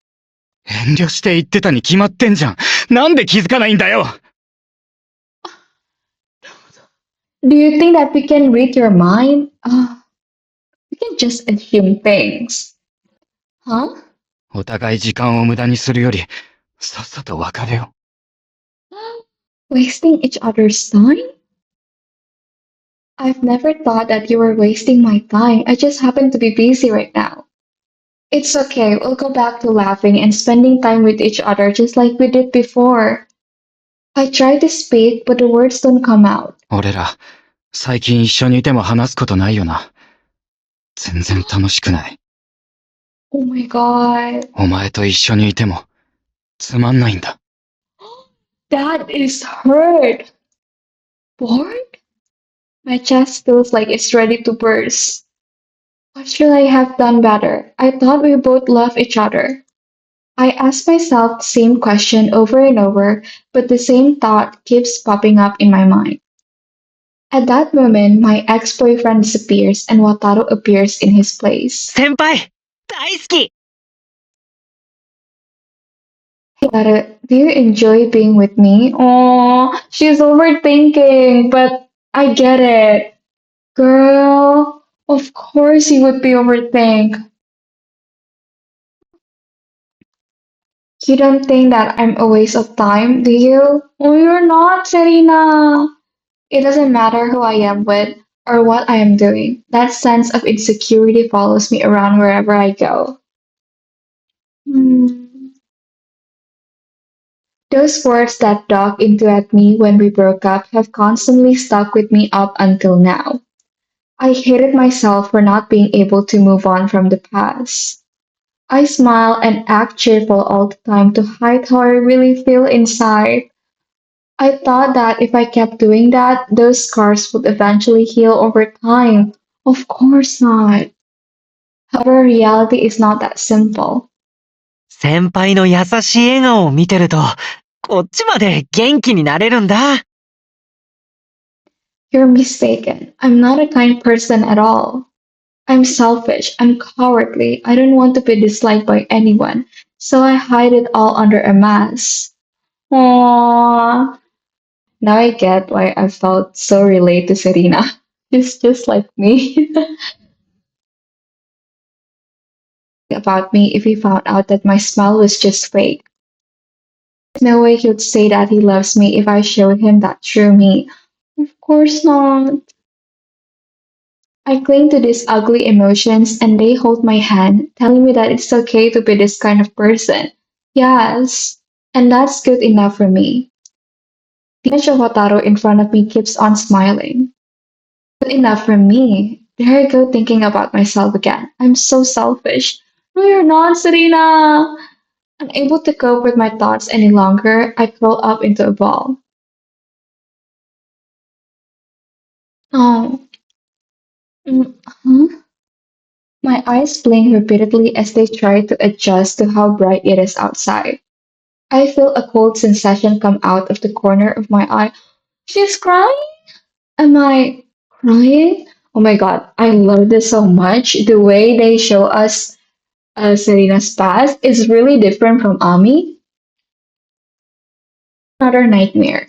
遠慮して言ってたに決まってんじゃん。なんで気づかないんだよ。 Do you think that we can read your mind? We can just assume things. Huh? お互い時間を無駄にするより、さっさと別れよ Wasting each other's time? I've never thought that you were wasting my time. I just happen to be busy right now. It's okay. We'll go back to laughing and spending time with each other just like we did before. I try to speak, but the words don't come out. 俺ら、最近一緒にいても話すことないよな。全然楽しくない。Oh my god. お前と一緒にいても、つまんないんだ。That is hurt. Bored? My chest feels like it's ready to burst. What should I have done better? I thought we both loved each other. I ask myself the same question over and over, but the same thought keeps popping up in my mind. At that moment, my ex-boyfriend disappears and Wataru appears in his place. 先輩大好き Hey, Wataru, do you enjoy being with me? Oh, she's overthinking, but I get it. Girl, of course you would be overthink. You don't think that I'm a waste of time, do you? Oh, you're not, Serena. It doesn't matter who I am with or what I am doing. That sense of insecurity follows me around wherever I go. Those words that dug into at me when we broke up have constantly stuck with me up until now. I hated myself for not being able to move on from the past. I smile and act cheerful all the time to hide how I really feel inside. I thought that if I kept doing that, those scars would eventually heal over time. Of course not. However, reality is not that simple. 先輩の優しい笑顔を見てると、こっちまで元気になれるんだ。You're mistaken. I'm not a kind person at all. I'm selfish. I'm cowardly. I don't want to be disliked by anyone, so I hide it all under a mask. Aww. Now I get why I felt so related to Serena. She's just like me. About me if he found out that my smile was just fake. There's no way he would say that he loves me if I showed him that true me. Of course not. I cling to these ugly emotions and they hold my hand, telling me that it's okay to be this kind of person. Yes, and that's good enough for me. The image of Wataru in front of me keeps on smiling. Good enough for me. There I go thinking about myself again. I'm so selfish. No, you're not, Serena. Unable to cope with my thoughts any longer, I curl up into a ball. Oh. Huh? My eyes blink repeatedly as they try to adjust to how bright it is outside. I feel a cold sensation come out of the corner of my eye. She's crying? Am I crying? Oh my god, I love this so much. The way they show us Serena's past is really different from Ami. Another nightmare.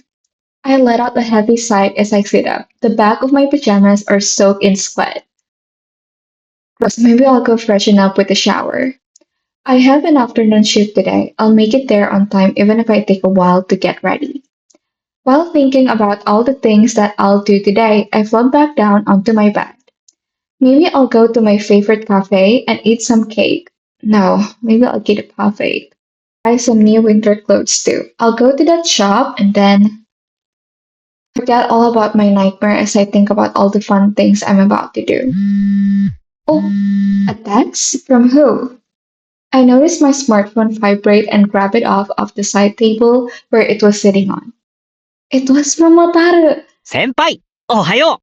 I let out a heavy sigh as I sit up. The back of my pajamas are soaked in sweat. Gross, maybe I'll go freshen up with a shower. I have an afternoon shift today. I'll make it there on time even if I take a while to get ready. While thinking about all the things that I'll do today, I flop back down onto my bed. Maybe I'll go to my favorite cafe and eat some cake. No, maybe I'll get a parfait. Buy some new winter clothes too. I'll go to that shop and then forget all about my nightmare as I think about all the fun things I'm about to do. Oh, a text? From who? I noticed my smartphone vibrate and grab it off of the side table where it was sitting on. It was from Wataru. 先輩おはよ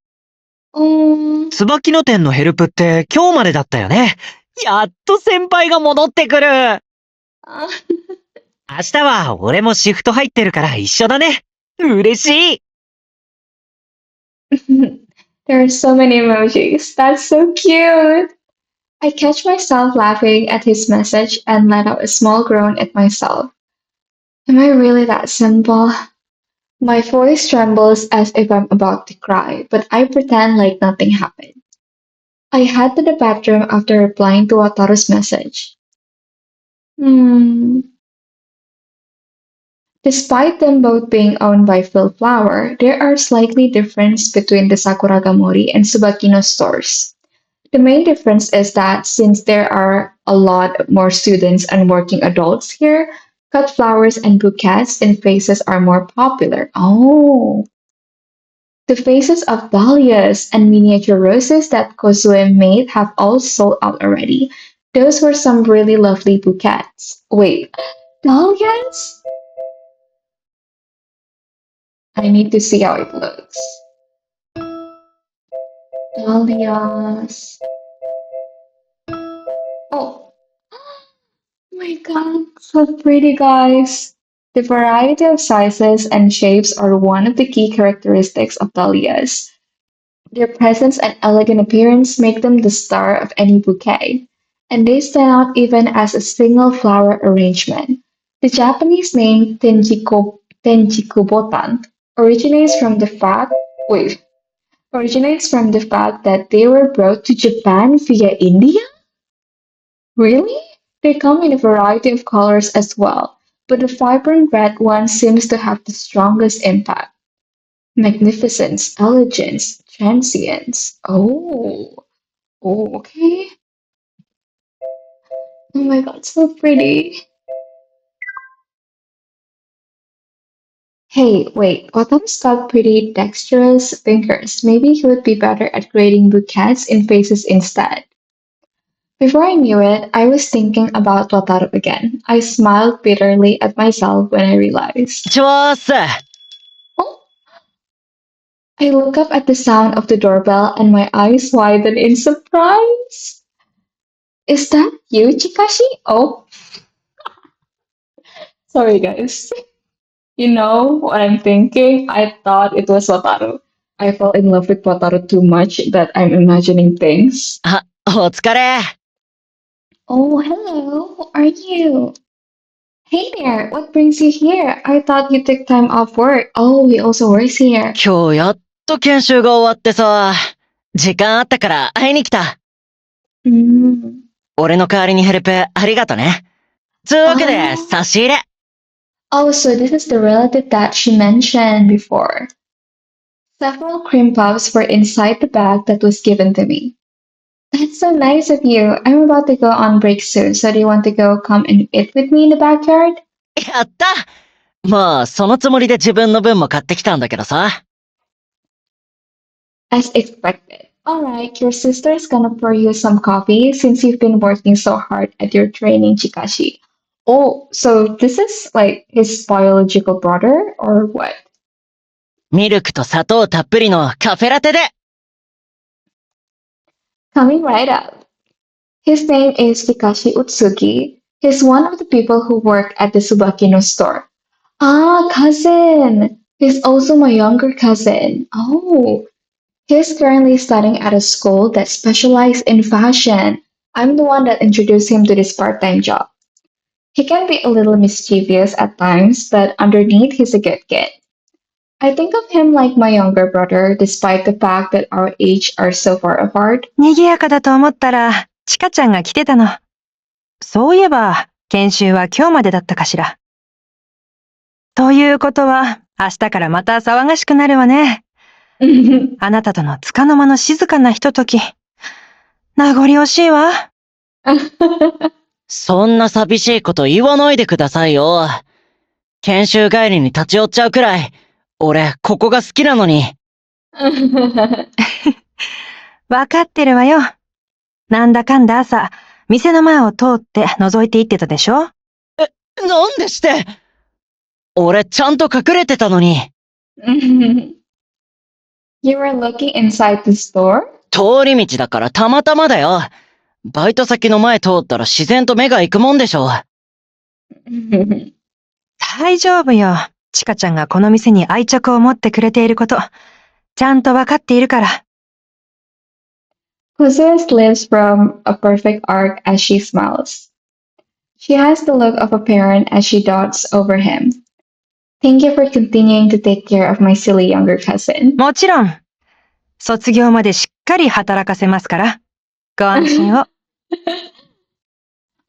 Um, う椿の店のヘルプって今日までだったよね。やっと先輩が戻ってくる uh, 明日は俺もシフト入ってるから一緒だね。嬉しい there are so many emojis. That's so cute. I catch myself laughing at his message and let out a small groan at myself. Am I really that simple? My voice trembles as if I'm about to cry, but I pretend like nothing happened. I head to the bathroom after replying to Wataru's message. Hmm. Despite them both being owned by Phil Flower, there are slightly difference between the Sakuragamori and Tsubakino stores. The main difference is that since there are a lot more students and working adults here, cut flowers and bouquets in vases are more popular. Oh, the vases of dahlias and miniature roses that Kozue made have all sold out already. Those were some really lovely bouquets. Wait, dahlias? I need to see how it looks. Dahlias. Oh, my god, so pretty, guys. The variety of sizes and shapes are one of the key characteristics of dahlias. Their presence and elegant appearance make them the star of any bouquet, and they stand out even as a single flower arrangement. The Japanese name Tenjikubotan originates from the fact wait, originates from the fact that they were brought to Japan via India? Really? They come in a variety of colors as well, but the vibrant red one seems to have the strongest impact. Magnificence, elegance, transience. Oh, okay. Oh my god, so pretty. Hey, wait, Autumn's got pretty dexterous fingers. Maybe he would be better at creating bouquets in vases instead. Before I knew it, I was thinking about Wataru again. I smiled bitterly at myself when I realized. ちょーっす Oh, I look up at the sound of the doorbell and my eyes widen in surprise. Is that you, Chikashi? Oh, sorry guys. You know what I'm thinking? I thought it was Wataru. I fell in love with Wataru too much that I'm imagining things. あ、お疲れ Oh, hello. Who are you? Hey there. What brings you here? I thought you took time off work. Oh, he also works here. 今日やっと研修が終わってさ、時間あったから会いに来た。Mm. 俺の代わりにヘルプありがとね。つうわけで、Ah. 差し入れ。Oh, so this is the relative that she mentioned before. Several cream puffs were inside the bag that was given to me. That's so nice of you. I'm about to go on break soon, so do you want to go come and eat with me in the backyard? やったまあ、そのつもりで自分の分も買ってきたんだけどさ。As expected. Alright, your sister's gonna pour you some coffee since you've been working so hard at your training, Chikashi. Oh, so this is like his biological brother, or what? ミルクと砂糖たっぷりのカフェラテで Coming right up. His name is Chikashi Utsuki. He's one of the people who work at the Subakino store. Ah, cousin! He's also my younger cousin. Oh, he's currently studying at a school that specializes in fashion. I'm the one that introduced him to this part-time job. He can be a little mischievous at times, but underneath he's a good kid. I think of him like my younger brother, despite the fact that our age are so far apart. 賑やかだと思ったら、ちかちゃんが来てたの。そういえば、研修は今日までだったかしら。ということは、明日からまた騒がしくなるわね。あなたとの束の間の静かなひととき。名残惜しいわ。そんな寂しいこと言わないでくださいよ。研修帰りに立ち寄っちゃうくらい、俺、ここが好きなのに。わかってるわよ。なんだかんだ朝、店の前を通って覗いていってたでしょ？なんでして俺ちゃんと隠れてたのに。You were looking inside the store? 通り道だからたまたまだよ。バイト先の前通ったら自然と目が行くもんでしょ。大丈夫よ。ちかちゃんがこの店に愛着を持ってくれていること、ちゃんとわかっているから。Josue's lips from a perfect arc as she smiles. She has the look of a parent as she dotes over him. Thank you for continuing to take care of my silly younger cousin. もちろん、卒業までしっかり働かせますから、ご安心を。Oh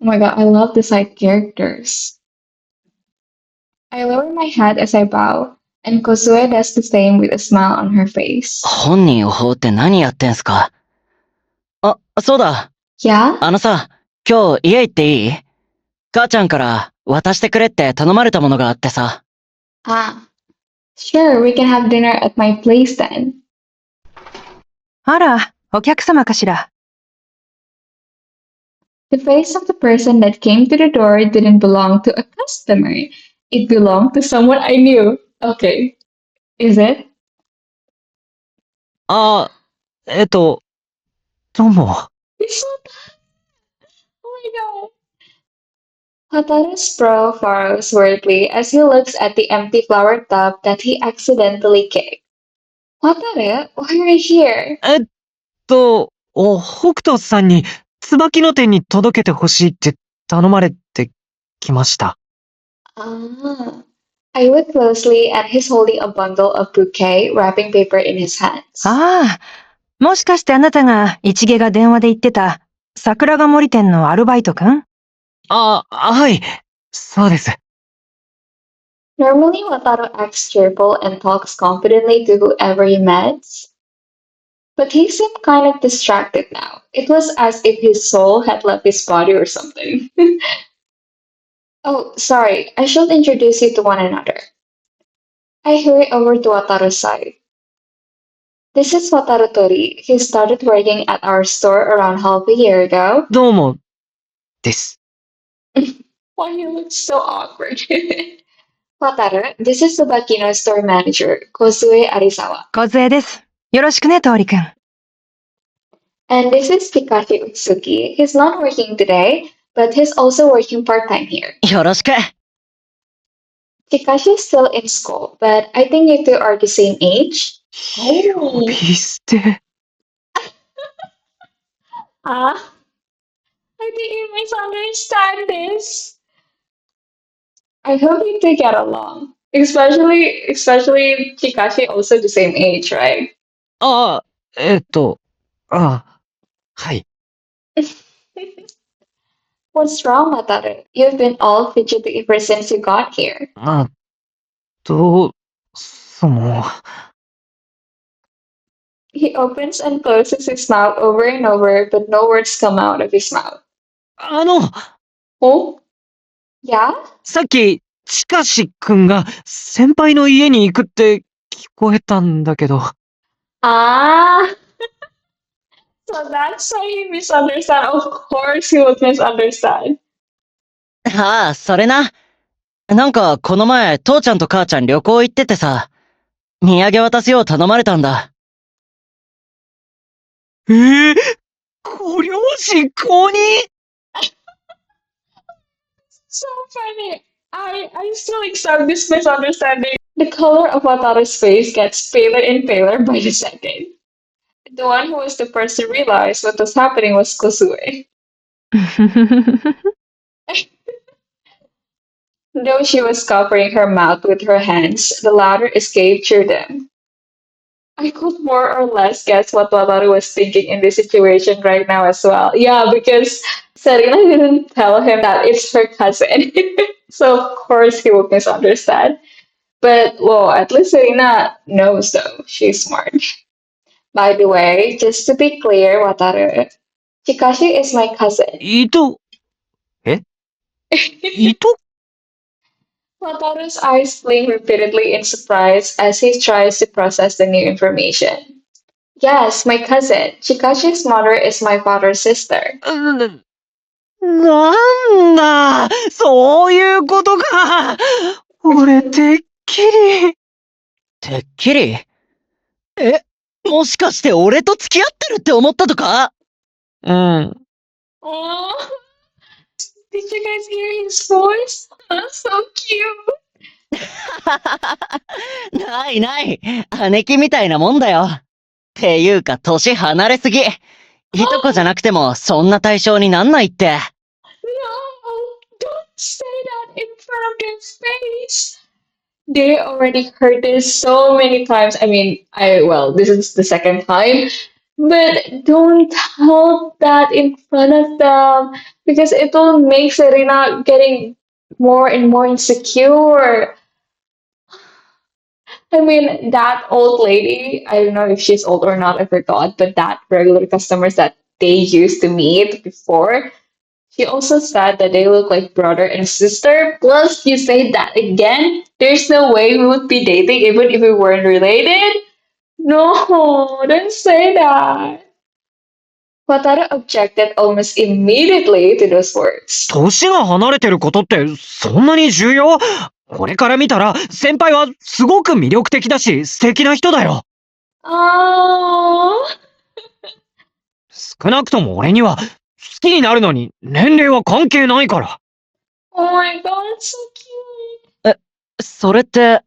my god, I love the side characters. I lower my head as I bow, and Kosue does the same with a smile on her face. 本人を放って何やってんすか？あ、そうだ。 Yeah? さ、今日家行っていい？母ちゃんから渡してくれって頼まれたものがあってさ。Ah. Sure, we can have dinner at my place then. あら、お客様かしら。The face of the person that came to the door didn't belong to a customer. It belonged to someone I knew. Okay. Is it? あ、どうも。It's so bad. Oh my god. Hotaru's brow furrows weirdly as he looks at the empty flower tub that he accidentally kicked. Hotaru, why are you here? 北斗さんに椿の店に届けてほしいって頼まれてきました。Ah. I look closely and he's holding a bundle of bouquet wrapping paper in his hands. ああ、もしかしてあなたが一毛が電話で言ってた桜ヶ森店のアルバイトくん？はい。そうです。Normally, Wataru acts cheerful and talks confidently to whoever he meets. But he seemed kind of distracted now. It was as if his soul had left his body or something. Oh, sorry, I should introduce you to one another. I hurry over to Wataru's side. This is Wataru Tori. He started working at our store around half a year ago. どうも、です。Why he looks so awkward. Wataru, this is Tsubakino's store manager, Kosue Arisawa. 小杖です。よろしくね、トーリくん。And this is Chikashi Utsuki. He's not working today, but he's also working part-time here. よろしく。Chikashi is still in school, but I think you two are the same age. 呼び捨て。I think you misunderstand this. I hope you two get along. Especially Chikashi also the same age, right? はい。What's wrong, Wataru? You've been all fidgety ever since you got here. その、He opens and closes his mouth over and over, but no words come out of his mouth. Oh? Yeah? さっき、近しくんが先輩の家に行くって聞こえたんだけど。Ah! So that's why he misunderstand. Of course he would misunderstand. ああ、それな。なんか、この前、父ちゃんと母ちゃん旅行行っててさ、土産渡すよう頼まれたんだ。ご両親公認？ So funny. I still accept this misunderstanding. The color of Wataru's face gets paler and paler by the second. The one who was the first to realize what was happening was Kosue. Though she was covering her mouth with her hands, the louder escape cheered them. I could more or less guess what Wataru was thinking in this situation right now as well. Yeah, because Serina didn't tell him that it's her cousin. So of course he would misunderstand. But well, at least Serina knows though. She's smart. By the way, just to be clear, Wataru, Chikashi is my cousin. 糸？ Wataru's eyes blink repeatedly in surprise as he tries to process the new information. Yes, my cousin. Chikashi's mother is my father's sister. なんだ、そういうことか。俺、てっきり。てっきり？もしかして俺と付き合ってるって思ったとか？うん。Oh, did you guys hear his voice? So cute. ないない。姉貴みたいなもんだよ。っていうか、年離れすぎ。いとこじゃなくてもそんな対象になんないって。No, don't say that in front of their face. They already heard this so many times. I mean, well, this is the second time, but don't tell that in front of them because it will make Serena getting more and more insecure. I mean, that old lady, I don't know if she's old or not, I forgot, but that regular customers that they used to meet before, she also said that they look like brother and sister. Plus, you say that again. There's no way we would be dating even if we weren't related. No, don't say that. Wataru objected almost immediately to those words. 年が離れてることってそんなに重要？これから見たら先輩はすごく魅力的だし素敵な人だよ。Oh, 少なくとも俺には好きになるのに年齢は関係ないから。oh my god, so cute. それって、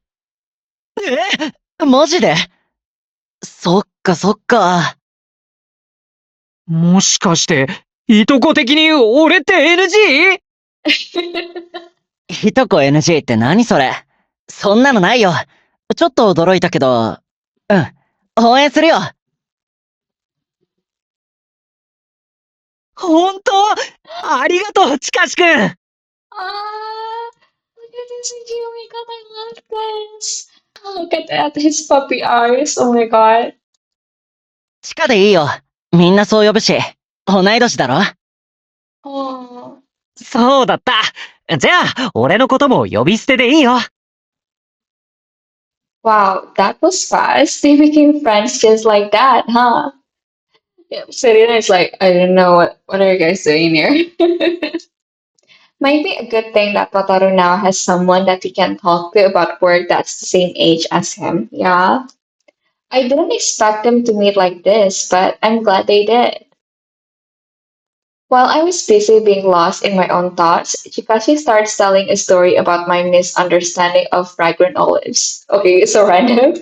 マジで？そっかそっか。もしかしていとこ的に俺って NG？ いとこ NG って何それ？そんなのないよ。ちょっと驚いたけど、うん、応援するよ。ほんと？ありがとう、ちかしくん。Ah, look at this video. Oh my god, I love this. Look at that, his puppy eyes. Oh my god. チカでいいよ。みんなそう呼ぶし。同い年だろ？ Oh. そうだった。じゃあ、俺のことも呼び捨てでいいよ。Wow, that was fast. They became friends just like that, huh? Yeah, Serena is like, I don't know what are you guys doing here? Might be a good thing that Wataru now has someone that he can talk to about work that's the same age as him. Yeah. I didn't expect them to meet like this, but I'm glad they did. While I was busy being lost in my own thoughts, Chikashi starts telling a story about my misunderstanding of fragrant olives. Okay, so random.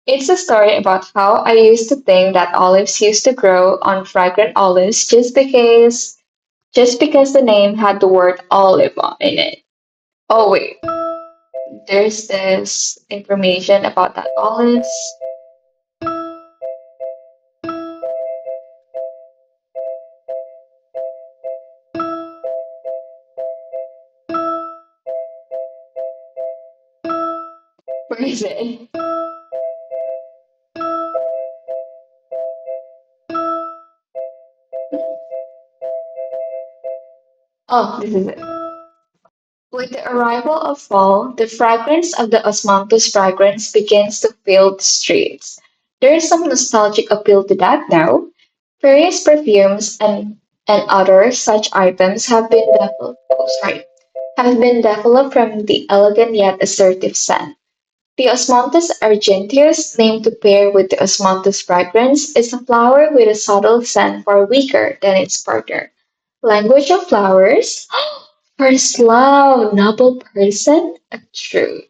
It's a story about how I used to think that olives used to grow on fragrant olives just because the name had the word olive in it. Oh wait, there's this information about that olives. Where is it? Oh, this is it. With the arrival of fall, the fragrance of the osmanthus fragrance begins to fill the streets. There is some nostalgic appeal to that now. Various perfumes and other such items have been developed from the elegant yet assertive scent. The Osmanthus argenteus, named to pair with the Osmanthus fragrance, is a flower with a subtle scent far weaker than its partner. Language of flowers. First love, noble person, a truth.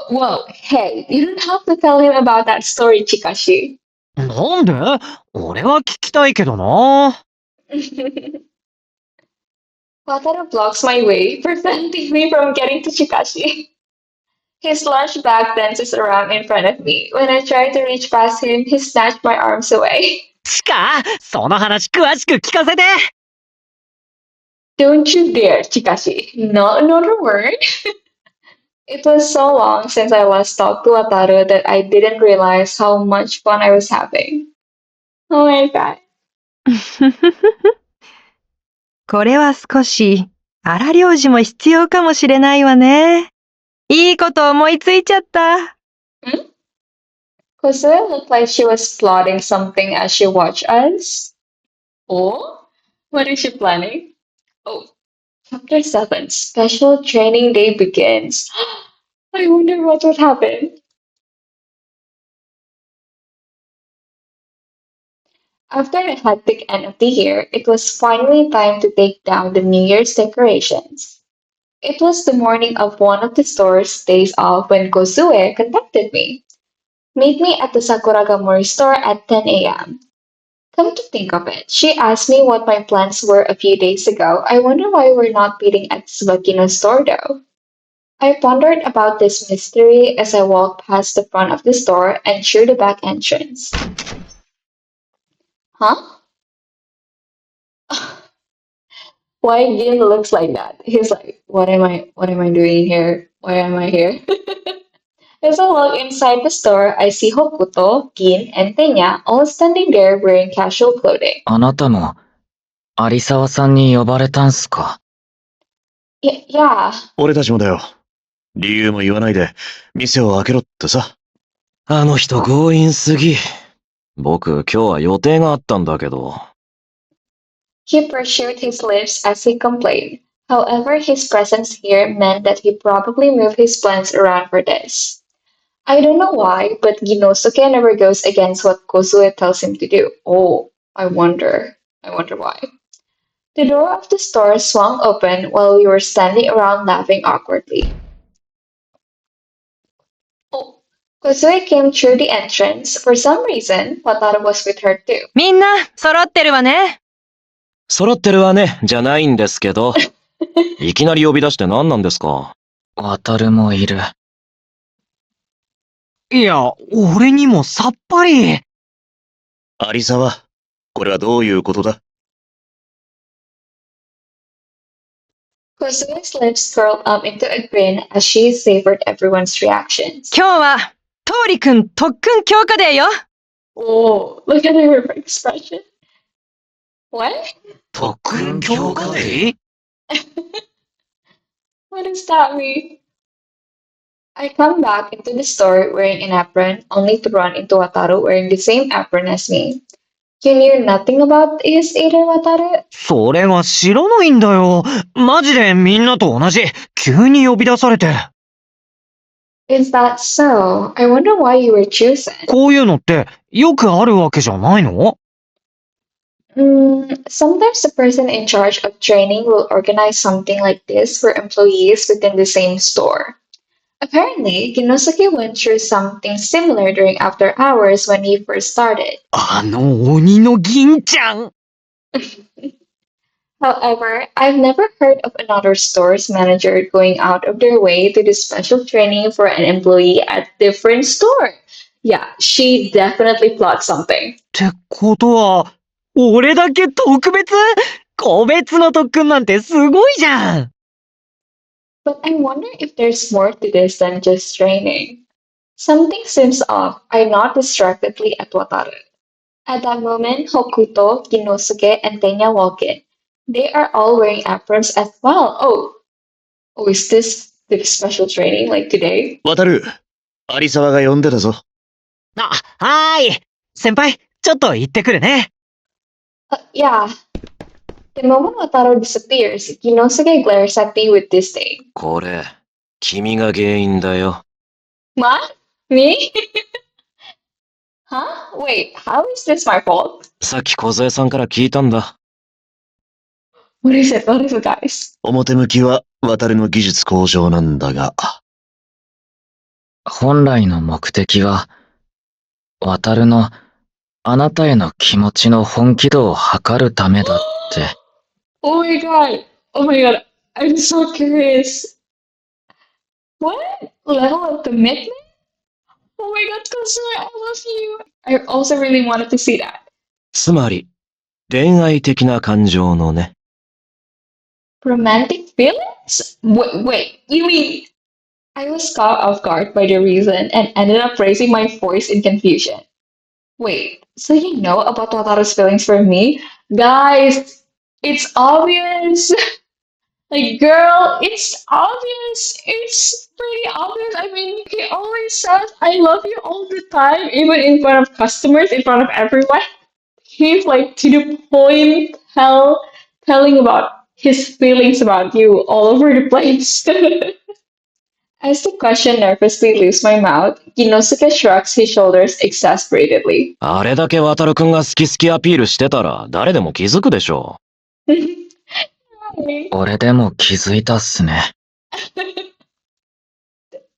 Whoa, hey, you don't have to tell him about that story, Chikashi. なんで？俺は聞きたいけどな。Wataru blocks my way, preventing me from getting to Chikashi. His large back dances around in front of me. When I try to reach past him, he snatched my arms away. ちか、その話詳しく聞かせて。Don't you dare, Chikashi. Not another word. It was so long since I last talked to Wataru that I didn't realize how much fun I was having. Oh my god. これは少し荒療治も必要かもしれないわね。いいこと思いついちゃった。Kozue looked like she was plotting something as she watched us. Oh? What is she planning? Oh, Chapter 7, Special Training Day begins. I wonder what would happen. After a hectic end of the year, it was finally time to take down the New Year's decorations. It was the morning of one of the store's days off when Kozue contacted me. Meet me at the Sakuragamori store at 10 a.m. Come to think of it, she asked me what my plans were a few days ago. I wonder why we're not meeting at Tsubakino's store though. I pondered about this mystery as I walked past the front of the store and through the back entrance. Huh? Why Gin looks like that? He's like, what am I doing here? Why am I here? As I walk inside the store, I see Hokuto, Gin, and Tenya all standing there wearing casual clothing. あなたも、有沢さんに呼ばれたんすか？ Yeah, 俺たちもだよ。理由も言わないで、店を開けろってさ。あの人強引すぎ。僕、今日は予定があったんだけど。he pursued his lips as he complained. However, his presence here meant that he probably moved his plans around for this. I don't know why, but Ginosuke never goes against what Kozue tells him to do. Oh, I wonder why. The door of the store swung open while we were standing around laughing awkwardly. Oh, Kozue came through the entrance. For some reason, Wataru was with her too. みんな、揃ってるわね。揃ってるわね、じゃないんですけど。いきなり呼び出して何なんですか？渡るもいる。いや、俺にもさっぱり。有沢、これはどういうことだ？ Kosue's lips curled up into a grin as she savored everyone's reactions. 今日は、トーリくん特訓強化デーよ。Oh, look at her expression. What? 特訓強化デー？ What does that mean? I come back into the store wearing an apron, only to run into Wataru wearing the same apron as me. You knew nothing about this either, Wataru? それが知らないんだよ。マジでみんなと同じ。急に呼び出されて。Is that so? I wonder why you were chosen. こういうのってよくあるわけじゃないの？ Sometimes the person in charge of training will organize something like this for employees within the same store. Apparently, Ginosuke went through something similar during after hours when he first started. あの鬼の銀ちゃん。 However, I've never heard of another store's manager going out of their way to do special training for an employee at different store. Yeah, she definitely plot something. ってことは、俺だけ特別？個別の特訓なんてすごいじゃん。 But I wonder if there's more to this than just training. Something seems off. I nod distractedly at Wataru. At that moment, Hokuto, Ginosuke, and Tenya walk in. They are all wearing aprons as well. Oh, is this the special training like today? 渡る、有沢が呼んでたぞ。あ、はーい。先輩、ちょっと行ってくるね。Yeah. The moment Wataru disappears, Ginosuke glares at me with disdain. これ、君が原因だよ。What? Me? Huh? Wait, how is this my fault? さっき梢さんから聞いたんだ。What is it? What is it, guys? 表向きは渡るの技術向上なんだが。本来の目的は、渡るのあなたへの気持ちの本気度を測るためだって。Oh my god. Oh my god. I'm so curious. What level of commitment? Oh my god, Kosue, I love you. I also really wanted to see that. つまり、恋愛的な感情のね。Romantic feelings? Wait, you mean... I was caught off guard by the reason and ended up raising my voice in confusion. Wait, so you know about Wataru's feelings for me? Guys, it's obvious. Like, girl, it's obvious. It's pretty obvious. I mean, he always says, I love you all the time, even in front of customers, in front of everyone. He's like to the point, telling about his feelings about you all over the place. As the question nervously leaves my mouth, Ginosuke shrugs his shoulders exasperatedly. あれだけ渡るくんが好き好きアピールしてたら誰でも気づくでしょ。俺でも気づいたっすね。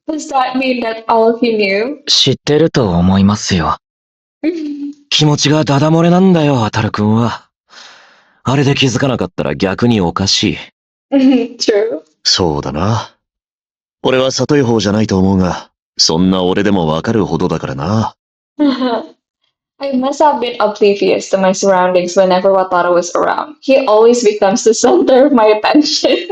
Does that mean that all of you knew? 知ってると思いますよ。気持ちがダダ漏れなんだよ、アタルくんは。あれで気づかなかったら逆におかしい。True. そうだな。俺は里い方じゃないと思うが、そんな俺でもわかるほどだからな。I must have been oblivious to my surroundings whenever Wataru was around. He always becomes the center of my attention.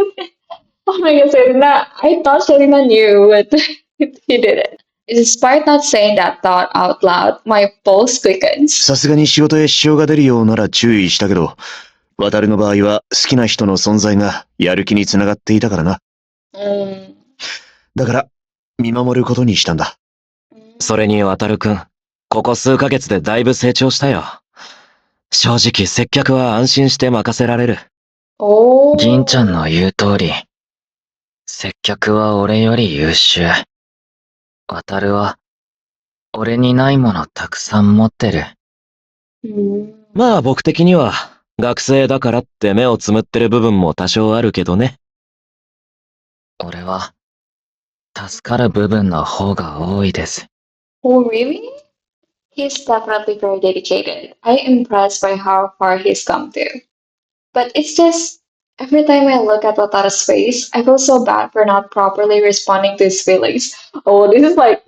Oh my god, Serena. I thought Serena knew, but he didn't. Despite not saying that thought out loud, my pulse quickens. さすがに仕事へ支障が出るようなら注意したけど、渡るの場合は好きな人の存在がやる気につながっていたからな。だから、見守ることにしたんだ。それに渡るくん、ここ数ヶ月でだいぶ成長したよ。正直接客は安心して任せられる。銀ちゃんの言う通り、接客は俺より優秀。渡るは、俺にないものたくさん持ってる。まあ僕的には、学生だからって目をつむってる部分も多少あるけどね。俺は、助かる部分の方が多いです。Oh, really? He's definitely very dedicated. I'm impressed by how far he's come to. But it's just, every time I look at Wataru's face, I feel so bad for not properly responding to his feelings. Oh, this is like,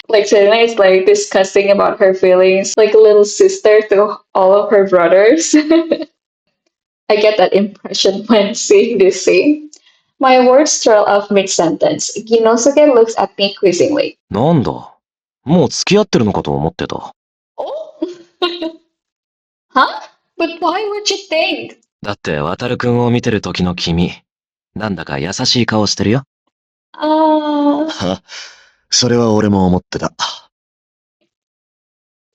like Serena is like discussing about her feelings, like a little sister to all of her brothers. I get that impression when seeing this scene. My words trail off mid-sentence. Ginosuke looks at me quizzingly. なんだ、もう付き合ってるのかと思ってた。Oh? Huh? But why would you think? だって渡るくんを見てる時の君、なんだか優しい顔してるよ。は、それは俺も思ってた。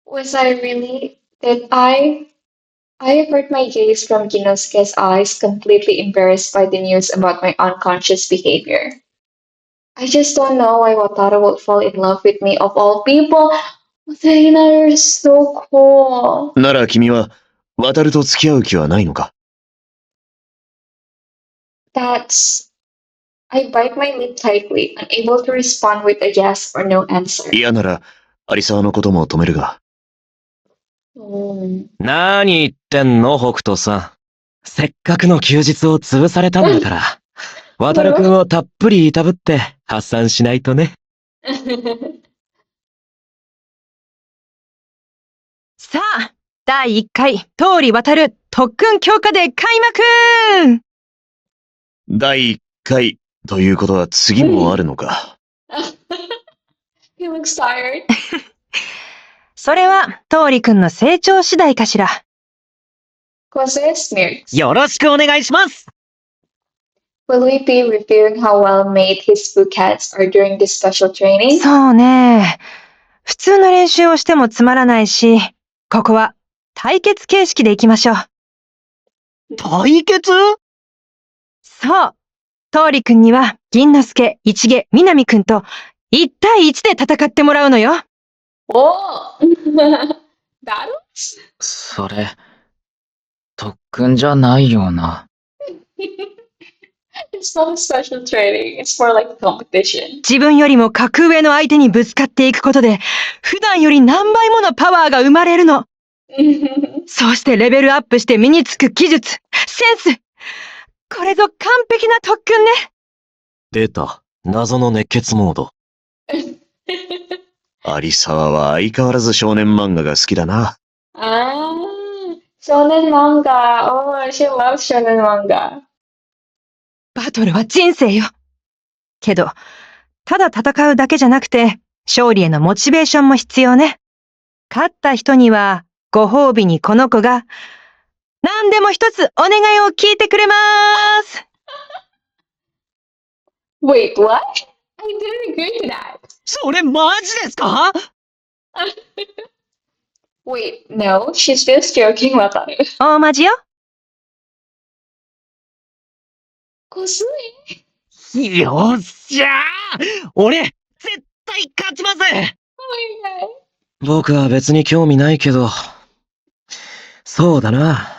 Was I really? Did I? I avert my gaze from Ginosuke's eyes, completely embarrassed by the news about my unconscious behavior. I just don't know why Wataru would fall in love with me of all people. Serena, you're so cool. なら君は、渡ると付き合う気はないのか？ That's... I bite my lip tightly, unable to respond with a yes or no answer. 嫌なら、有沢のことも止めるが。なーに言ってんの、北斗さん。せっかくの休日を潰されたんだから、渡るくんをたっぷりいたぶって発散しないとね。さあ、第1回、通り渡る特訓強化デー開幕！第1回ということは次もあるのか。He looks tired. それは、通りくんの成長次第かしら。Kose sneers. よろしくお願いします。 Will we be reviewing how well made his bouquets are during this special training? そうね。普通の練習をしてもつまらないし、ここは対決形式でいきましょう。対決？そう。通りくんには、銀之助、一毛、南くんと、1対1で戦ってもらうのよ。Oh! Battles? それ、特訓じゃないような。It's not a special training. It's more like a competition. 自分よりも格上の相手にぶつかっていくことで、普段より何倍ものパワーが生まれるの。そうしてレベルアップして身につく技術、センス。これぞ完璧な特訓ね。出た、謎の熱血モード。有沢は相変わらず少年漫画が好きだな。Shonen manga. Oh, she loves shonen manga. バトルは人生よ。けど、ただ戦うだけじゃなくて、勝利へのモチベーションも必要ね。勝った人には、ご褒美にこの子が、何でも一つお願いを聞いてくれまーす。Wait, what? I didn't agree to that. それマジですか？ Wait, no, she's just joking, Wataru. 大マジよ。Kosui? よっしゃー！俺、絶対勝ちます！ Oh my god. 僕は別に興味ないけど、そうだな。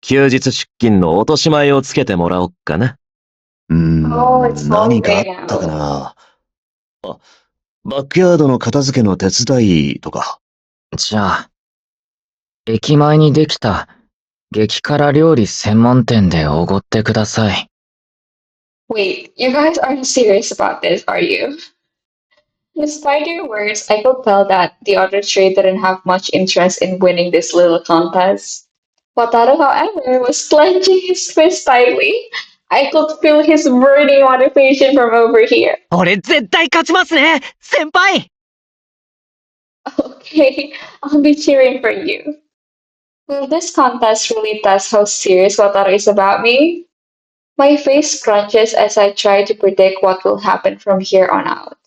休日出勤の落とし前をつけてもらおっかな。Oh, it's 何 all かあ day ったか now. な。バックヤードの片付けの手伝いとか。じゃあ、駅前にできた激辛料理専門店でおごってください。Wait, you guys aren't serious about this, are you? Despite your words, I could tell that the other three didn't have much interest in winning this little contest. Wataru, however, was clenching his fist tightly. I could feel his burning motivation from over here. 俺絶対勝ちますね先輩 Okay, I'll be cheering for you. Will this contest really test how serious Wataru is about me? My face crunches as I try to predict what will happen from here on out.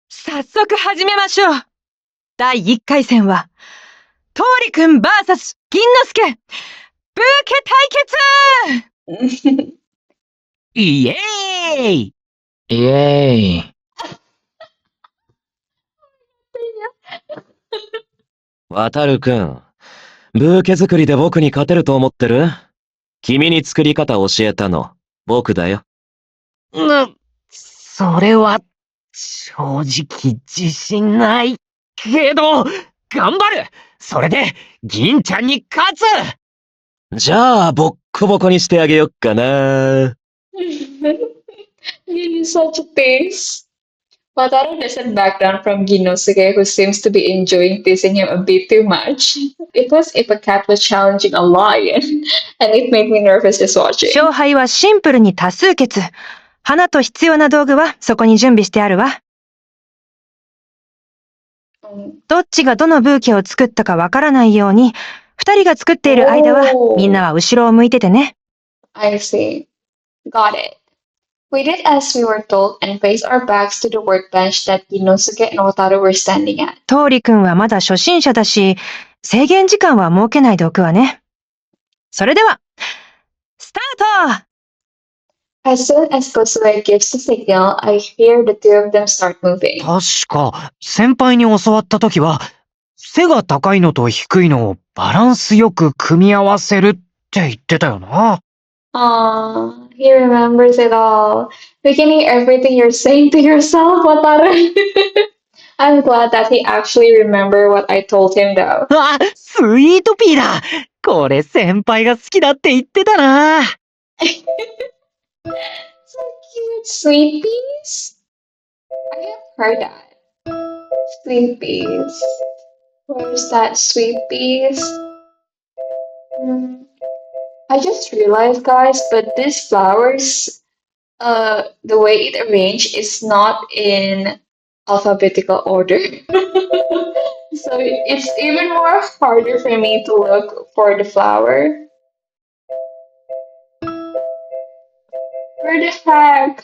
早速始めましょう。第1回戦は、トーリくん VS 銀之助、ブーケ対決イエーイイエーイ。渡るくん、ブーケ作りで僕に勝てると思ってる？君に作り方教えたの、僕だよ。それは、正直自信ないけど、頑張るそれで、銀ちゃんに勝つじゃあ、ボッコボコにしてあげよっかな。You're such a pace. Wataru doesn't back down from Ginosuke, who seems to be enjoying teasing him a bit too much. It was if a cat was challenging a lion, and it made me nervous just watching. 勝敗はシンプルに多数決。花と必要な道具はそこに準備してあるわ。どっちがどのブーケを作ったかわからないように、二人が作っている間は、みんなは後ろを向いててね。I see. Got it. We did as we were told and faced our backs to the workbench that Ginosuke and Wataru were standing at. トーリくんはまだ初心者だし、制限時間は設けないでおくわね。それでは、スタート As soon as Kosue gives the signal, I hear the two of them start moving. 確か、先輩に教わった時は、背が高いのと低いのをバランスよく組み合わせるって言ってたよな。Aww, he remembers it all. We can hear everything you're saying to yourself, Wataru. I'm glad that he actually remembered what I told him though. あ、スイートピーだこれ先輩が好きだって言ってたな。So cute, sweet peas? I have heard that. Sweet peas. Where's that sweet peas? I just realized, guys, but these flowers, the way it arranged is not in alphabetical order. So it's even more harder for me to look for the flower. Where the heck?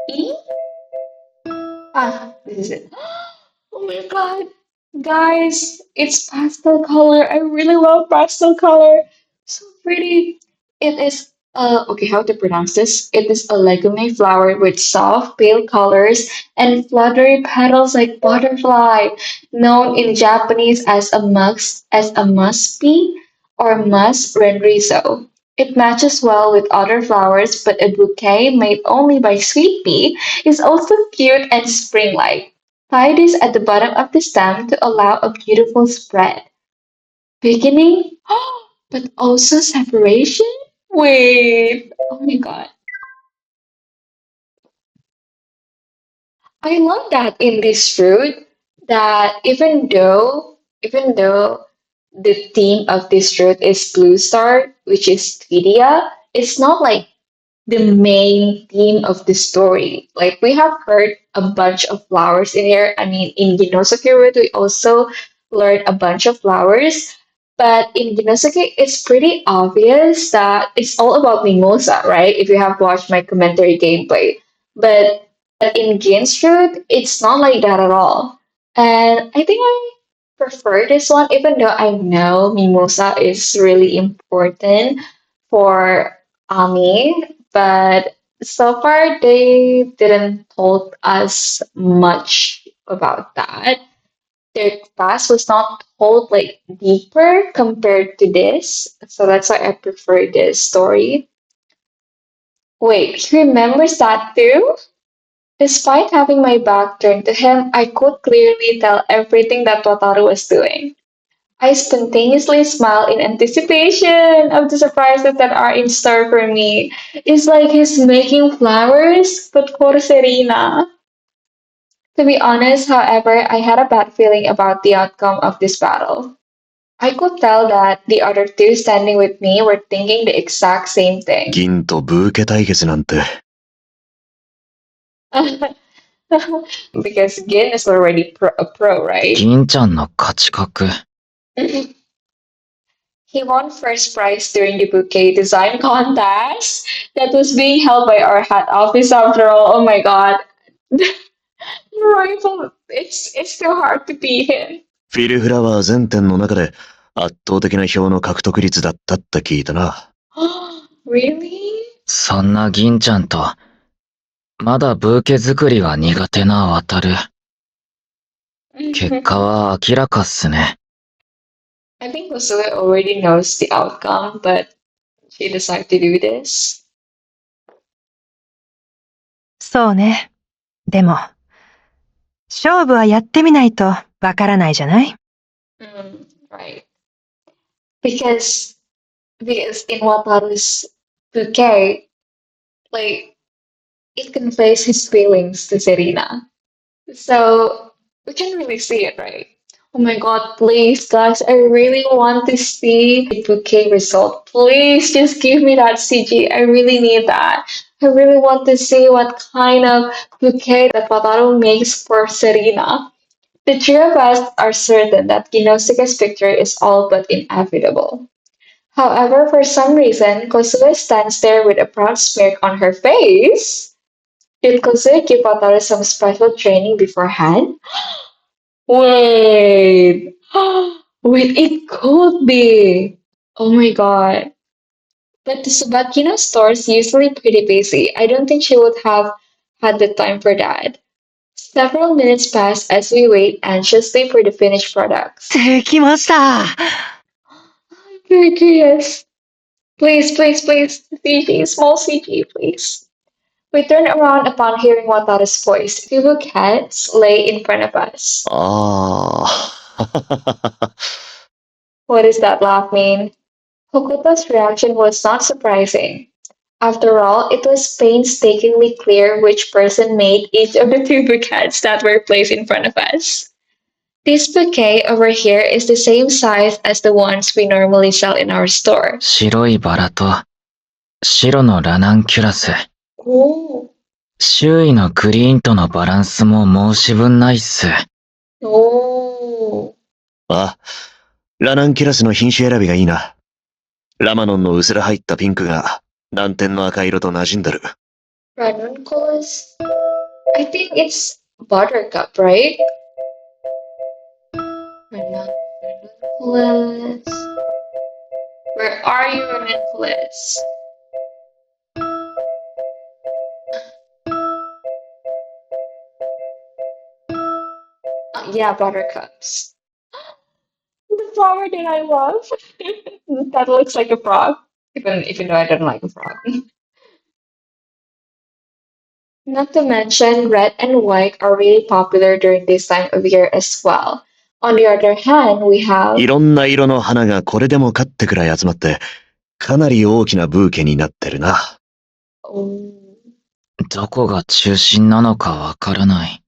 E? Ah, this is it. Oh my god. Guys, it's pastel color. I really love pastel color. So pretty. It is okay, how to pronounce this? It is a legume flower with soft pale colors and fluttery petals like butterfly, known in Japanese as a muspi or mus renriso. It matches well with other flowers, but a bouquet made only by sweet pea is also cute and spring-like. Tie this at the bottom of the stem to allow a beautiful spread. Beginning, but also separation? Wait, oh my god. I love that in this fruit that even though the theme of this fruit is Blue Star, which is EDIA, it's not like the main theme of the story. Like we have heard a bunch of flowers in here. I mean, in Ginosuke Road, we also learned a bunch of flowers. But in Ginosuke, it's pretty obvious that it's all about mimosa, right? If you have watched my commentary gameplay. But in Gin's Road, it's not like that at all. And I think I prefer this one, even though I know mimosa is really important for Ami, but so far they didn't told us much about that. Their past was not told like deeper compared to this, so that's why I prefer this story. Wait, he remembers that too? Despite having my back turned to him, I could clearly tell everything that Wataru was doing. I spontaneously smile in anticipation of the surprises that are in store for me. It's like he's making flowers, but for Serena. To be honest, however, I had a bad feeling about the outcome of this battle. I could tell that the other two standing with me were thinking the exact same thing. 銀とブーケ対決なんて。Because Gin is already a pro, right? 銀ちゃんの勝ち確。He won first prize during the bouquet design contest that was being held by our head office after all. Oh my god. Rival, it's so hard to beat him. フィルフラワー全店の中で圧倒的な票の獲得率だったって聞いたな。Really? そんな銀ちゃんと、まだブーケ作りが苦手な渡る。結果は明らかっすね。I think Usue already knows the outcome, but she decided to do this. そうね。でも、勝負はやってみないとわからないじゃない？ Right. Because in Wataru's bouquet, like, it conveys his feelings to Serena. So we can really see it, right? Oh my god, please, guys, I really want to see the bouquet result. Please just give me that CG. I really need that. I really want to see what kind of bouquet that Wataru makes for Serena. The three of us are certain that Kinosuke's picture is all but inevitable. However, for some reason, Kosuke stands there with a proud smirk on her face. Did Kosuke give Wataru some special training beforehand? Wait. Wait, it could be. Oh my god. But the Subakino store is usually pretty busy. I don't think she would have had the time for that. Several minutes pass as we wait anxiously for the finished products. できました。 I'm very curious. Please, please, please. CG, small CG, please. We turn around upon hearing Wataru's voice. Two bouquets lay in front of us. ああ。 What does that laugh mean? Hokuto's reaction was not surprising. After all, it was painstakingly clear which person made each of the two bouquets that were placed in front of us. This bouquet over here is the same size as the ones we normally sell in our store. 白いバラと白のラナンキュラス。Oh. 周囲のグリーンとのバランスも申し分ないっす。Oh. あ、ラナンキュラスの品種選びがいいな。ラマノンの薄ら入ったピンクが南天の赤色と馴染んでる。Ranunculus? I think it's Buttercup, right? Ranunculus. Where are you, Ranunculus? Yeah, Buttercups. The flower that I love. That looks like a frog. Even though I don't like a frog. Not to mention, red and white are really popular during this time of year as well. On the other hand, we have いろんな色の花がこれでもかってくらい集まって、かなり大きなブーケになってるな。どこが中心なのかわからない。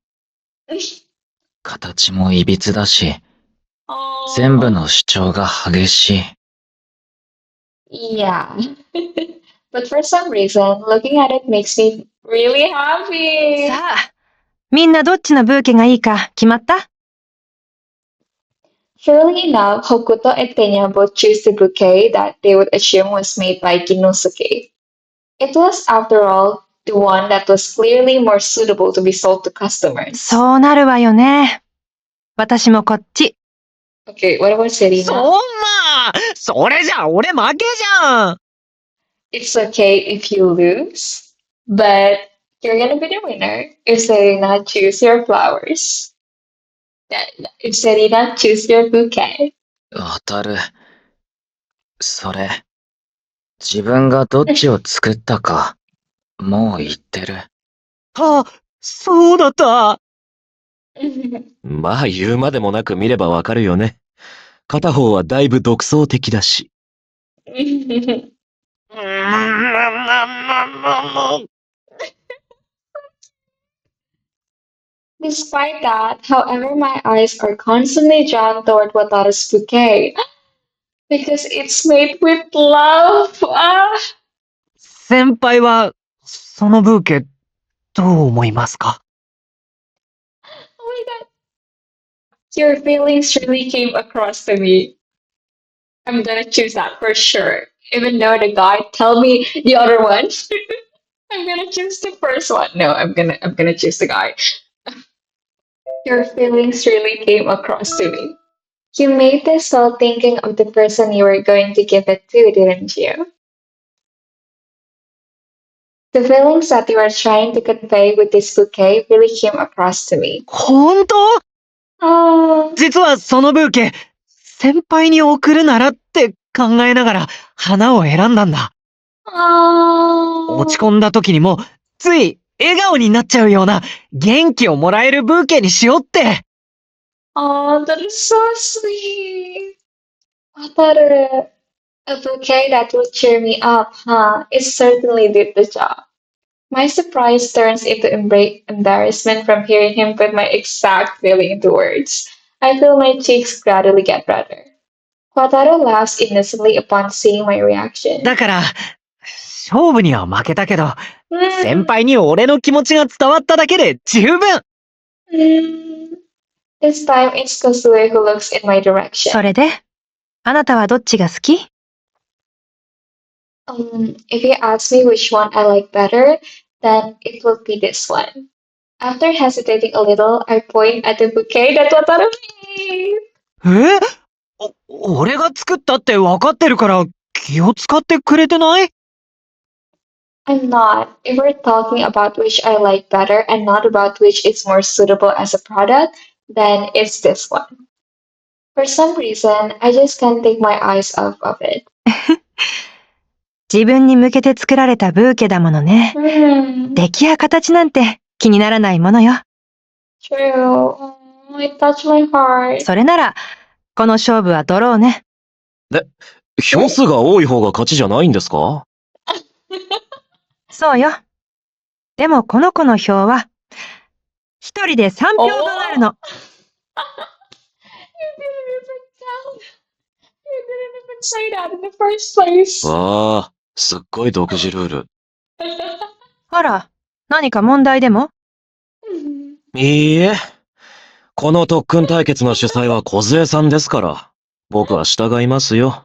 形もいびつだし、全部の主張が激しoh.い。Yeah. But for some reason, looking at it makes me really happy. さあ、みんなどっちのブーケがいいか決まった？ Surely enough, Hokuto and Tenya both choose the bouquet that they would assume was made by Kinosuke. It was, after all, the one that was clearly more suitable to be sold to customers. そうなるわよね。私もこっち。Okay, what about Serena? そんなそれじゃ俺負けじゃん It's okay if you lose, but you're gonna be the winner if Serena choose your flowers. If Serena choose your bouquet. 渡る。それ、自分がどっちを作ったか、もう言ってる。あ、そうだった。まあ言うまでもなく見ればわかるよね。片方はだいぶ独創的だし。Despite that, however, my eyes are constantly drawn toward Wataru's bouquet because it's made with love. Ah, 先輩は、そのブーケ、どう思いますか？ oh my god. Your feelings really came across to me. I'm gonna choose that for sure. Even though the guy tell me the other one. I'm gonna choose the first one. No, I'm gonna choose the guy. Your feelings really came across to me. You made this while thinking of the person you were going to give it to, didn't you? The feelings that you were trying to convey with this bouquet really came across to me. 本当？ Oh, 実はそのブーケ、先輩に送るならって考えながら花を選んだんだ。oh, 落ち込んだ時にも、つい笑顔になっちゃうような元気をもらえるブーケにしようって。oh, that is so sweet. Wataru, a bouquet that will cheer me up, huh? It certainly did the job. My surprise turns into embarrassment from hearing him put my exact feeling into words. I feel my cheeks gradually get redder. Wataru laughs innocently upon seeing my reaction. だから、勝負には負けたけど、先 Mm, 輩に俺の気持ちが伝わっただけで十分。mm. This time it's Kosue who looks in my そ direction. れで、あなたはどっちが好き？ If you ask me which one I like better, then it will be this one. After hesitating a little, I point at the bouquet that Wataru made. え？俺が作ったって分かってるから気を使ってくれてない？ I'm not. If we're talking about which I like better and not about which is more suitable as a product, then it's this one. For some reason, I just can't take my eyes off of it. 自分に向けて作られたブーケだものね。出来や形なんて気にならないものよ。True. Oh, it touched my heart. それなら、この勝負はドローね。票数が多い方が勝ちじゃないんですか？そうよ。でもこの子の票は、一人で3票となるの。You didn't even tell. You didn't even say that in the first place. わあ、すっごい独自ルール。あら、何か問題でも？いいえ。この特訓対決の主催は梢さんですから、僕は従いますよ。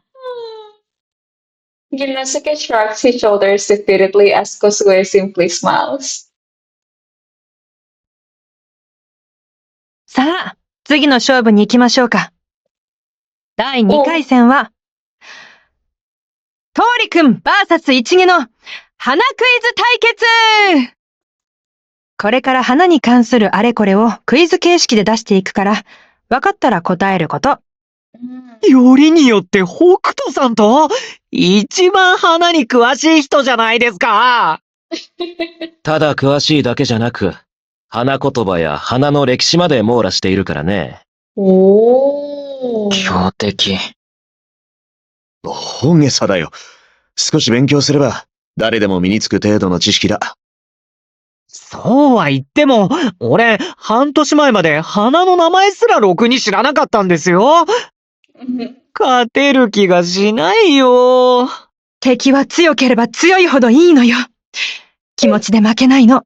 Ginosuke shrugs his shoulders defeatedly as Kosue simply smiles. さあ、次の勝負に行きましょうか。第2回戦は、トーリくん VS イチゲの花クイズ対決！これから花に関するあれこれをクイズ形式で出していくから、分かったら答えること。よりによって北斗さんと一番花に詳しい人じゃないですか。ただ詳しいだけじゃなく、花言葉や花の歴史まで網羅しているからね。Oh. 強敵。大げさだよ。少し勉強すれば、誰でも身につく程度の知識だ。そうは言っても、俺、半年前まで花の名前すらろくに知らなかったんですよ。勝てる気がしないよ。敵は強ければ強いほどいいのよ。気持ちで負けないの。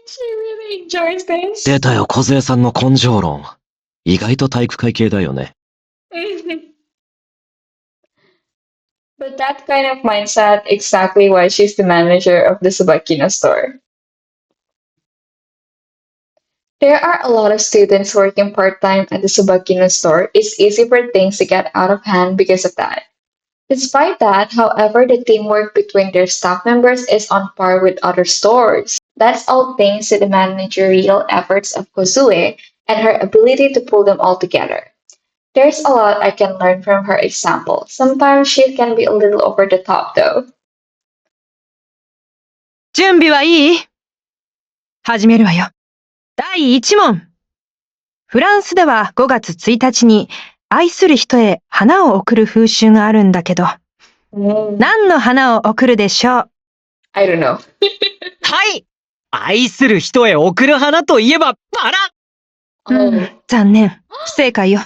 She really enjoys this. 出たよ、梢さんの根性論。意外と体育会系だよね。But that kind of mindset exactly why she's the manager of the Subakina store. There are a lot of students working part-time at the Subakina store. It's easy for things to get out of hand because of that. Despite that, however, the teamwork between their staff members is on par with other stores. That's all thanks to the managerial efforts of Kozue and her ability to pull them all together. There's a lot I can learn from her example. Sometimes she can be a little over the top though. 準備はいい？始めるわよ。第1問。フランスでは5月1日に愛する人へ花を贈る風習があるんだけど、何の花を贈るでしょう？ I don't know. はい。愛する人へ贈る花といえばバラ。残念。不正解よ。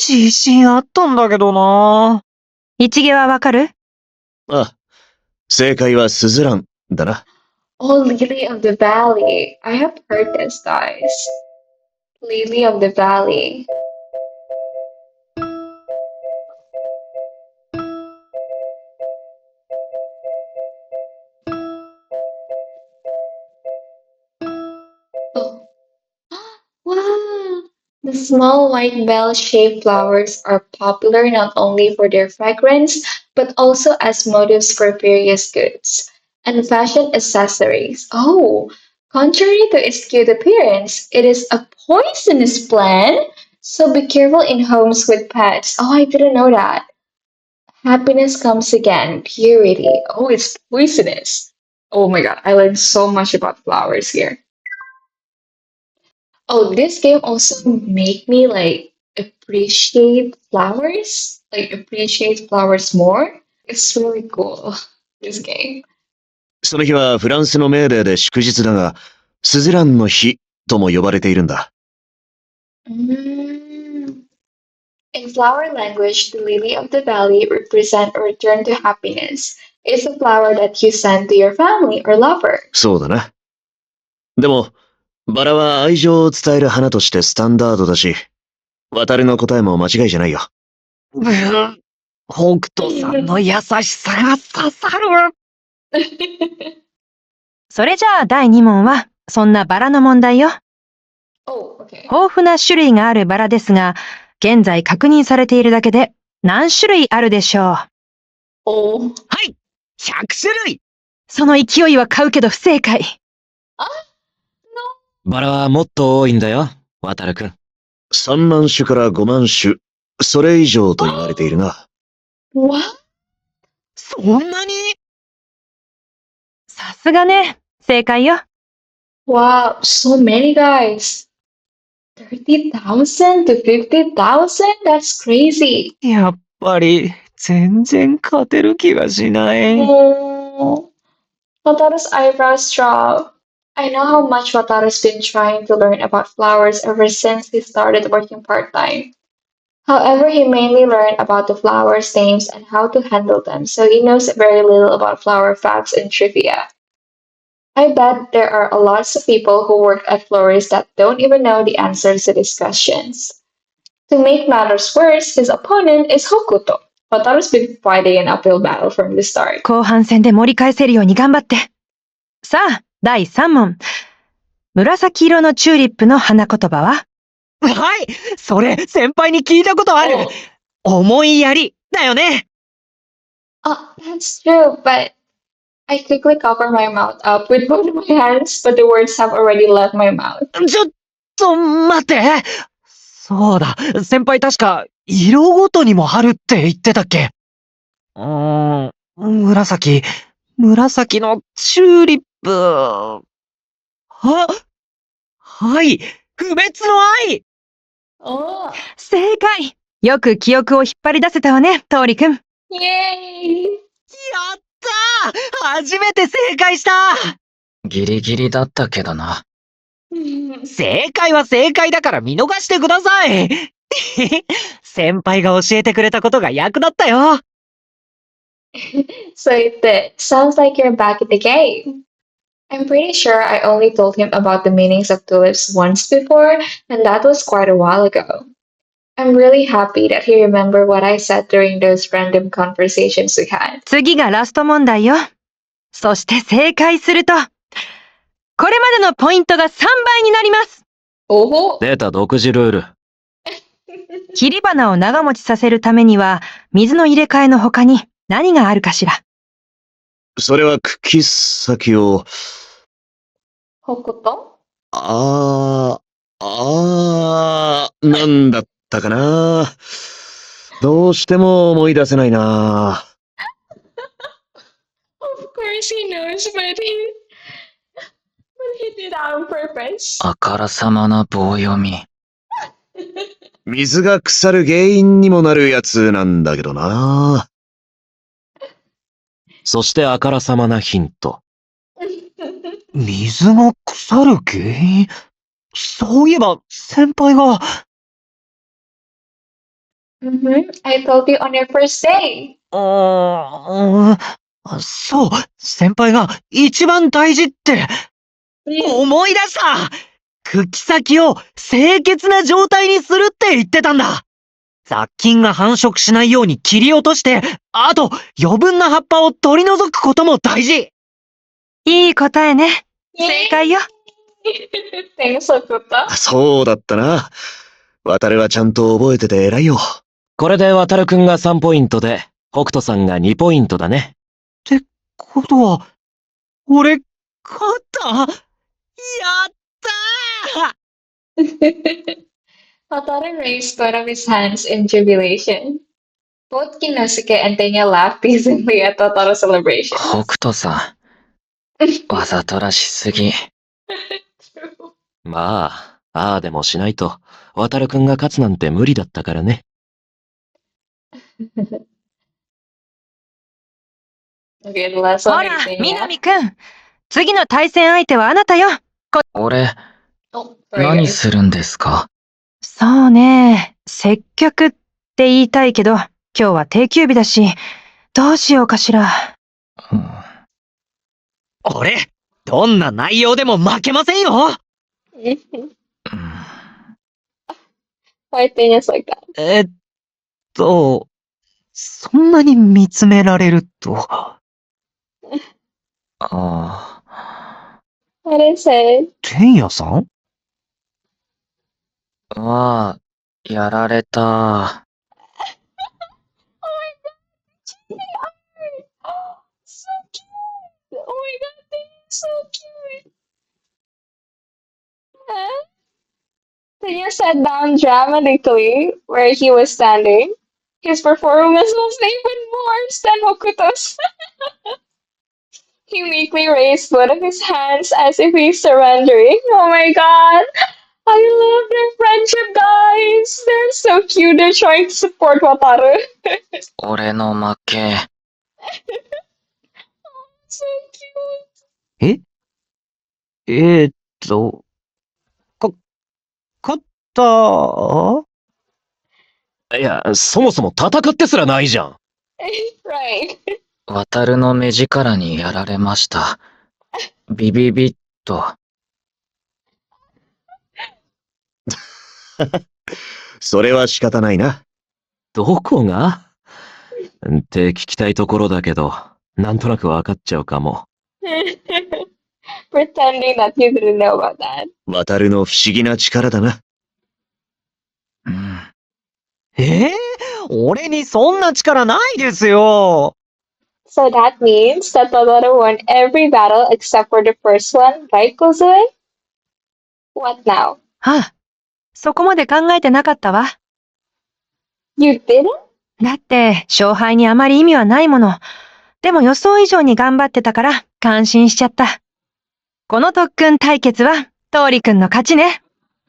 自信あったんだけどな。一毛はわかる？あ、正解はスズランだな。Oh, Lily of the Valley. I have heard this, guys. Lily of the Valley. Oh. Wow! The small white bell-shaped flowers are popular not only for their fragrance, but also as motifs for various goods and fashion accessories. Oh, contrary to its cute appearance, it is a poisonous plant. So be careful in homes with pets. Oh, I didn't know that. Happiness comes again. Purity. Oh, it's poisonous. Oh my god, I learned so much about flowers here. Oh, this game also make me like appreciate flowers more. It's really cool, this game. その日はフランスのメーデーで祝日だが、スズランの日とも呼ばれているんだ。Mm. In flower language, the lily of the valley represent a return to happiness. It's a flower that you send to your family or lover. そうだな。でも、バラは愛情を伝える花としてスタンダードだし、渡るの答えも間違いじゃないよ。北斗さんの優しさが刺さる。それじゃあ第2問は、そんなバラの問題よ。Oh, okay. 豊富な種類があるバラですが、現在確認されているだけで何種類あるでしょう？ Oh. はい。100種類。その勢いは買うけど不正解。バラはもっと多いんだよ、渡るくん。3万種から5万種、それ以上と言われているな。What? そんなに？さすがね。正解よ。Wow, so many guys. 30,000 to 50,000? That's crazy. やっぱり全然勝てる気がしない。Oh, Wataru's eyebrows drop. I know how much Wataru's been trying to learn about flowers ever since he started working part-time. However, he mainly learned about the flowers' names and how to handle them, so he knows very little about flower facts and trivia. I bet there are a lots of people who work at florists that don't even know the answers to these questions. To make matters worse, his opponent is Hokuto. Wataru's been fighting an uphill battle from the start. 後半戦で盛り返せるように頑張って。さあ、第3問。紫色のチューリップの花言葉は？はい、それ先輩に聞いたことある。思いやりだよね。Oh, that's true, but I quickly cover my mouth up with both of my hands, but the words have already left my mouth. ちょっと待って。そうだ、先輩確か色ごとにもあるって言ってたっけ？紫のチューリップ。はい、不滅の愛。Oh, 正解！よく記憶を引っ張り出せたわね、トーリくん。yay! やったー！初めて正解した！ギリギリだったけどな。正解は正解だから見逃してください。先輩が教えてくれたことが役立ったよ。So it did. Sounds like you're back at the game. I'm pretty sure I only told him about the meanings of tulips once before, and that was quite a while ago. I'm really happy that he remembered what I said during those random conversations we had. 次がラスト問題よ。そして正解すると、これまでのポイントが3倍になります。Oh, 出た独自ルール。切り花を長持ちさせるためには、水の入れ替えの他に何があるかしら。それは茎先を、Hokuto? なんだったかな。どうしても思い出せないな。Of course he knows, but he did that on purpose. あからさまな棒読み。水が腐る原因にもなるやつなんだけどな。そしてあからさまなヒント。水が腐る原因？そういえば、先輩が、I told you on your first day. そう、先輩が一番大事って、思い出した！茎先を清潔な状態にするって言ってたんだ。雑菌が繁殖しないように切り落として、あと余分な葉っぱを取り除くことも大事。いい答えね。正解よ。Thanks, Okuta. そうだったな。渡るはちゃんと覚えてて偉いよ。これで渡るくんが3ポイントで、北斗さんが2ポイントだね。ってことは、俺、勝った？やったーWataru raised one of his hands in jubilation. Both Kinosuke and Tenya laughed teasingly at Wataru's celebration. 北斗さん、わざとらしすぎ。まあ、ああでもしないと、渡るくんが勝つなんて無理だったからね。Okay, the last ほ one ら is Tenya. 南くん。次の対戦相手はあなたよ。俺、 Oh, sorry, 何 guys. するんですか？そうね。接客って言いたいけど、今日は定休日だし、どうしようかしら。俺、どんな内容でも負けませんよ。 Why Tenya's like that? そんなに見つめられると。What is it? 天野さん？わあ、やられた。So cute! Oh my god, Tenya's so cute! Huh? Tenya sat down dramatically where he was standing. His performance was even worse than Hokuto's. He weakly raised both of his hands as if he's surrendering. Oh my god! I love their friendship, guys! They're so cute. They're trying to support Wataru. 俺の負け。So cute. 勝ったいや、そもそも戦ってすらないじゃん。Right. 渡るの目力にやられました。ビビビッと。それは仕方ないな。どこが？って聞きたいところだけど、なんとなくわかっちゃうかも。Pretending that you didn't know about that. 渡るの不思議な力だな。うん。俺にそんな力ないですよ。So that means that Totoro won every battle except for the first one, right, Kozue? What now? ああ、そこまで考えてなかったわ。You didn't? だって、勝敗にあまり意味はないもの。でも予想以上に頑張ってたから、感心しちゃった。この特訓対決は、トーリくんの勝ちね。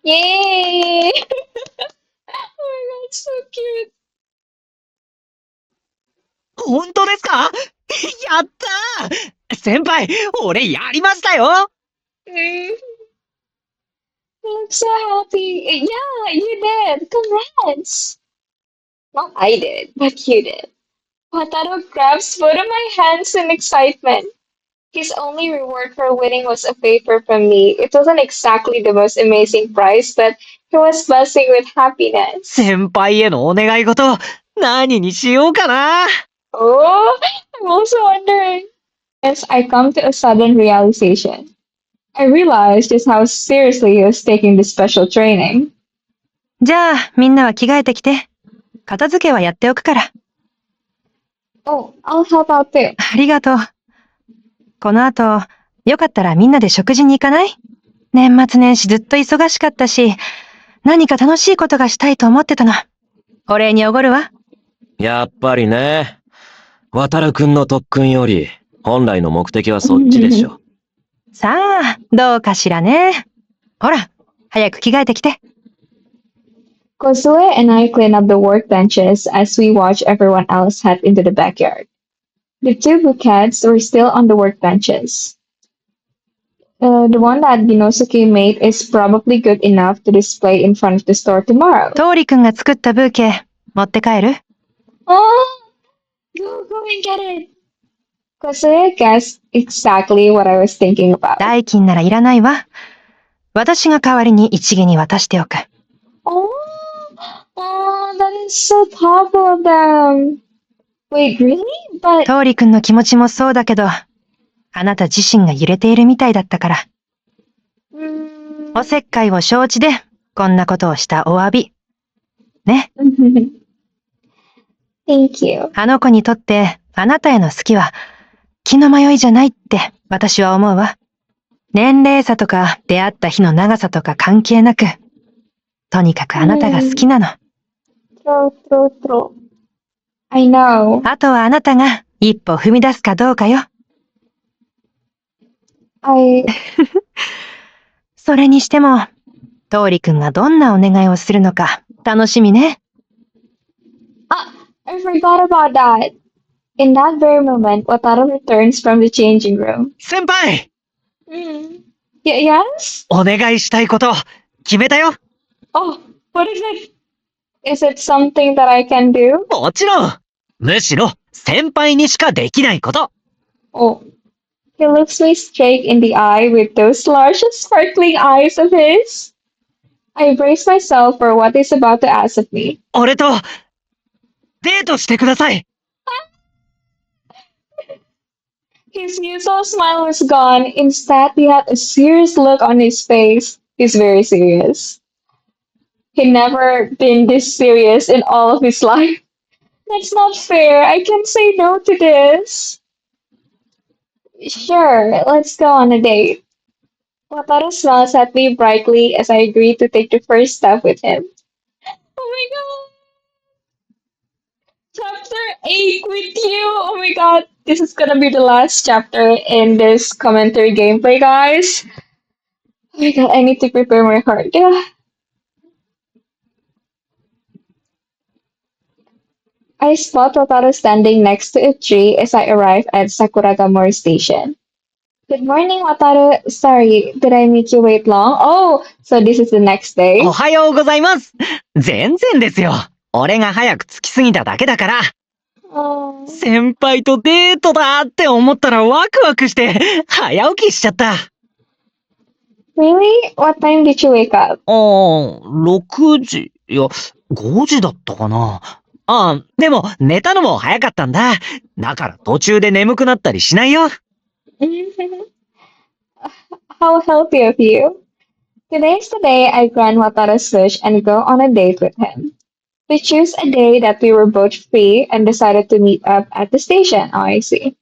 Yay! Oh my god, so cute. 本当ですか？やったー！先輩、俺やりましたよ！ I'm so happy. Yeah, you did. Congrats. Not I did, but you did. Wataru grabs both of my hands in excitement. His only reward for winning was a paper from me. It wasn't exactly the most amazing prize, but he was buzzing with happiness. 先輩へのお願い事、何にしようかな。 Oh, I'm also wondering. Yes, I come to a sudden realization. I realized just how seriously he was taking this special training. じゃあ、みんなは着替えてきて。片付けはやっておくから。Oh, I'll help out too. ありがとう。この後、よかったらみんなで食事に行かない？年末年始ずっと忙しかったし、何か楽しいことがしたいと思ってたの。お礼におごるわ。やっぱりね。渡るくんの特訓より、本来の目的はそっちでしょ。さあ、どうかしらね。ほら、早く着替えてきて。Kosue and I clean up the workbenches as we watch everyone else head into the backyard. The two bouquets were still on the workbenches. The one that Inosuke made is probably good enough to display in front of the store tomorrow. トーリくんが作ったブーケ、持って帰る？ Oh, go and get it. Kosue guessed exactly what I was thinking about. 代金ならいらないわ。私が代わりに一芸に渡しておく。Oh, that is so thoughtful of them. Wait, really? But トーリくんの気持ちもそうだけど、あなた自身が揺れているみたいだったから。おせっかいを承知で、こんなことをしたお詫び。ね。Thank you. あの子にとってあなたへの好きは気の迷いじゃないって私は思うわ。年齢差とか出会った日の長さとか関係なく、とにかくあなたが好きなの。True. I know. あとはあなたが一歩踏み出すかどうかよ。それにしても、トーリくんがどんなお願いをするのか楽しみね。I forgot about that. In that very moment, Wataru returns from the changing room. 先輩 Yes? お願いしたいこと決めたよ Oh, what is it? Is it something that I can do? もちろんむしろ先輩にしかできないこと Oh. He looks me straight in the eye with those large sparkling eyes of his. I brace myself for what he's about to ask of me. 俺とデートしてください His usual smile was gone. Instead, he had a serious look on his face. He's very serious. He'd never been this serious in all of his life. That's not fair. I can't say no to this. Sure, let's go on a date. Wataru smiles at me brightly as I agree to take the first step with him. Oh my god! Chapter 8 with you! Oh my god, this is gonna be the last chapter in this commentary gameplay, guys. Oh my god, I need to prepare my heart. Yeah. I spot Wataru standing next to a tree as I arrive at Sakuragamori Station. Good morning, Wataru. Sorry, did I make you wait long? Oh, so this is the next day. おはようございます全然ですよ俺が早く着きすぎただけだから Oh. 先輩とデートだって思ったらワクワクして早起きしちゃった Really? What time did you wake up? 6時いや5時だったかなでも寝たのも早かったんだだから途中で眠くなったりしないよ How healthy of you. Today's the day I grant Wataru's wish and go on a date with him. We choose a day that we were both free and decided to meet up at the station. Oh, I see.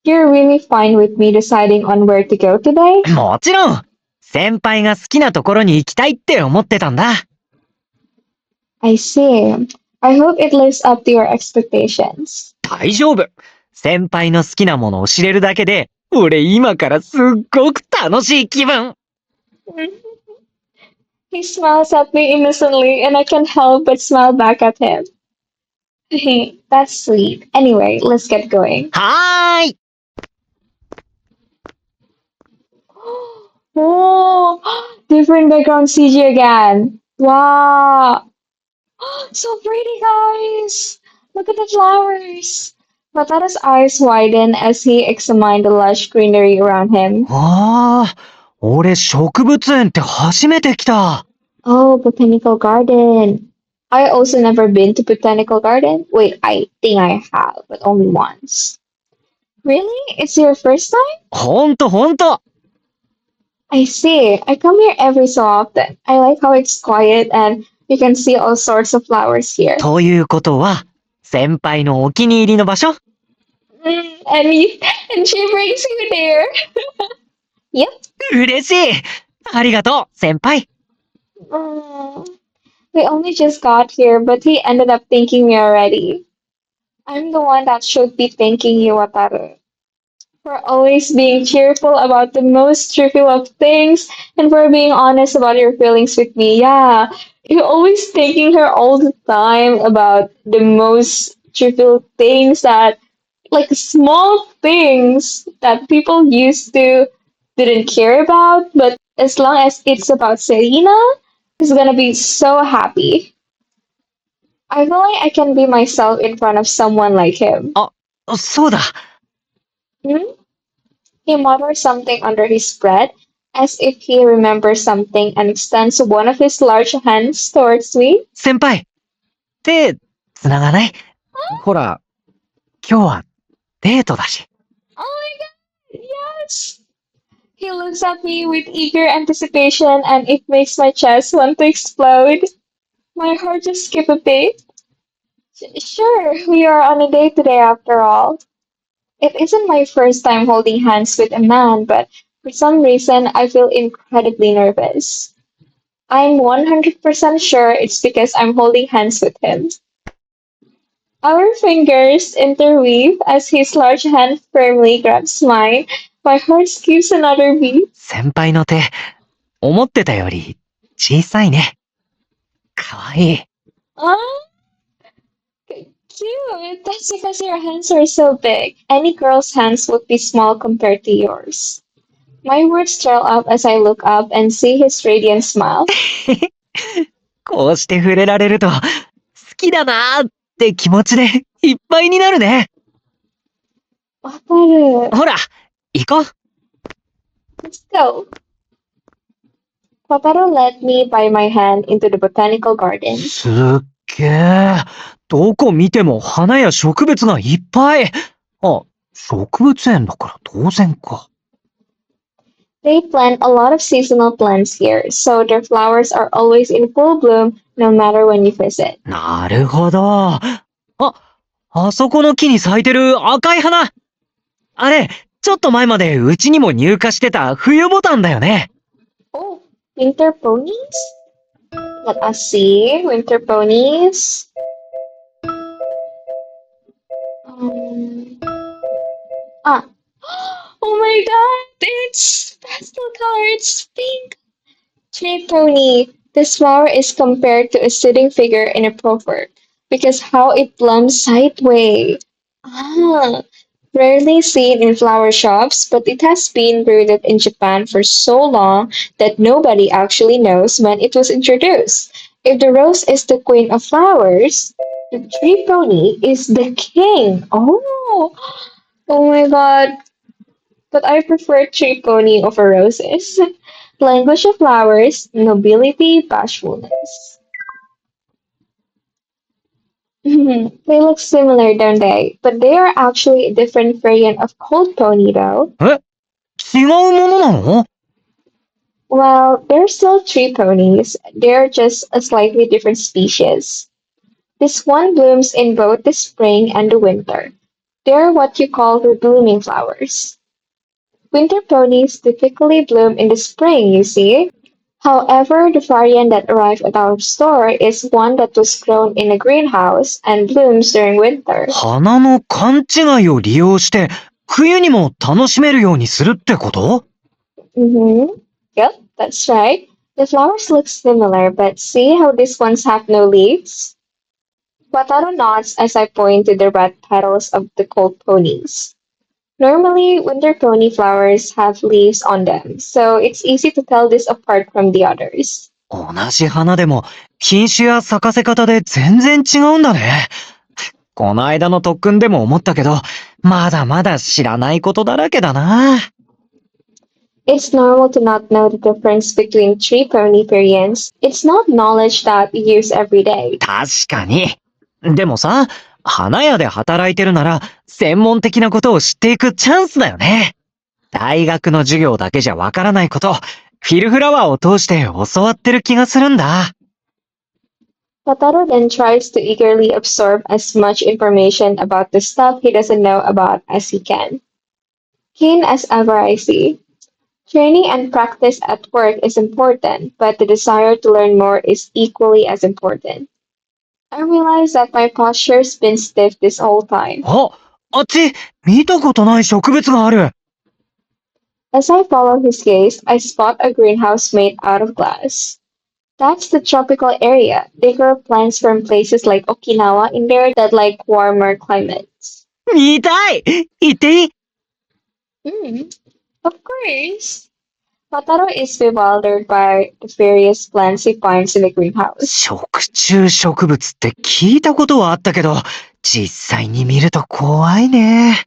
You're really fine with me deciding on where to go today? もちろん先輩が好きなところに行きたいって思ってたんだ I see. I hope it lives up to your expectations. 大丈夫先輩の好きなものを知れるだけで俺今からすっごく楽しい気分 He smiles at me innocently and I can't help but smile back at him. That's sweet. Anyway, let's get going. はーい Oh, different background CG again. Wow. So pretty, guys. Look at the flowers. Wataru's eyes widen as he examined the lush greenery around him. わあ俺植物園って初めて来た Oh, botanical garden. I also never been to botanical garden. Wait, I think I have, but only once. Really? It's your first time? ほんと I see. I come here every so often. I like how it's quiet and you can see all sorts of flowers here. ということは先輩のお気に入りの場所 And she brings you there. Yep. 嬉しいありがとう先輩 We only just got here, but he ended up thanking me already. I'm the one that should be thanking you, Wataru. For always being cheerful about the most trivial of things, and for being honest about your feelings with me. Yeah, you're always thanking her all the time about the most trivial things that, like small things that people used to didn't care about, but as long as it's about Serena, he's gonna be so happy. I feel like I can be myself in front of someone like him. あ、そうだ。Hmm? He mutters something under his breath, as if he remembers something, and extends one of his large hands towards me. 先輩、手、繋がない？ほら、今日はデートだし。Oh my god, yes! He looks at me with eager anticipation, and it makes my chest want to explode. My heart just skipped a beat. Sure, we are on a date today after all. It isn't my first time holding hands with a man, but for some reason I feel incredibly nervous. I'm 100% sure it's because I'm holding hands with him. Our fingers interweave as his large hand firmly grabs mine. My heart skips another beat. 先輩の手、思ってたより小さいね。かわいい。Ah, cute. That's because your hands are so big. Any girl's hands would be small compared to yours. My words trail up as I look up and see his radiant smile. こうして触れられると、好きだなーって気持ちでいっぱいになるね。Wataru, ほら、行こう。let's go. Wataru led me by my hand into the botanical garden. すっげー。どこ見ても花や植物がいっぱい。あ、植物園だから当然か。They plant a lot of seasonal plants here, so their flowers are always in full bloom no matter when you visit. なるほど。あそこの木に咲いてる赤い花。あれ、ちょっと前までうちにも入荷してた冬ボタンだよね。Oh, winter ponies? Let us see. Winter ponies. Ah. Oh my god, it's pastel color, it's pink. Tree pony. This flower is compared to a sitting figure in a proverb because how it blooms sideways. Ah, rarely seen in flower shops, but it has been brewed in Japan for so long that nobody actually knows when it was introduced. If the rose is the queen of flowers, the tree pony is the king. Oh my god. But I prefer tree pony over roses. Language of flowers, nobility, bashfulness. They look similar, don't they? But they are actually a different variant of cold pony, though. 違うものなの？ Well, they're still tree ponies. They're just a slightly different species. This one blooms in both the spring and the winter. They're what you call the blooming flowers. Winter ponies typically bloom in the spring, you see. However, the variant that arrived at our store is one that was grown in a greenhouse and blooms during winter. 花の勘違いを利用して冬にも楽しめるようにするってこと？ Yep, that's right. The flowers look similar, but see how these ones have no leaves? Wataru nods as I point to the red petals of the cold ponies. Normally, winter pony flowers have leaves on them, so it's easy to tell this apart from the others. 同じ花でも品種や咲かせ方で全然違うんだね。この間の特訓でも思ったけど、まだまだ知らないことだらけだな。It's normal to not know the difference between tree pony variants. It's not knowledge that we use every day. 確かに。でもさ、花屋で働いてるなら専門的なことを知っていくチャンスだよね。大学の授業だけじゃわからないこと、フィルフラワーを通して教わってる気がするんだ。Wataru then tries to eagerly absorb as much information about the stuff he doesn't know about as he can. Keen as ever, I see. Training and practice at work is important, but the desire to learn more is equally as important. I realize that my posture's been stiff this whole time. あ、あっち、見たことない植物がある。As I follow his gaze, I spot a greenhouse made out of glass. That's the tropical area. They grow plants from places like Okinawa in there that like warmer climates. 見たい行っていい Of course. Wataru is bewildered by the various plants he finds in the greenhouse. 食虫植物って聞いたことはあったけど、実際に見ると怖いね。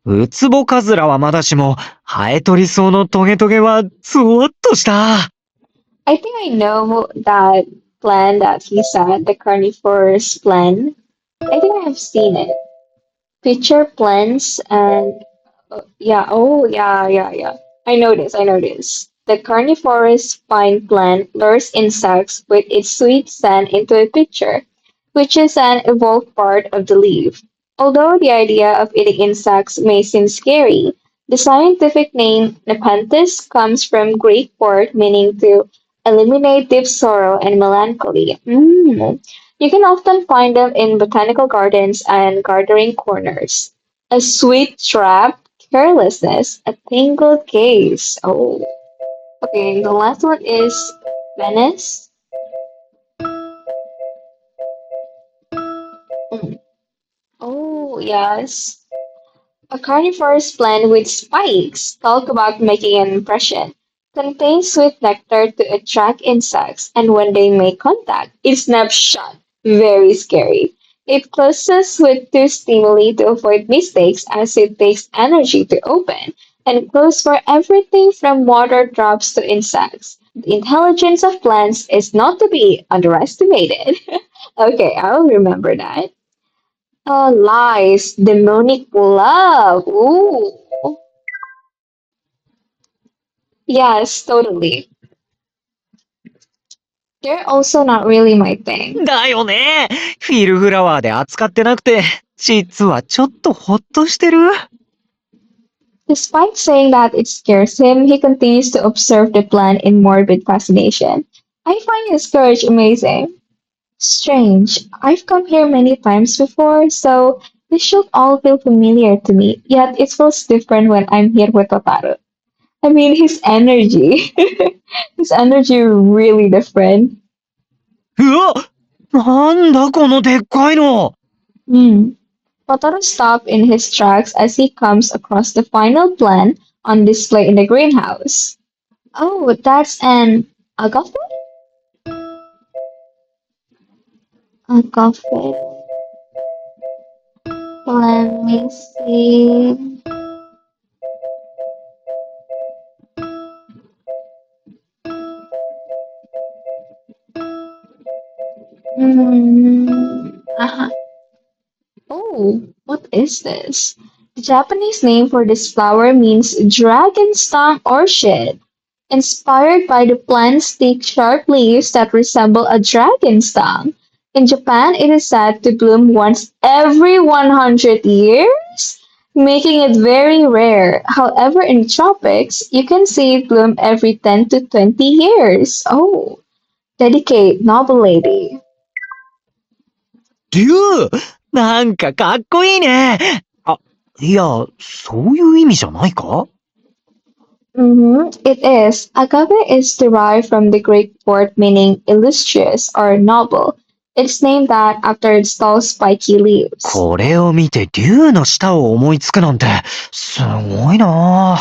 ウツボカズラはまだしも、ハエトリソウのトゲトゲはゾワッとした。I think I know that plant that he said, the carnivorous plant. I think I have seen it. Pitcher plants and yeah. I know this. The carnivorous pine plant lures insects with its sweet scent into a pitcher, which is an evolved part of the leaf. Although the idea of eating insects may seem scary, the scientific name Nepenthes comes from Greek word meaning to eliminate deep sorrow and melancholy. You can often find them in botanical gardens and gardening corners. A sweet trap, carelessness, a tangled gaze. Oh. Okay, the last one is Venice. Mm. Oh, yes. A carnivorous plant with spikes, talk about making an impression, contains sweet nectar to attract insects, and when they make contact, it snaps shut. Very scary. It closes with two stimuli to avoid mistakes as it takes energy to open, and close for everything from water drops to insects. The intelligence of plants is not to be underestimated. Okay, I'll remember that. Lies, demonic love. Ooh. Yes, totally. They're also not really my thing. だよね。フィルフラワーで扱ってなくて、実はちょっとほっとしてる。Despite saying that it scares him, he continues to observe the plant in morbid fascination. I find his courage amazing. Strange. I've come here many times before, so this should all feel familiar to me, yet it feels different when I'm here with Otaru. I mean, his energy. His energy really different. うわなんだこのでっかいの Wataru stops in his tracks as he comes across the final plant on display in the greenhouse. Oh, that's an agave? Agave. Let me see. Uh-huh. Oh, what is this? The Japanese name for this flower means dragon stung orchid. Inspired by the plant's thick, sharp leaves that resemble a dragon's tongue. In Japan, it is said to bloom once every 100 years, making it very rare. However, in the tropics, you can see it bloom every 10 to 20 years. Oh, dedicate, noble lady. デューなんかかっこいいね。あ、いや、そういう意味じゃないか It is. Agave is derived from the Greek word meaning illustrious or noble. It's named that after its tall, spiky leaves. これを見て竜の舌を思いつくなんて、すごいな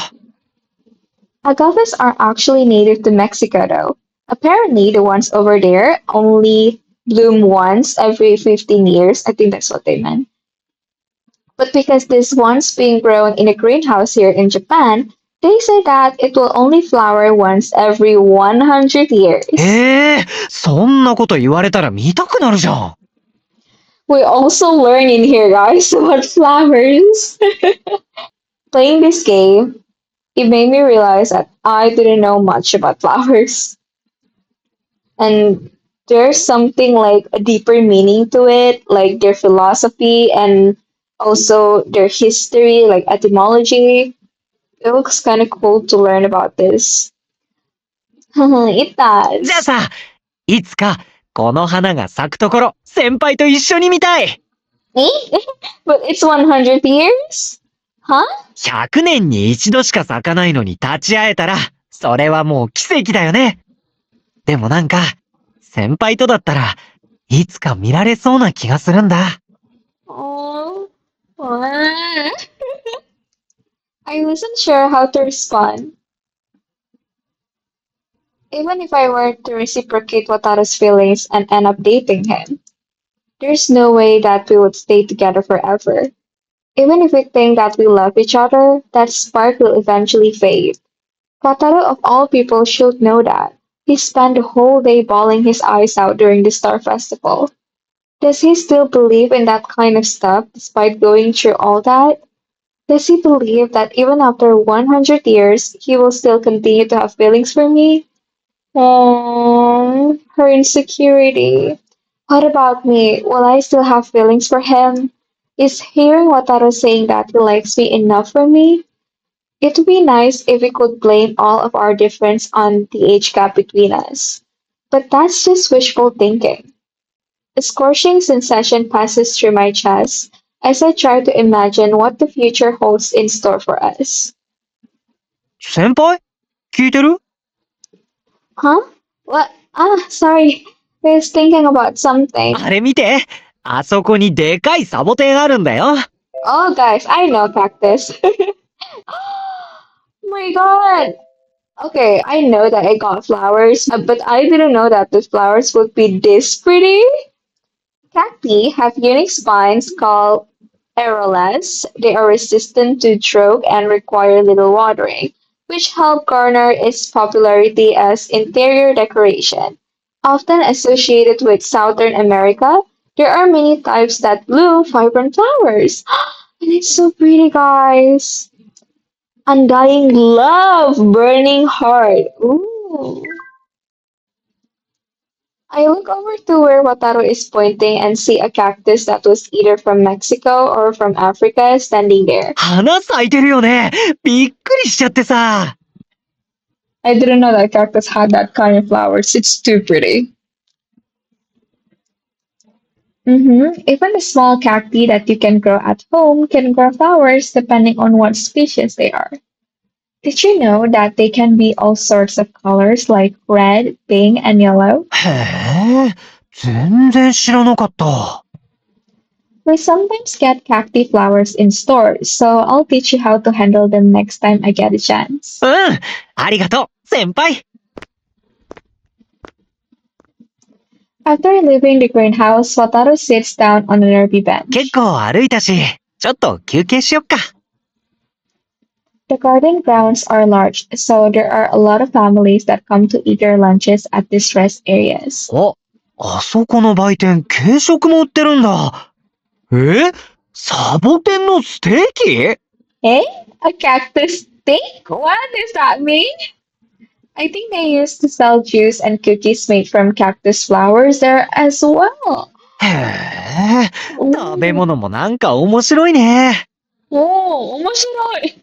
Agaves are actually native to Mexico, though. Apparently, the ones over there only bloom once every 15 years. I think that's what they meant. But because this one's being grown in a greenhouse here in Japan, they say that it will only flower once every 100 years. そんなこと言われたら見たくなるじゃん。We also learn in here, guys, about flowers. Playing this game, it made me realize that I didn't know much about flowers. And there's something like a deeper meaning to it, like their philosophy and also their history, like etymology. It looks kind of cool to learn about this. It じゃあ does. さ、いつかこの花が咲くところ、先輩と一緒に見たい。Me? But it's 100 years? Huh? 100年に一度しか咲かないのに立ち会えたら、それはもう奇跡だよね。でもなんか、先輩とだったらいつか見られそうな気がするんだ。Oh, what? I wasn't sure how to respond. Even if I were to reciprocate Wataru's feelings and end up dating him, there's no way that we would stay together forever. Even if we think that we love each other, that spark will eventually fade. Wataru of all people should know that. He spent the whole day bawling his eyes out during the Star Festival. Does he still believe in that kind of stuff despite going through all that? Does he believe that even after 100 years, he will still continue to have feelings for me? Oh, her insecurity. What about me? Will I still have feelings for him? Is hearing Wataru saying that he likes me enough for me? It would be nice if we could blame all of our difference on the age gap between us. But that's just wishful thinking. A scorching sensation passes through my chest as I try to imagine what the future holds in store for us. 先輩聞いてる？ Huh? What? Ah, sorry. I was thinking about something. あれ見て、あそこにでかいサボテンあるんだよ。Oh, guys, I know cactus. Oh my god. Okay, I know that I got flowers, but I didn't know that the flowers would be this pretty. Cacti have unique spines called arillars. They are resistant to drought and require little watering, which help garner its popularity as interior decoration. Often associated with Southern America, there are many types that bloom vibrant flowers. And it's so pretty, guys. Undying love, burning heart. Ooh. I look over to where Wataru is pointing and see a cactus that was either from Mexico or from Africa standing there. 花咲いてるよね。びっくりしちゃってさ。I didn't know that cactus had that kind of flowers. It's too pretty. Even the small cacti that you can grow at home can grow flowers depending on what species they are. Did you know that they can be all sorts of colors like red, pink, and yellow? へえ、全然知らなかった。We sometimes get cacti flowers in stores, so I'll teach you how to handle them next time I get a chance. うん、ありがとう、先輩。After leaving the greenhouse, Wataru sits down on a nearby 結 bench. 構歩いたし、ちょっと休憩しよっか。The garden grounds are large, so there are a lot of families that come to eat their lunches at these rest areas. あそこの売店、軽食も売ってるんだ。サボテンのステーキ？ Eh? A cactus steak? What does that mean? I think they used to sell juice and cookies made from cactus flowers there as well. へえ、食べ物もなんか面白いね。Oh, 面白い. I didn't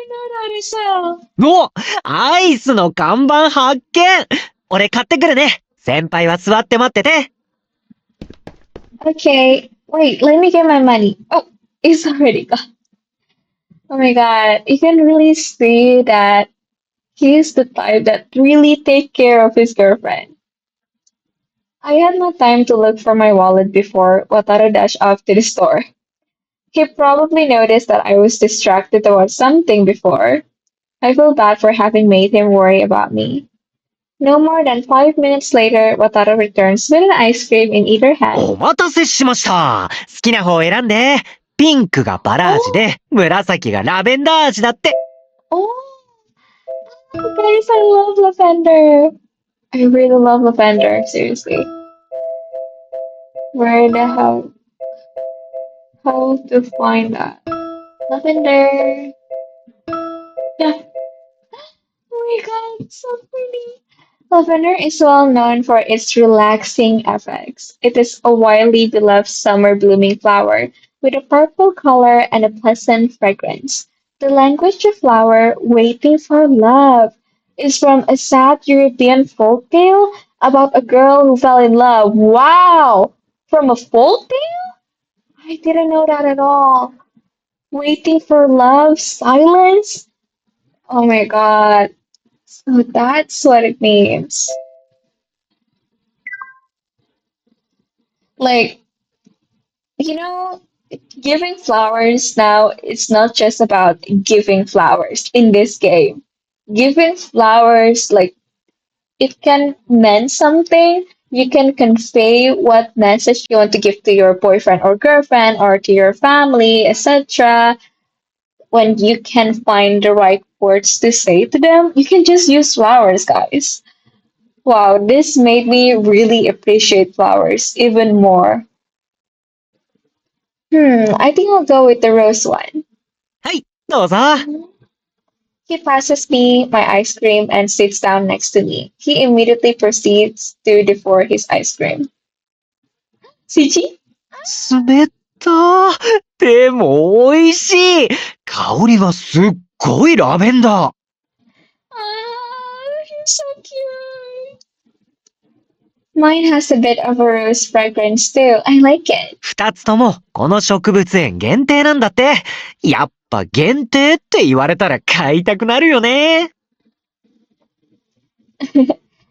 know that as well. お、アイスの看板発見。俺買ってくるね。先輩は座って待ってて。Okay, wait, let me get my money. Oh, it's already gone. Oh my god, you can really see that he's the type that really take care of his girlfriend. I had no time to look for my wallet before Wataru dashed off to the store. He probably noticed that I was distracted about something before. I feel bad for having made him worry about me. No more than 5 minutes later, Wataru returns with an ice cream in either お hand. 待たせしました。好きな方を選んで。ピンクがバラ味で、紫がラベンダー味だって。Oh, guys, I love lavender. I really love lavender, seriously. Where the hell? How to find that? Lavender. Yeah. Oh my god, it's so pretty. Lavender is well known for its relaxing effects. It is a widely beloved summer blooming flower with a purple color and a pleasant fragrance. The language of flower, waiting for love, is from a sad European folktale about a girl who fell in love. Wow! From a folktale? I didn't know that at all. Waiting for love, silence? Oh my god. So that's what it means. Like, you know, giving flowers now, it's not just about giving flowers in this game. Giving flowers, like, it can mean something. You can convey what message you want to give to your boyfriend or girlfriend or to your family, etc. When you can find the right words to say to them, you can just use flowers, guys. Wow, this made me really appreciate flowers even more. I think I'll go with the rose one. はい、どうぞ。He passes me my ice cream and sits down next to me. He immediately proceeds to devour his ice cream. CG? 冷ったー。でも美味しい。香りがすっごいラベンダー。He's so cute. Mine has a bit of a rose fragrance too. I like it. 二つともこの植物園限定なんだって。やっぱ限定って言われたら買いたくなるよね。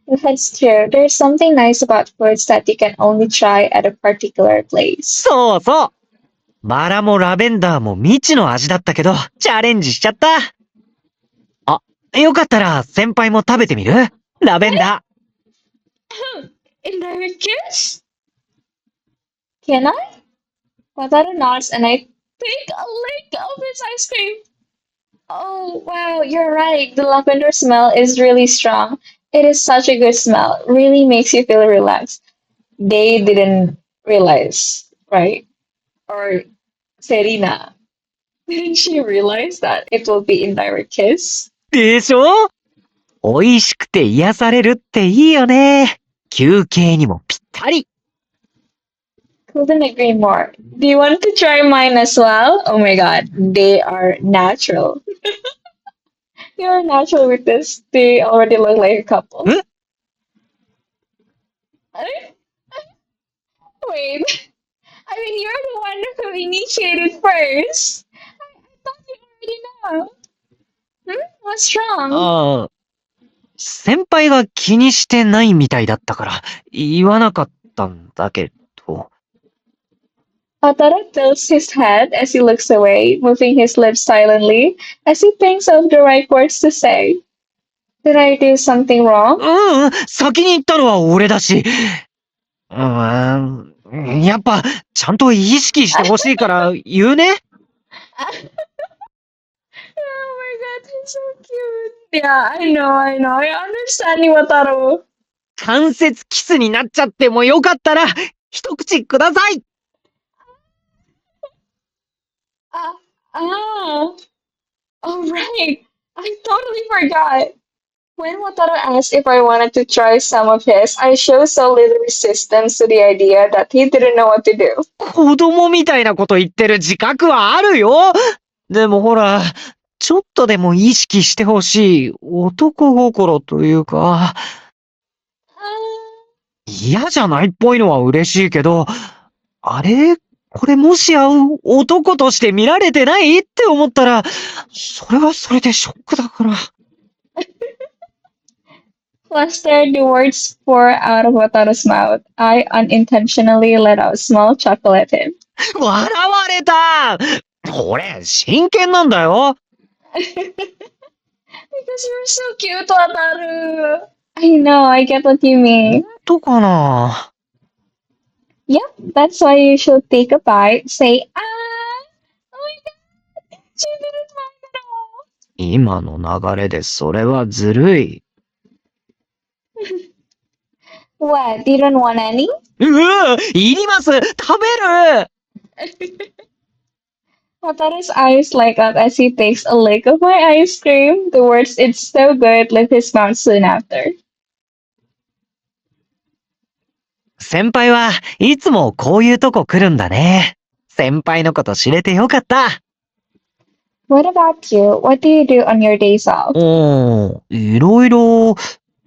That's true. There's something nice about fruits that you can only try at a particular place. そうそう。バラもラベンダーも未知の味だったけど、チャレンジしちゃった。あ、よかったら先輩も食べてみる？ラベンダー。Indirect kiss? Can I? Wataru nods and I take a lick of his ice cream. Oh, wow, you're right. The lavender smell is really strong. It is such a good smell. Really makes you feel relaxed. They didn't realize, right? Or Serina. Didn't she realize that it will be indirect kiss? でしょ？美味しくて癒されるっていいよね。休憩にもぴったり。Couldn't agree more. Do you want to try mine as well? Oh my god, they are natural. They are natural with this. They already look like a couple. Huh? Wait, I mean, you're the one who initiated first. I thought you already know. What's wrong? ああ、先輩が気にしてないみたいだったから言わなかったんだけど。Wataru tilts his head as he looks away, moving his lips silently as he thinks of the right words to say. Did I do something wrong? 先に言ったのは俺だし。やっぱちゃんと意識してほしいから言うね。Oh my god, he's so cute. Yeah, I know. I understand you, Wataru. 関節キスになっちゃってもよかったら一口ください。Oh right. I totally forgot. When Wataru asked if I wanted to try some of his, I showed so little resistance to the idea that he didn't know what to do. 子供みたいなこと言ってる自覚はあるよ。でもほら、ちょっとでも意識してほしい男心というか、嫌じゃないっぽいのは嬉しいけど、あれ？これもし会う男として見られてないって思ったら、それはそれでショックだから。Flustered, the words pour out of Wataru's mouth. I unintentionally let out a small chuckle at him. 笑われた！これ、真剣なんだよ。Because you're so cute, Wataru. I know, I get what you mean. どうかな？ Yep, that's why you should take a bite, say, ah! Oh my god, she didn't mind at all. 今の流れでそれはずるい。What, you don't want any? いります！食べる！ Wataru's eyes light up as he takes a lick of my ice cream. The words, it's so good, left his mouth soon after. 先輩はいつもこういうとこ来るんだね。先輩のこと知れてよかった。What about you? What do you do on your days off? いろいろ。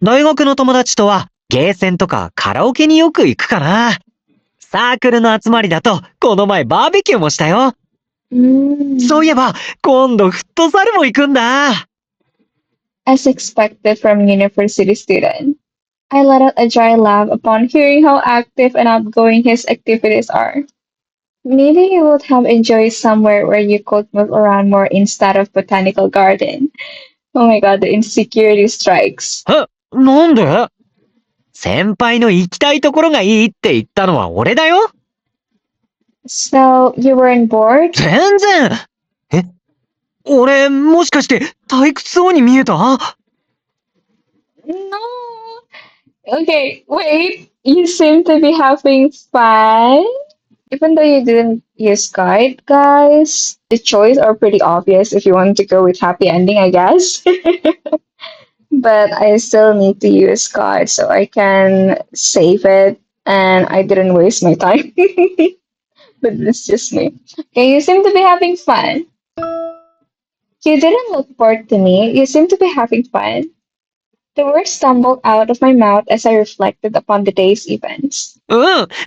大学の友達とはゲーセンとかカラオケによく行くかな。サークルの集まりだと、この前バーベキューもしたよ。そういえば、今度フットサルも行くんだ。As expected from university student, I let out a dry laugh upon hearing how active and outgoing his activities are. Maybe you would have enjoyed somewhere where you could move around more instead of botanical garden. Oh my god, the insecurity strikes. なんで？先輩の行きたいところがいいって言ったのは俺だよ。So, you weren't bored? 全然。俺、もしかして退屈そうに見えた？ No. Okay, wait. You seem to be having fun. Even though you didn't use guide, guys, the choice are pretty obvious if you want to go with happy ending, I guess. But I still need to use guide so I can save it and I didn't waste my time. But it's just me. Okay, you seem to be having fun. You didn't look bored to me. You seem to be having fun. The words stumbled out of my mouth as I reflected upon the day's events.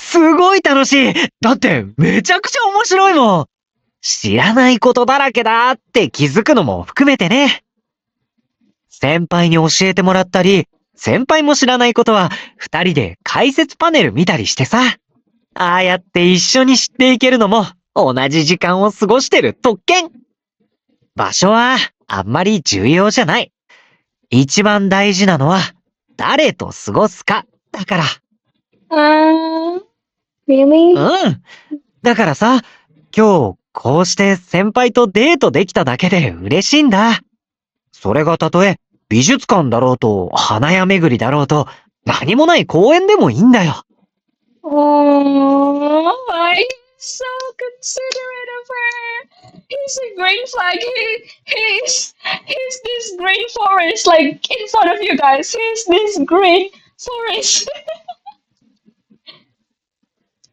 すごい楽しい。だってめちゃくちゃ面白いもん。知らないことだらけだって気づくのも含めてね。先輩に教えてもらったり、先輩も知らないことは二人で解説パネル見たりしてさ。ああやって一緒に知っていけるのも同じ時間を過ごしてる特権。場所はあんまり重要じゃない。一番大事なのは誰と過ごすかだから。Really? だからさ、今日こうして先輩とデートできただけで嬉しいんだ。それがたとえ美術館だろうと花屋巡りだろうと何もない公園でもいいんだよ。Oh, I'm so considerate of her. He's a green flag. He's this green forest, like in front of you guys. He's this green forest.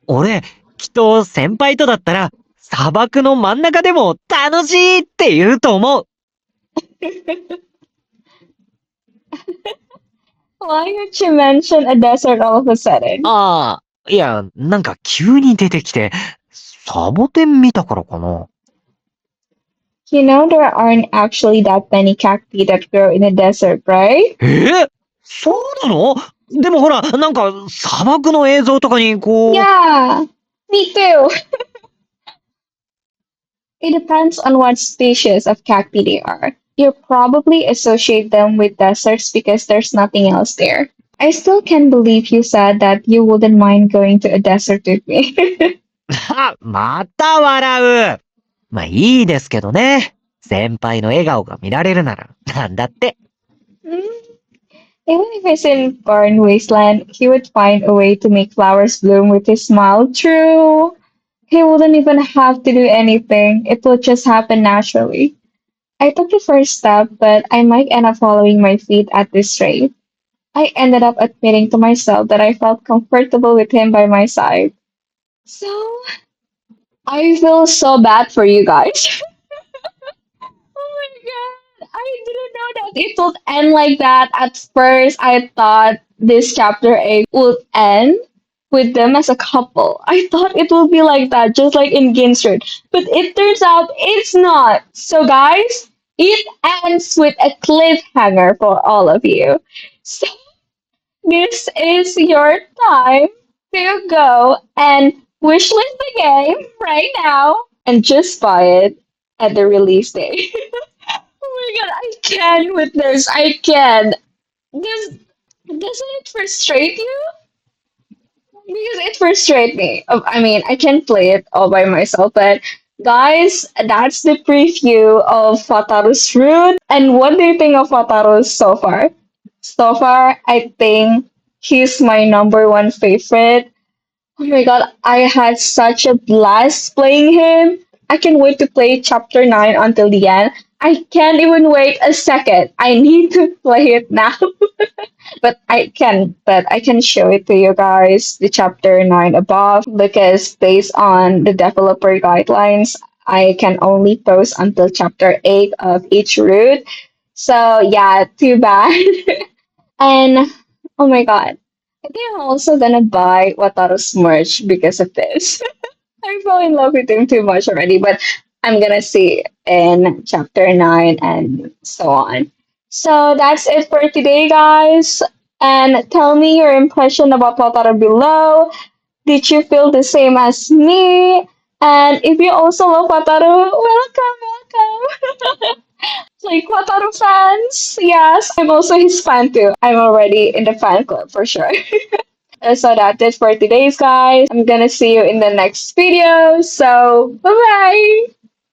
俺、きっと先輩とだったら砂漠の真ん中でも楽しいって言うと思う。Why would you mention a desert all of a sudden? いや、なんか急に出てきて、サボテン見たからかな。You know there aren't actually that many cacti that grow in the desert, right? そうなの？でもほら、なんか砂漠の映像とかにこう。Yeah, me too. It depends on what species of cacti they are. You probably associate them with deserts because there's nothing else there. I still can't believe you said that you wouldn't mind going to a desert with me. また笑う。まあいいですけどね。先輩の笑顔が見られるなら、なんだって。Even if he's in barren wasteland, he would find a way to make flowers bloom with his smile. True. He wouldn't even have to do anything. It would just happen naturally. I took the first step, but I might end up following my feet at this rate. I ended up admitting to myself that I felt comfortable with him by my side. So, I feel so bad for you guys. Oh my god, I didn't know that it would end like that. At first, I thought this chapter 8 would end with them as a couple. I thought it would be like that, just like in Ginstrid. But it turns out it's not. So, guys, it ends with a cliffhanger for all of you. So, this is your time to go and wishlist the game right now and just buy it at the release day. Oh my god, I can with this. I can. Doesn't it frustrate you? Because it frustrates me. I mean, I can play it all by myself, but guys, that's the preview of Wataru's Route. And what do you think of Wataru so far? So far, I think he's my number one favorite. Oh my god, I had such a blast playing him. I can wait to play chapter 9 until the end. I can't even wait a second. I need to play it now. But I can show it to you guys, the chapter 9 above, because based on the developer guidelines, I can only post until chapter 8 of each route. So yeah, too bad. And oh my god, I think I'm also gonna buy Wataru's merch because of this. I fell in love with him too much already, but I'm gonna see in chapter 9 and so on. So that's it for today, guys. And tell me your impression about Wataru below. Did you feel the same as me? And if you also love Wataru, welcome. Like Wataru fans, yes, I'm also his fan too. I'm already in the fan club for sure. So that's it for today's guys. I'm gonna see you in the next video. So bye bye.